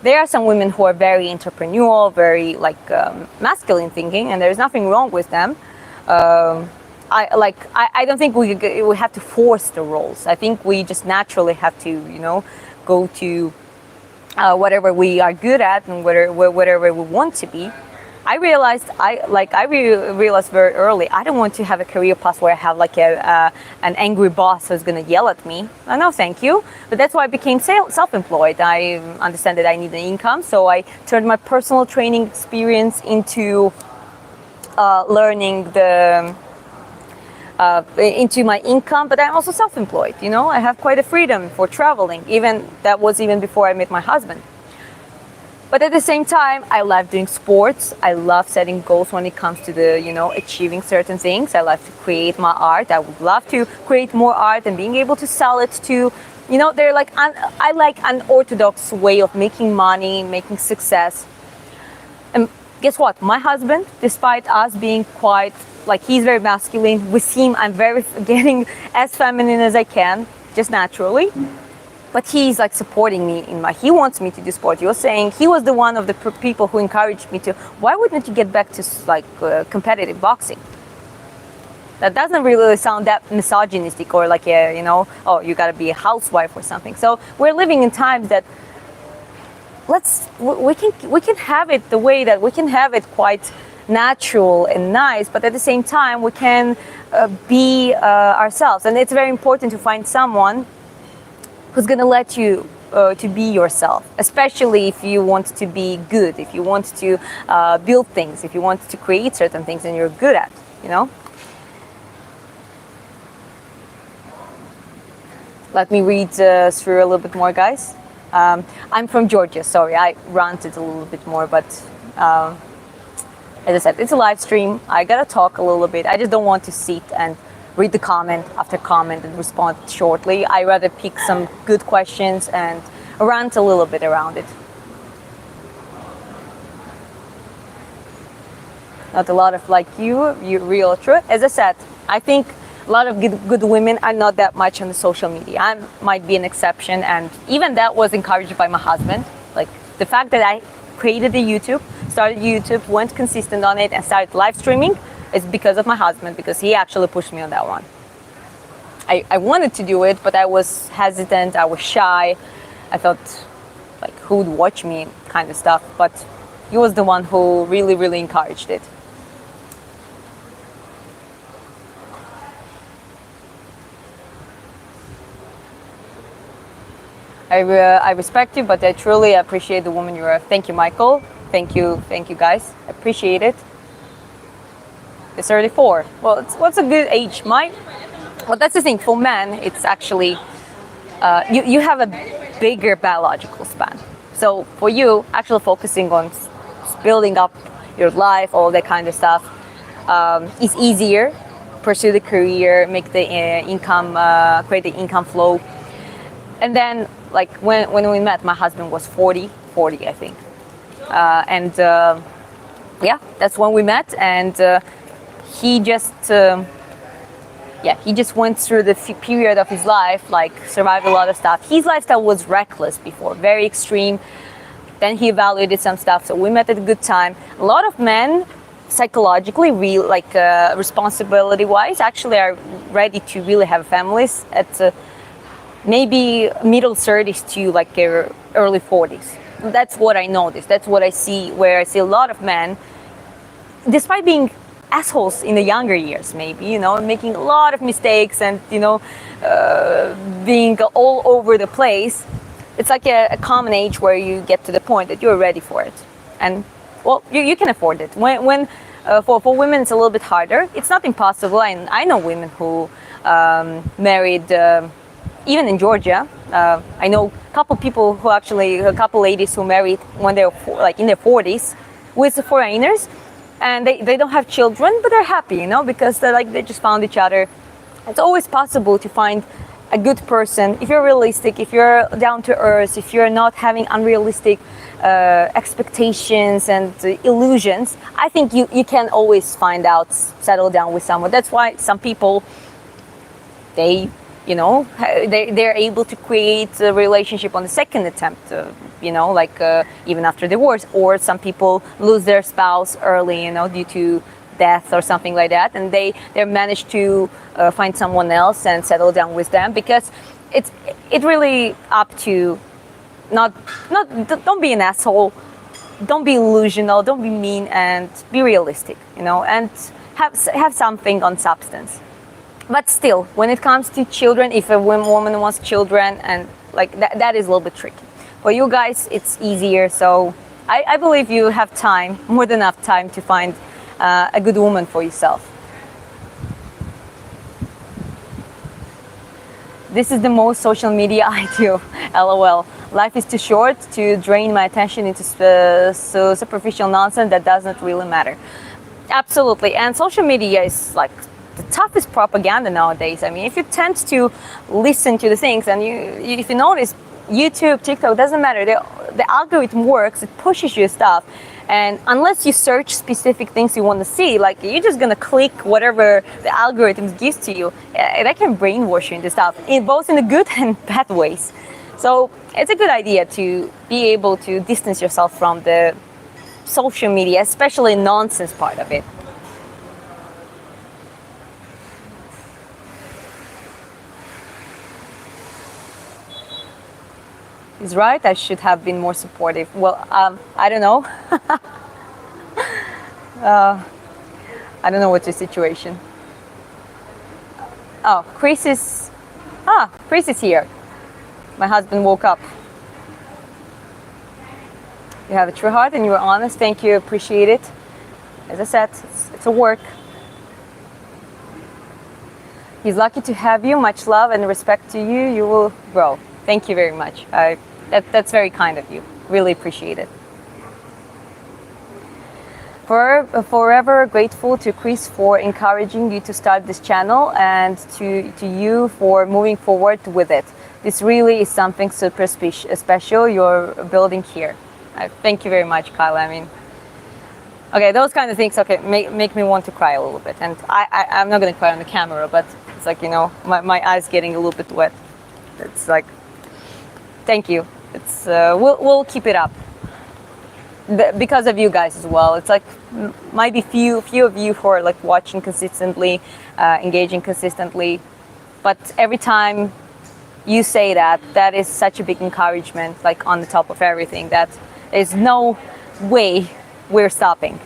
there are some women who are very entrepreneurial, very masculine thinking, and there's nothing wrong with them. I don't think we have to force the roles. I think we just naturally have to, go to whatever we are good at and whatever we want to be. I realized realized very early I don't want to have a career path where I have like an angry boss who's gonna yell at me. No, thank you. But that's why I became self-employed. I understand that I need an income, so I turned my personal training experience into learning into my income. But I'm also self-employed. You know, I have quite a freedom for traveling. That was even before I met my husband. But at the same time, I love doing sports. I love setting goals when it comes to achieving certain things. I love to create my art. I would love to create more art and being able to sell it to, they're like, I like an orthodox way of making money, making success. And guess what? My husband, despite us being quite, he's very masculine. With him, I'm getting as feminine as I can, just naturally. But he's supporting me he wants me to do sport. He was saying he was the one of the people who encouraged me to, why wouldn't you get back to competitive boxing? That doesn't really sound that misogynistic or oh, you gotta be a housewife or something. So we're living in times that we can have it the way that we can have it quite natural and nice, but at the same time we can be ourselves. And it's very important to find someone who's going to let you to be yourself, especially if you want to be good, if you want to build things, if you want to create certain things and you're good at, Let me read through a little bit more, guys. I'm from Georgia. Sorry, I ranted a little bit more, but as I said, it's a live stream. I gotta talk a little bit. I just don't want to sit and read the comment after comment and respond shortly. I rather pick some good questions and rant a little bit around it. Not a lot of you real true. As I said, I think a lot of good women are not that much on the social media. I might be an exception, and even that was encouraged by my husband. The fact that I started YouTube, went consistent on it, and started live streaming, it's because of my husband, because he actually pushed me on that one. I wanted to do it, but I was hesitant, I was shy. I thought, who would watch me kind of stuff. But he was the one who really, really encouraged it. I respect you, but I truly appreciate the woman you are. Thank you, Michael. Thank you guys. I appreciate it. It's 34. Well, what's a good age? Well, that's the thing. For men, it's actually, you have a bigger biological span. So for you, actually focusing on building up your life, all that kind of stuff, is easier. Pursue the career, make the income, create the income flow. And then, when we met, my husband was 40, I think. Yeah, that's when we met. And he just went through the period of his life, survived a lot of stuff. His lifestyle was reckless before, very extreme. Then he evaluated some stuff, so we met at a good time. A lot of men, psychologically, responsibility-wise, actually are ready to really have families at maybe middle 30s to early 40s. That's what I noticed. That's what I see, where I see a lot of men, despite being assholes in the younger years, maybe, making a lot of mistakes and, being all over the place. It's a common age where you get to the point that you're ready for it. And, well, you can afford it. When for women, it's a little bit harder. It's not impossible. I know women who married, even in Georgia. I know a couple ladies who married when they were in their 40s with foreigners. And they don't have children, but they're happy, because they just found each other. It's always possible to find a good person if you're realistic, if you're down to earth, if you're not having unrealistic expectations and illusions. I think you can always settle down with someone. That's why some people, they're able to create a relationship on the second attempt, even after divorce. Or some people lose their spouse early, due to death or something like that, and they manage to find someone else and settle down with them, because it's really up to don't be an asshole, don't be illusional, don't be mean, and be realistic, and have something on substance. But still, when it comes to children, if a woman wants children, and like that is a little bit tricky. For you guys, it's easier. So I believe you have time, more than enough time, to find a good woman for yourself. This is the most social media I do. LOL. Life is too short to drain my attention into superficial nonsense that doesn't really matter. Absolutely. And social media is like the toughest propaganda nowadays. I mean, if you tend to listen to the things, and if you notice, YouTube, TikTok, doesn't matter. The algorithm works. It pushes you stuff. And unless you search specific things you want to see, like you're just gonna click whatever the algorithm gives to you. That can brainwash you into stuff, both in the good and bad ways. So it's a good idea to be able to distance yourself from the social media, especially nonsense part of it. He's right, I should have been more supportive. Well, I don't know. I don't know what's your situation. Oh, Chris is here. My husband woke up. You have a true heart and you're honest. Thank you, appreciate it. As I said, it's a work. He's lucky to have you. Much love and respect to you. You will grow. Thank you very much. That's very kind of you. Really appreciate it. Forever grateful to Chris for encouraging you to start this channel, and to you for moving forward with it. This really is something super special you're building here. Thank you very much, Kyle. I mean, okay, those kind of things, okay, make me want to cry a little bit. And I'm not going to cry on the camera, but it's like, my eyes getting a little bit wet. It's like, thank you. It's we'll keep it up because of you guys as well. It's like might be few of you who are like watching consistently, engaging consistently, but every time you say that is such a big encouragement, like on the top of everything, that there's no way we're stopping.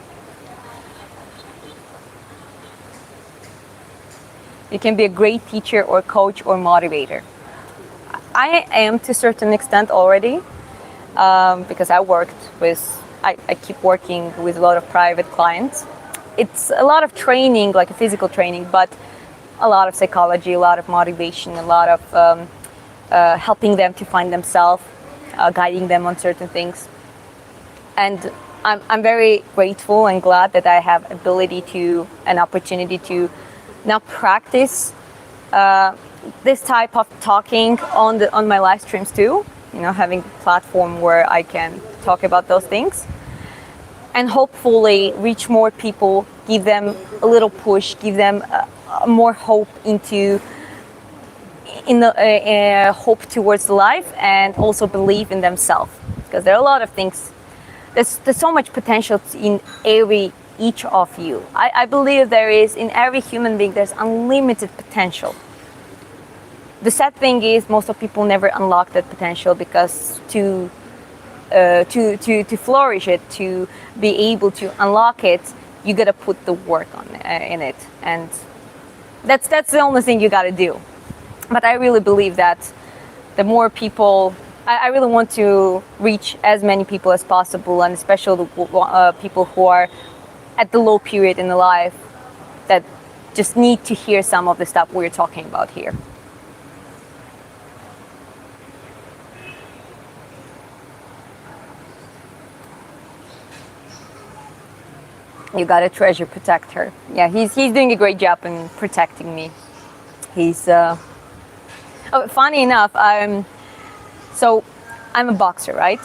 You can be a great teacher or coach or motivator. I am to a certain extent already, because I keep working with a lot of private clients. It's a lot of training, like a physical training, but a lot of psychology, a lot of motivation, a lot of helping them to find themselves, guiding them on certain things. And I'm very grateful and glad that I have an opportunity to now practice this type of talking on my live streams too, having a platform where I can talk about those things and hopefully reach more people, give them a little push, give them more hope hope towards life, and also believe in themselves, because there are a lot of things. There's so much potential in each of you. I believe there is, in every human being, there's unlimited potential. The sad thing is most of people never unlock that potential, because to flourish it, to be able to unlock it, you gotta put the work in it, and that's the only thing you gotta do. But I really believe that the more people, I really want to reach as many people as possible, and especially the people who are at the low period in their life that just need to hear some of the stuff we're talking about here. You gotta treasure, protect her. Yeah, he's doing a great job in protecting me. He's funny enough, I'm a boxer, right?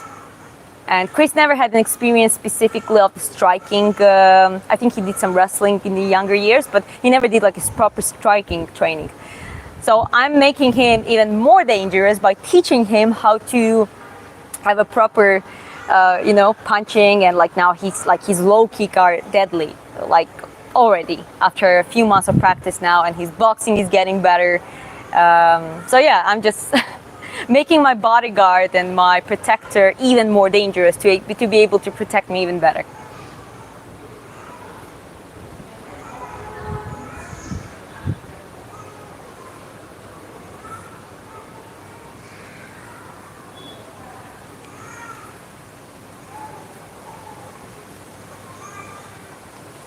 And Chris never had an experience specifically of striking. I think he did some wrestling in the younger years, but he never did like his proper striking training. So I'm making him even more dangerous by teaching him how to have a proper punching, and like now his low kick are deadly, like already after a few months of practice now, and his boxing is getting better. So yeah, I'm just making my bodyguard and my protector even more dangerous to be able to protect me even better.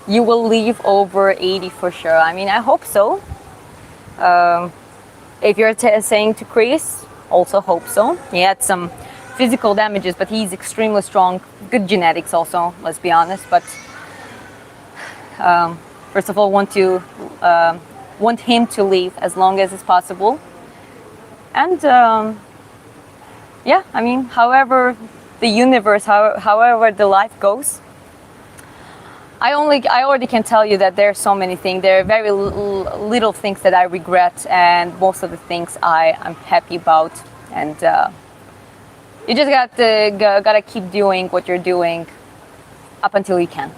You will leave over 80 for sure. I mean, I hope so. If you're saying to Chris, also hope so. He had some physical damages, but he's extremely strong. Good genetics also, let's be honest. But first of all, want him to live as long as is possible. And yeah, I mean, however the universe, however the life goes, I already can tell you that there are so many things. There are very little things that I regret, and most of the things I'm happy about. And you just gotta keep doing what you're doing up until you can.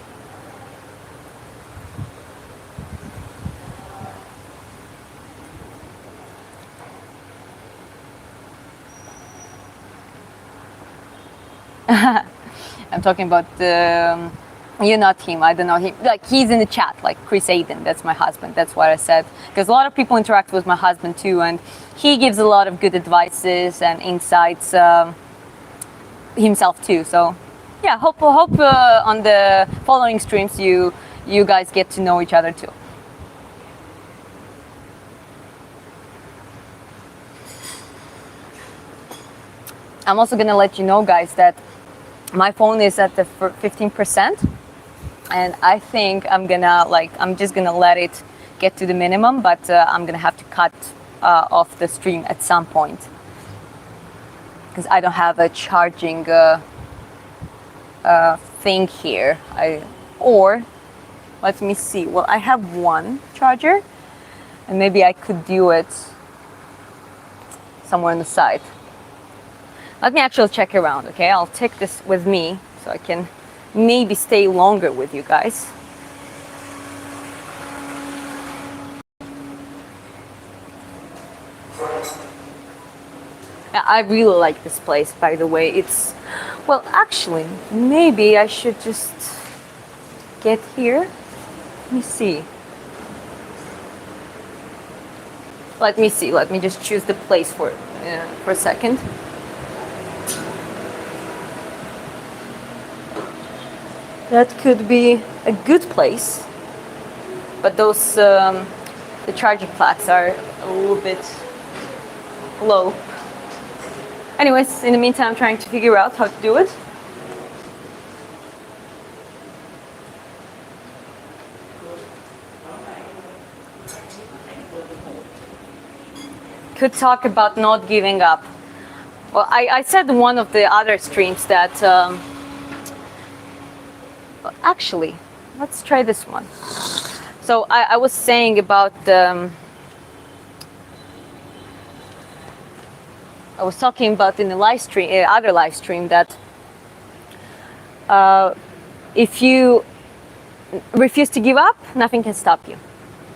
I'm talking about you're not him. I don't know him. Like, he's in the chat, like Chris Aiden. That's my husband. That's what I said. Because a lot of people interact with my husband too, and he gives a lot of good advices and insights himself too. So yeah, hope on the following streams you guys get to know each other too. I'm also gonna let you know, guys, that my phone is at the 15%. And I think I'm just gonna let it get to the minimum, but I'm gonna have to cut off the stream at some point because I don't have a charging thing here. Or let me see. Well, I have one charger, and maybe I could do it somewhere on the side. Let me actually check around. Okay, I'll take this with me so I can maybe stay longer with you guys. I really like this place, by the way. It's, well, actually, maybe I should just get here. Let me see. Let me see. Let me just choose the place for a second. That could be a good place, but those the charging plaques are a little bit low. Anyways, in the meantime, I'm trying to figure out how to do it. Could talk about not giving up. Well, I said in one of the other streams that actually, let's try this one. So I was saying about I was talking about in the live stream, other live stream, that if you refuse to give up, nothing can stop you.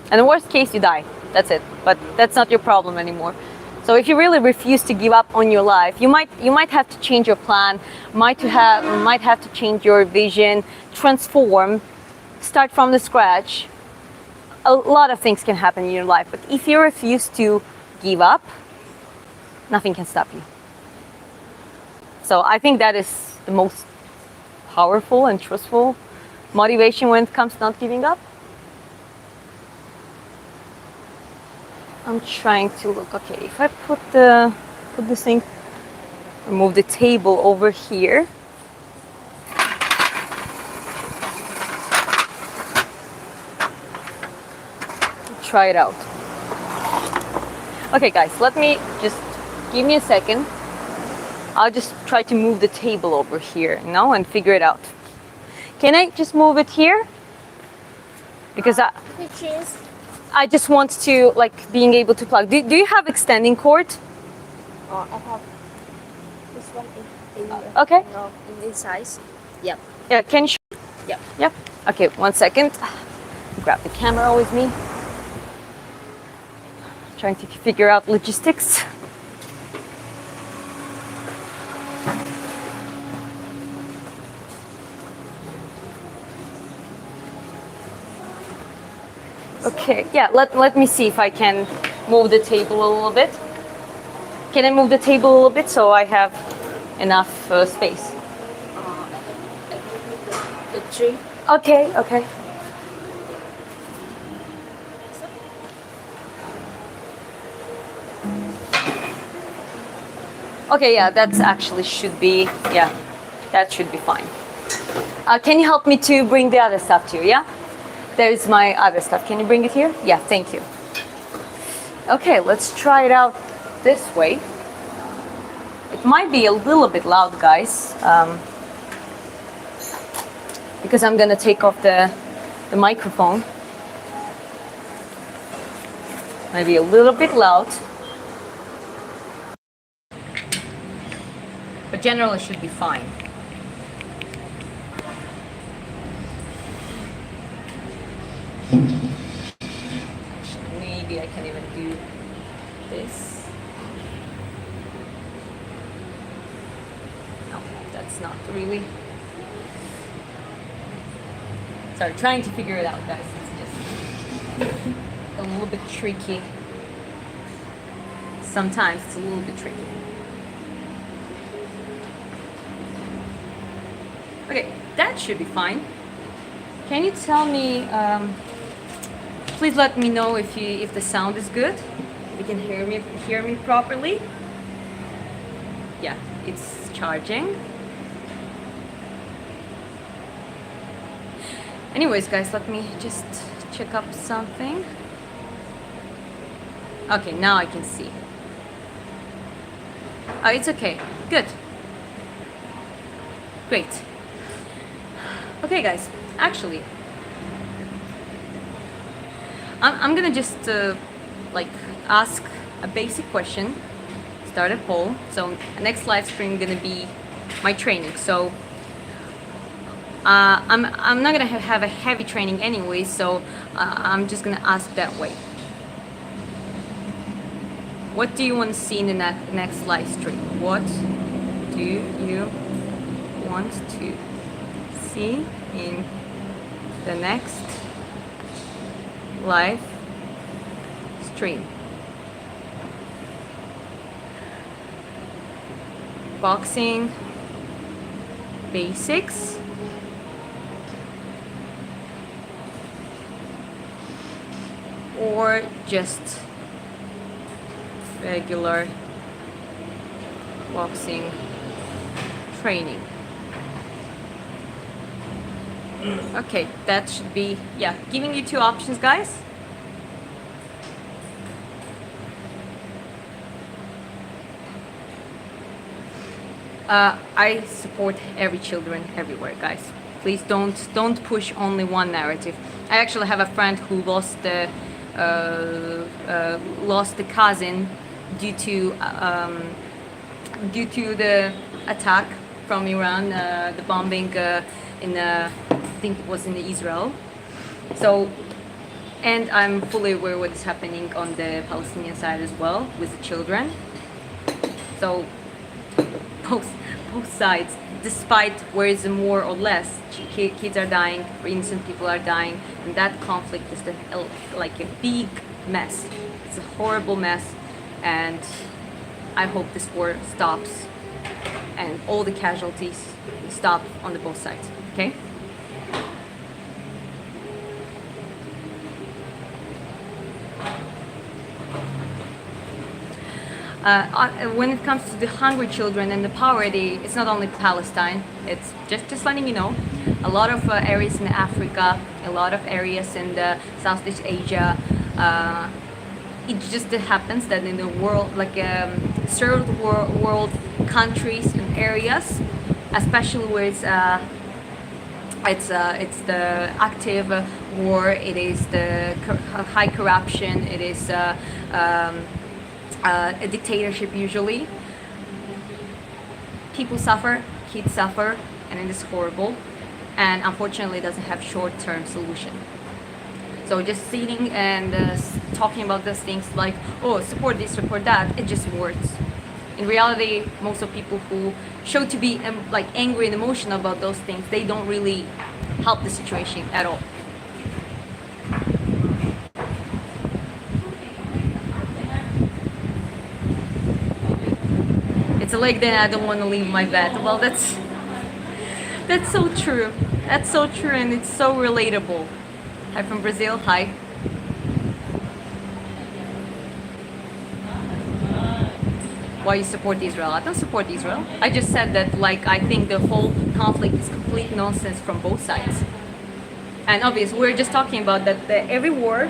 And in the worst case, you die. That's it. But that's not your problem anymore. So if you really refuse to give up on your life, you might have to change your plan, might have to change your vision, transform, start from the scratch. A lot of things can happen in your life, but if you refuse to give up, nothing can stop you. So I think that is the most powerful and truthful motivation when it comes to not giving up. I'm trying to look. Okay, if I put this thing, move the table over here. Try it out. Okay, guys, give me a second. I'll just try to move the table over here, and figure it out. Can I just move it here? Because I just want to, being able to plug. Do you have extending cord? I have this one okay. In this size. Yep. Yeah, can you show? Yep. Yep. Okay, 1 second. Grab the camera with me. Trying to figure out logistics. Okay, yeah, let me see if I can move the table a little bit. Can I move the table a little bit so I have enough space? The tree. Okay, okay. Okay, yeah, that's actually should be, yeah, that should be fine. Can you help me to bring the other stuff to you, yeah? There's my other stuff. Can you bring it here? Yeah, thank you. Okay, let's try it out this way. It might be a little bit loud, guys, because I'm gonna take off the microphone. Maybe a little bit loud. But generally should be fine. Maybe I can even do this. No, that's not really. Sorry, trying to figure it out, guys. It's just a little bit tricky. Sometimes it's a little bit tricky. Okay, that should be fine. Can you tell me, please let me know if the sound is good, if you can hear me properly. Yeah, it's charging. Anyways, guys, let me just check up something. Okay, now I can see. Oh, it's okay. Good. Great. Okay, guys. Actually, I'm gonna just like ask a basic question, start a poll. So next live stream gonna be my training. So I'm not gonna have a heavy training anyway. So I'm just gonna ask that way. What do you want to see in the next live stream? What do you want to see in the next live stream? Boxing basics, or just regular boxing training? Okay, that should be, yeah, giving you two options, guys. I support every children everywhere, guys. Please don't push only one narrative. I actually have a friend who lost the cousin due to the attack from Iran, the bombing in I think it was in Israel. So, and I'm fully aware what is happening on the Palestinian side as well with the children. So both sides, despite where is more or less, kids are dying, or innocent people are dying, and that conflict is like a big mess. It's a horrible mess, and I hope this war stops and all the casualties stop on the both sides. Okay. When it comes to the hungry children and the poverty, it's not only Palestine. It's just letting you know, a lot of areas in Africa, a lot of areas in the Southeast Asia. It just happens that in the world, like third world countries and areas, especially where it's the active war, it is the high corruption, it is a dictatorship usually. People suffer, kids suffer, and it is horrible. And unfortunately, it doesn't have short-term solution. So just sitting and talking about those things like, oh, support this, support that, it just works. In reality, most of people who show to be like angry and emotional about those things, they don't really help the situation at all. a leg day and I don't want to leave my bed. Well, that's so true. That's so true, and it's so relatable. Hi from Brazil. Hi. Why you support Israel? I don't support Israel. I just said that, like, I think the whole conflict is complete nonsense from both sides. And obviously, we're just talking about that every war,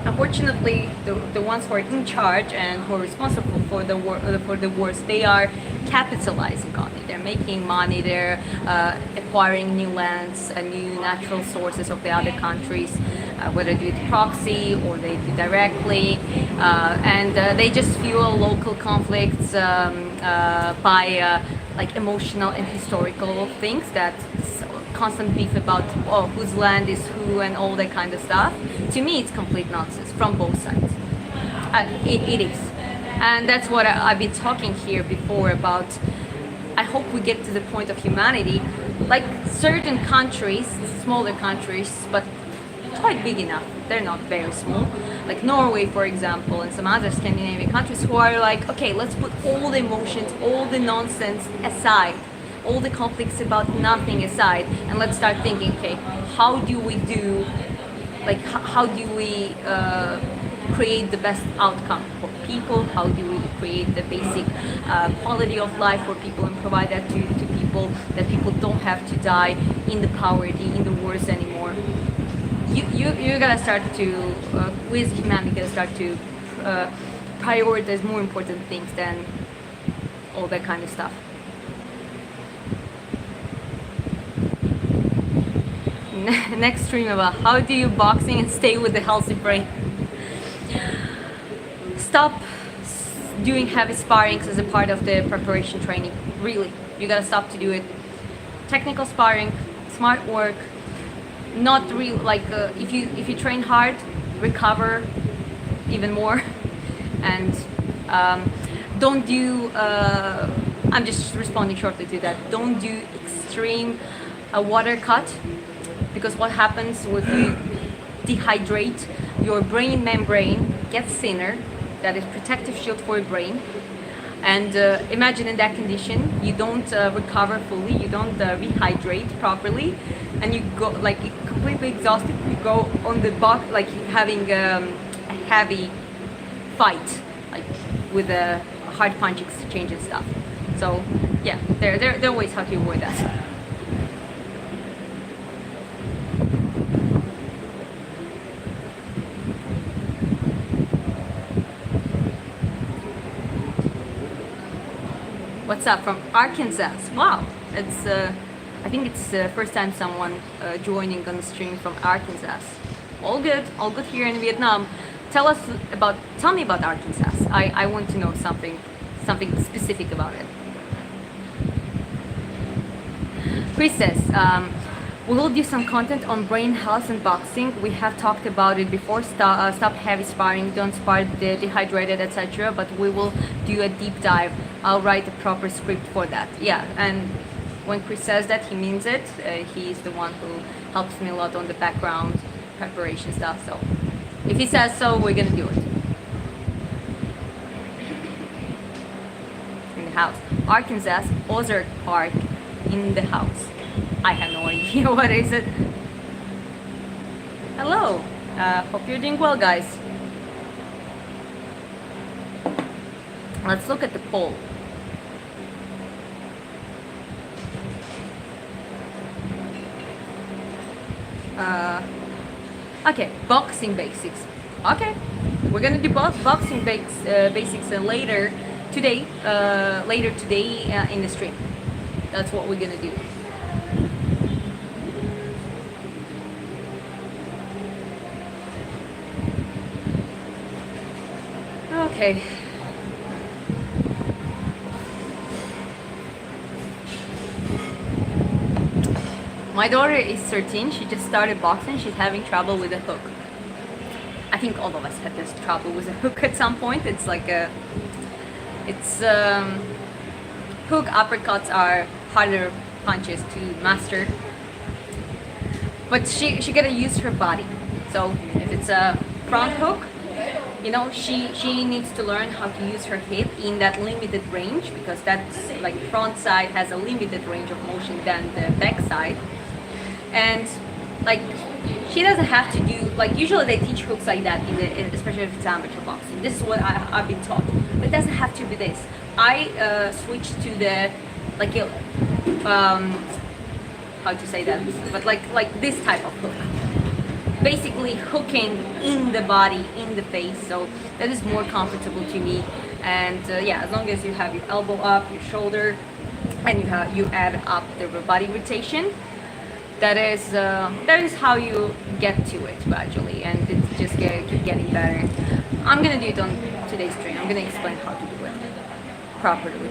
unfortunately, the ones who are in charge and who are responsible for the wars, they are capitalizing on it. They're making money. They're acquiring new lands and new natural sources of the other countries, whether they do it proxy or they do directly, and they just fuel local conflicts by like emotional and historical things that constant beef about whose land is who and all that kind of stuff. To me, it's complete nonsense from both sides. It is, and that's what I've been talking here before about. I hope we get to the point of humanity, like certain countries, smaller countries, but quite big enough. They're not very small, like Norway, for example, and some other Scandinavian countries who are like, okay, let's put all the emotions, all the nonsense aside, all the conflicts about nothing aside, and let's start thinking, okay, how do we do, like, how do we create the best outcome for people? How do we create the basic quality of life for people and provide that to people, that people don't have to die in the poverty, in the wars anymore? You're gonna start to, we as humanity, gonna start to prioritize more important things than all that kind of stuff. Next stream about how do you boxing and stay with the healthy brain. Stop doing heavy sparrings as a part of the preparation training. Really, you gotta stop to do it. Technical sparring, smart work. Not real, like if you train hard, recover even more, and don't do. I'm just responding shortly to that. Don't do extreme water cut, because what happens if you dehydrate, your brain membrane gets thinner. That is protective shield for your brain. And imagine in that condition, you don't recover fully, you don't rehydrate properly, and you go like completely exhausted. You go on the box like having a heavy fight, like with a hard punch exchange and stuff. So yeah, there are ways how to avoid that. What's up from Arkansas? Wow, it's I think it's the first time someone joining on the stream from Arkansas. All good here in Vietnam. Tell me about Arkansas. I want to know something specific about it. Chris says, we will do some content on brain health and boxing. We have talked about it before. Stop heavy sparring, don't spar dehydrated, etc. But we will do a deep dive. I'll write a proper script for that. Yeah, and when Chris says that, he means it. He's the one who helps me a lot on the background preparation stuff. So if he says so, we're gonna do it. In the house. Arkansas, Ozark Park, in the house. I have no idea what is it. Hello. Hope you're doing well, guys. Let's look at the poll. Okay, boxing basics. Okay, we're gonna do boxing basics later today. In the stream. That's what we're gonna do. Okay. My daughter is 13. She just started boxing. She's having trouble with a hook. I think all of us had this trouble with a hook at some point. It's like hook uppercuts are harder punches to master. But she gotta use her body. So if it's a front hook, You know, she needs to learn how to use her hip in that limited range, because that's like front side has a limited range of motion than the back side. And like she doesn't have to do, like usually they teach hooks like that especially if it's amateur boxing. This is what I've been taught, but it doesn't have to be this. I switched to the like how to say that, but like this type of hook, basically hooking in the body, in the face. So that is more comfortable to me. And yeah, as long as you have your elbow up, your shoulder, and you add up the body rotation, that is how you get to it gradually, and it's just keep getting better. I'm gonna do it on today's stream. I'm gonna explain how to do it properly.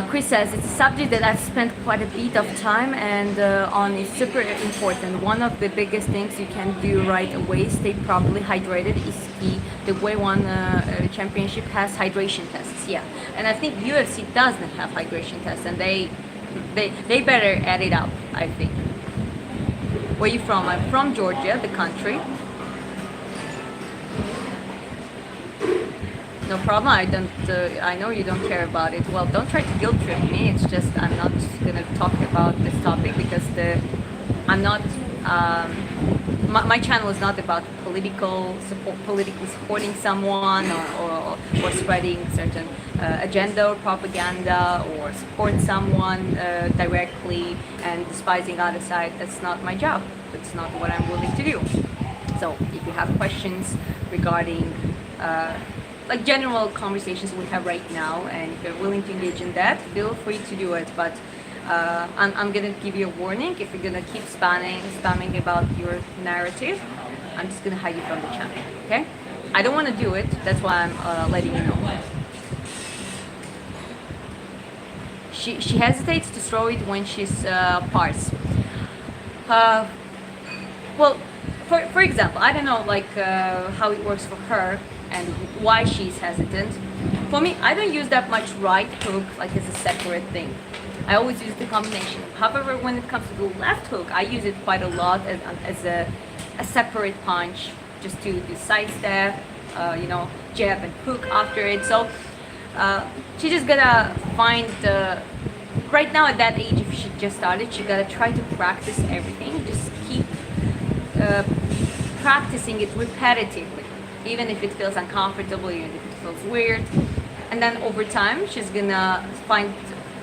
Chris says it's a subject that I've spent quite a bit of time and on. Is super important. One of the biggest things you can do right away, stay properly hydrated, is key. The WWII championship has hydration tests, yeah, and I think UFC doesn't have hydration tests, and they better add it up, I think. Where are you from? I'm from Georgia, the country. No problem. I don't. I know you don't care about it. Well, don't try to guilt trip me. It's just I'm not gonna talk about this topic because I'm not. My channel is not about politically supporting someone or spreading certain agenda or propaganda, or support someone directly and despising other side. That's not my job. That's not what I'm willing to do. So if you have questions regarding like general conversations we have right now, and if you're willing to engage in that, feel free to do it. But I'm gonna give you a warning. If you're gonna keep spamming about your narrative, I'm just gonna hide you from the channel. Okay? I don't want to do it. That's why I'm letting you know. She hesitates to throw it when she's parts. Well, for example, I don't know like how it works for her and why she's hesitant. For me, I don't use that much right hook like as a separate thing. I always use the combination. However, when it comes to the left hook, I use it quite a lot as a separate punch, just to do sidestep, you know, jab and hook after it. So she just gotta find the, right now at that age, if she just started, she gotta try to practice everything. Just keep practicing it repetitively, even if it feels uncomfortable, even if it feels weird. And then over time, she's gonna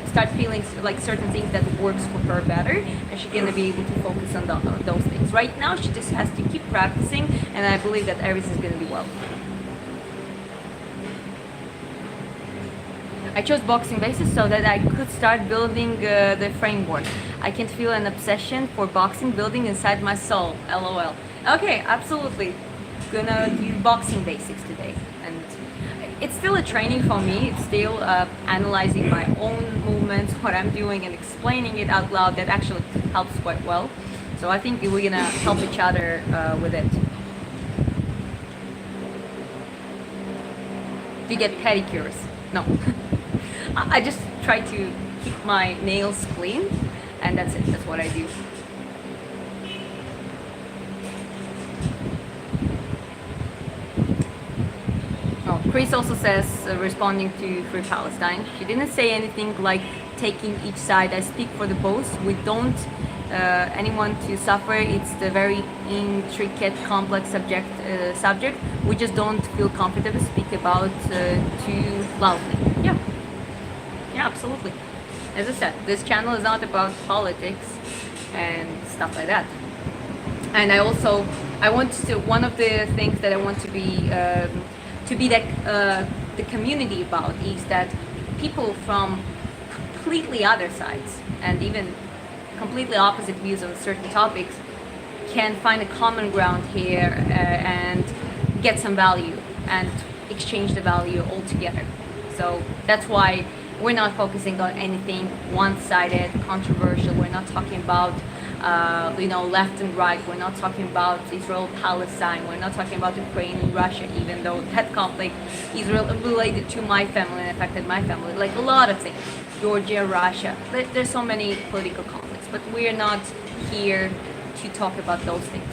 start feeling like certain things that works for her better, and she's gonna be able to focus on those things. Right now, she just has to keep practicing, and I believe that everything's gonna be well. I chose boxing basics so that I could start building the framework. I can feel an obsession for boxing building inside my soul. LOL. Okay, absolutely. Gonna do boxing basics today, and it's still a training for me. It's still analyzing my own movements, what I'm doing, and explaining it out loud. That actually helps quite well. So I think we're gonna help each other with it. Do you get pedicures? No. I just try to keep my nails clean, and that's it. That's what I do. Chris also says, responding to Free Palestine, she didn't say anything like taking each side. I speak for the both. We don't anyone to suffer. It's the very intricate, complex subject. We just don't feel comfortable to speak about too loudly. Yeah, absolutely. As I said, this channel is not about politics and stuff like that. And one of the things that I want to be the community about is that people from completely other sides and even completely opposite views on certain topics can find a common ground here and get some value and exchange the value all together. So that's why we're not focusing on anything one-sided, controversial. We're not talking about left and right. We're not talking about Israel, Palestine. We're not talking about Ukraine and Russia, even though that conflict is related to my family and affected my family. Like a lot of things, Georgia, Russia. There's so many political conflicts, but we're not here to talk about those things.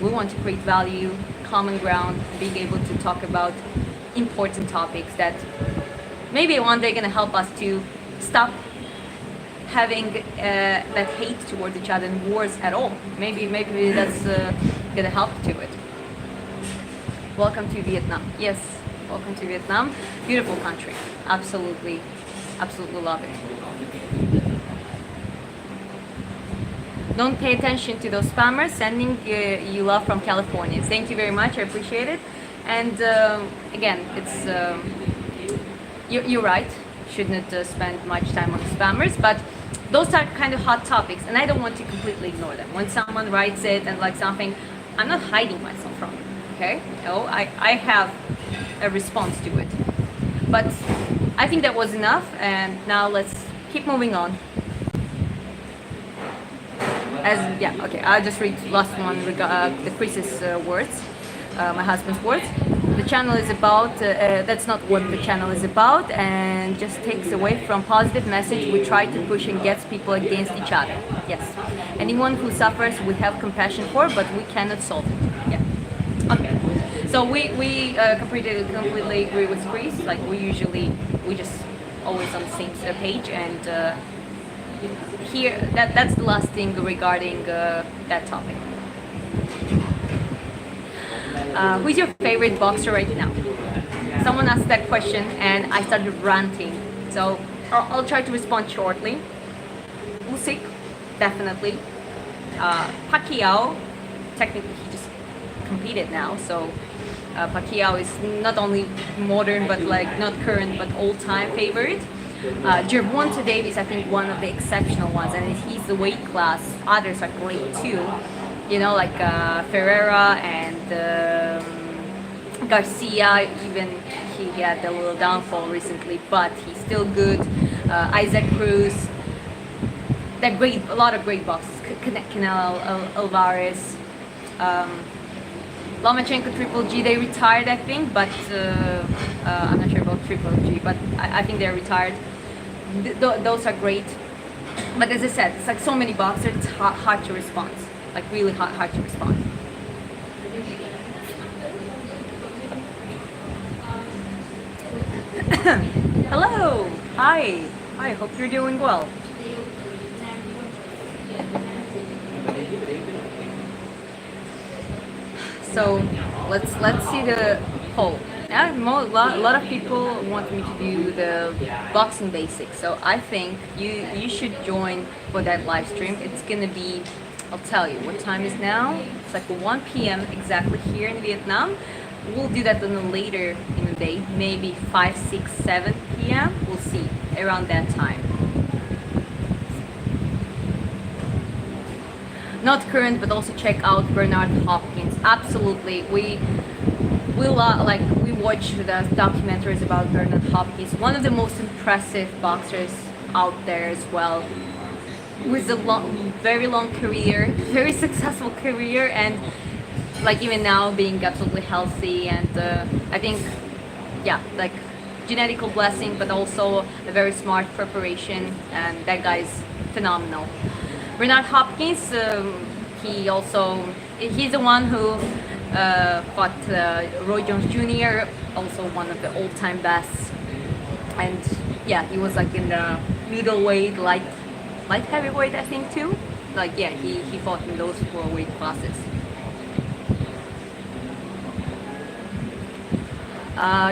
We want to create value, common ground, being able to talk about important topics that maybe one day going to help us to stop having that hate towards each other and wars at all. Maybe that's going to help to it. Welcome to Vietnam. Yes, welcome to Vietnam. Beautiful country. Absolutely, absolutely love it. Don't pay attention to those spammers sending you love from California. Thank you very much. I appreciate it. And again, it's you're right. Shouldn't spend much time on spammers, but those are kind of hot topics, and I don't want to completely ignore them. When someone writes it and like something, I'm not hiding myself from it. Okay? No, I have a response to it. But I think that was enough, and now let's keep moving on. I'll just read the last one, the Chris's words, my husband's words. The channel is about, that's not what the channel is about, and just takes away from positive message we try to push and gets people against each other. Yes. Anyone who suffers we have compassion for, but we cannot solve it. Yeah. Okay. So we completely agree with Chris. Like we just always on the same page, and here that's the last thing regarding that topic. Who's your favorite boxer right now? Someone asked that question and I started ranting. So I'll try to respond shortly. Usyk, definitely. Pacquiao, technically he just competed now, so Pacquiao is not only modern but like not current but all-time favorite. Gervonta Davis, I think one of the exceptional ones, and he's the weight class. Others are great too, you know, like Ferreira and Garcia. Even he had a little downfall recently, but he's still good. Isaac Cruz, a lot of great boxers. Canelo Alvarez, Lomachenko, Triple G. They retired, I think, but I'm not sure about Triple G, but I think they're retired. Those are great, but as I said, it's like so many boxers, it's hard to respond, like really hard to respond. Hello, hi, hope you're doing well. So let's see the poll. A lot of people want me to do the boxing basics, so I think you should join for that live stream. It's gonna be, I'll tell you what time is now. It's like 1 p.m. exactly here in Vietnam. We'll do that a little later in the day, maybe 5, 6, 7 p.m. We'll see around that time. Not current, but also check out Bernard Hopkins. Absolutely, we watch the documentaries about Bernard Hopkins, one of the most impressive boxers out there as well, with a very long career, very successful career, and like even now being absolutely healthy, and I think, yeah, like genetical blessing, but also a very smart preparation, and that guy's phenomenal. Bernard Hopkins, he's the one who fought Roy Jones Jr., also one of the all-time best, and yeah, he was like in the middleweight, light heavyweight, I think too. Like yeah, he fought in those 4 weight classes.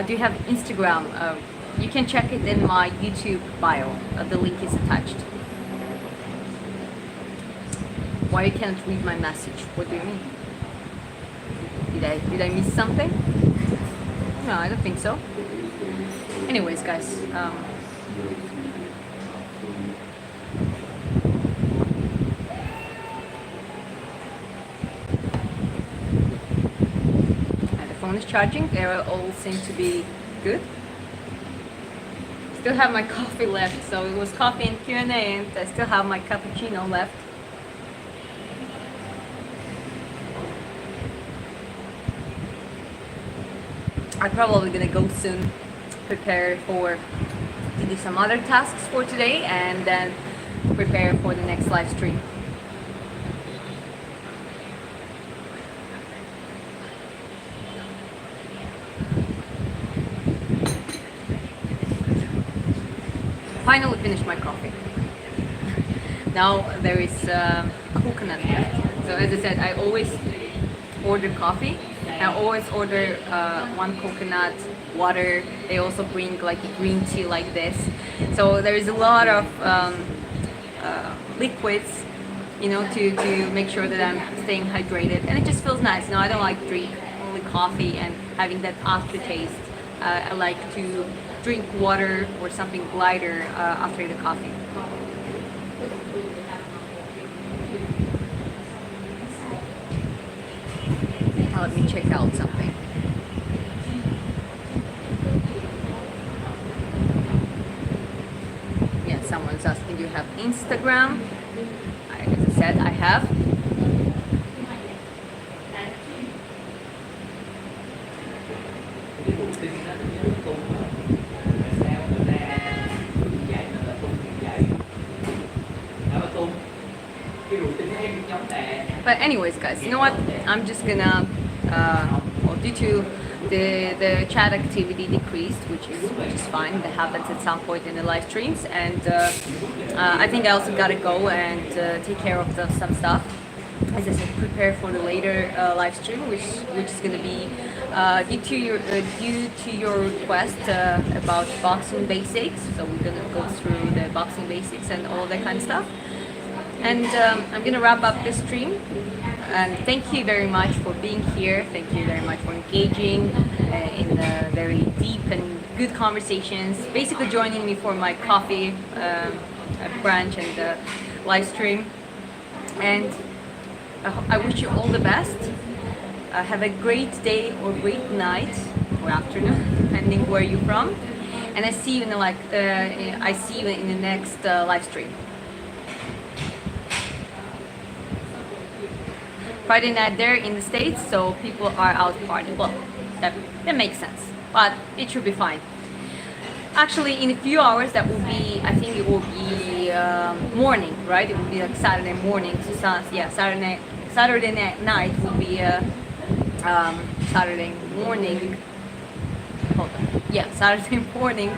Do you have Instagram? You can check it in my YouTube bio. The link is attached. Why you can't read my message? What do you mean? Did I miss something? No, I don't think so. Anyways, guys, the phone is charging. They all seem to be good. Still have my coffee left, so it was coffee and Q&A, and I still have my cappuccino left. I'm probably gonna go soon, prepare to do some other tasks for today, and then prepare for the next live stream. finally finished my coffee. Now there is coconut left. So as I said, I always order coffee. I always order one coconut water. They also bring like a green tea like this. So there is a lot of liquids, you know, to make sure that I'm staying hydrated, and it just feels nice. I don't like drink only coffee and having that aftertaste. I like to drink water or something lighter after the coffee. Now let me check out something. Yeah, someone's asking, do you have Instagram? As I said, I have. But anyways, guys, you know what? I'm just gonna, well, due to the chat activity decreased, which is fine. That happens at some point in the live streams, and I think I also gotta go and take care of some stuff. As I said, prepare for the later live stream, which is gonna be due to your request about boxing basics. So we're gonna go through the boxing basics and all of that kind of stuff. And I'm gonna wrap up this stream. And thank you very much for being here. Thank you very much for engaging in very deep and good conversations. Basically joining me for my coffee branch and live stream. And I wish you all the best. Have a great day or great night or afternoon, depending where you're from. And I see you in the next live stream. Friday night there in the States, so people are out partying. Well, that makes sense, but it should be fine. Actually, in a few hours, that will be, I think it will be morning, right? It will be like Saturday morning. So yeah, Saturday night will be Saturday morning. Hold on. Yeah, Saturday morning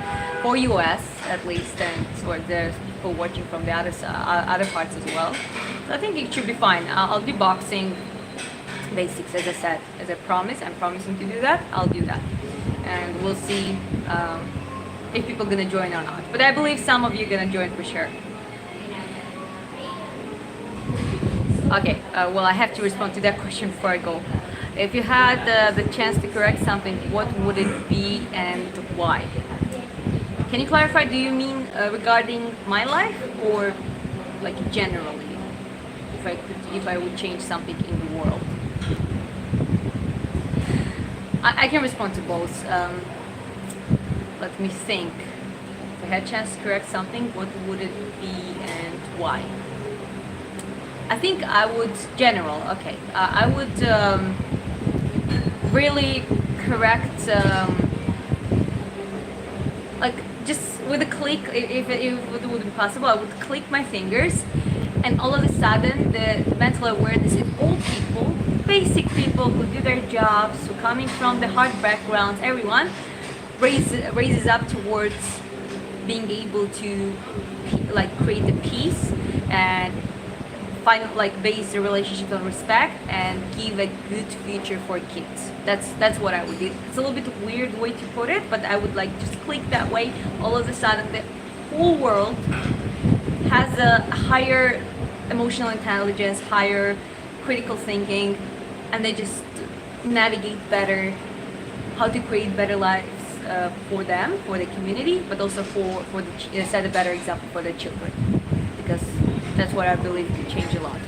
for US at least, and so there's people watching from the other parts as well. So I think it should be fine. I'll do boxing basics, as I said, as I promised. I'm promising to do that. I'll do that, and we'll see if people are gonna join or not. But I believe some of you are gonna join for sure. Okay. Well, I have to respond to that question before I go. If you had the chance to correct something, what would it be and why? Can you clarify? Do you mean regarding my life or like generally? If I would change something in the world, I can respond to both. Let me think. If I had a chance to correct something, what would it be and why? I think I would Okay, I would really correct. Like just with a click, if it would be possible, I would click my fingers. And all of a sudden, the mental awareness of all people, basic people who do their jobs, who coming from the hard backgrounds, everyone raises up towards being able to like create the peace and base the relationship on respect and give a good future for kids. That's what I would do. It's a little bit weird way to put it, but I would like just click that way. All of a sudden, the whole world has a higher emotional intelligence, higher critical thinking, and they just navigate better how to create better lives for them, for the community, but also for set a better example for the children, because that's what I believe could change a lot.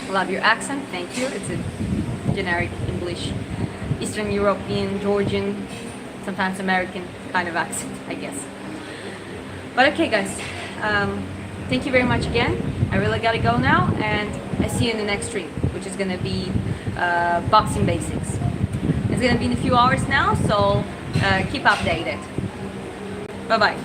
Love your accent, thank you. It's a generic English, Eastern European, Georgian, sometimes American kind of accent, I guess. But okay, guys, thank you very much again. I really gotta go now, and I see you in the next stream, which is gonna be boxing basics. It's gonna be in a few hours now, so keep updated. Bye bye.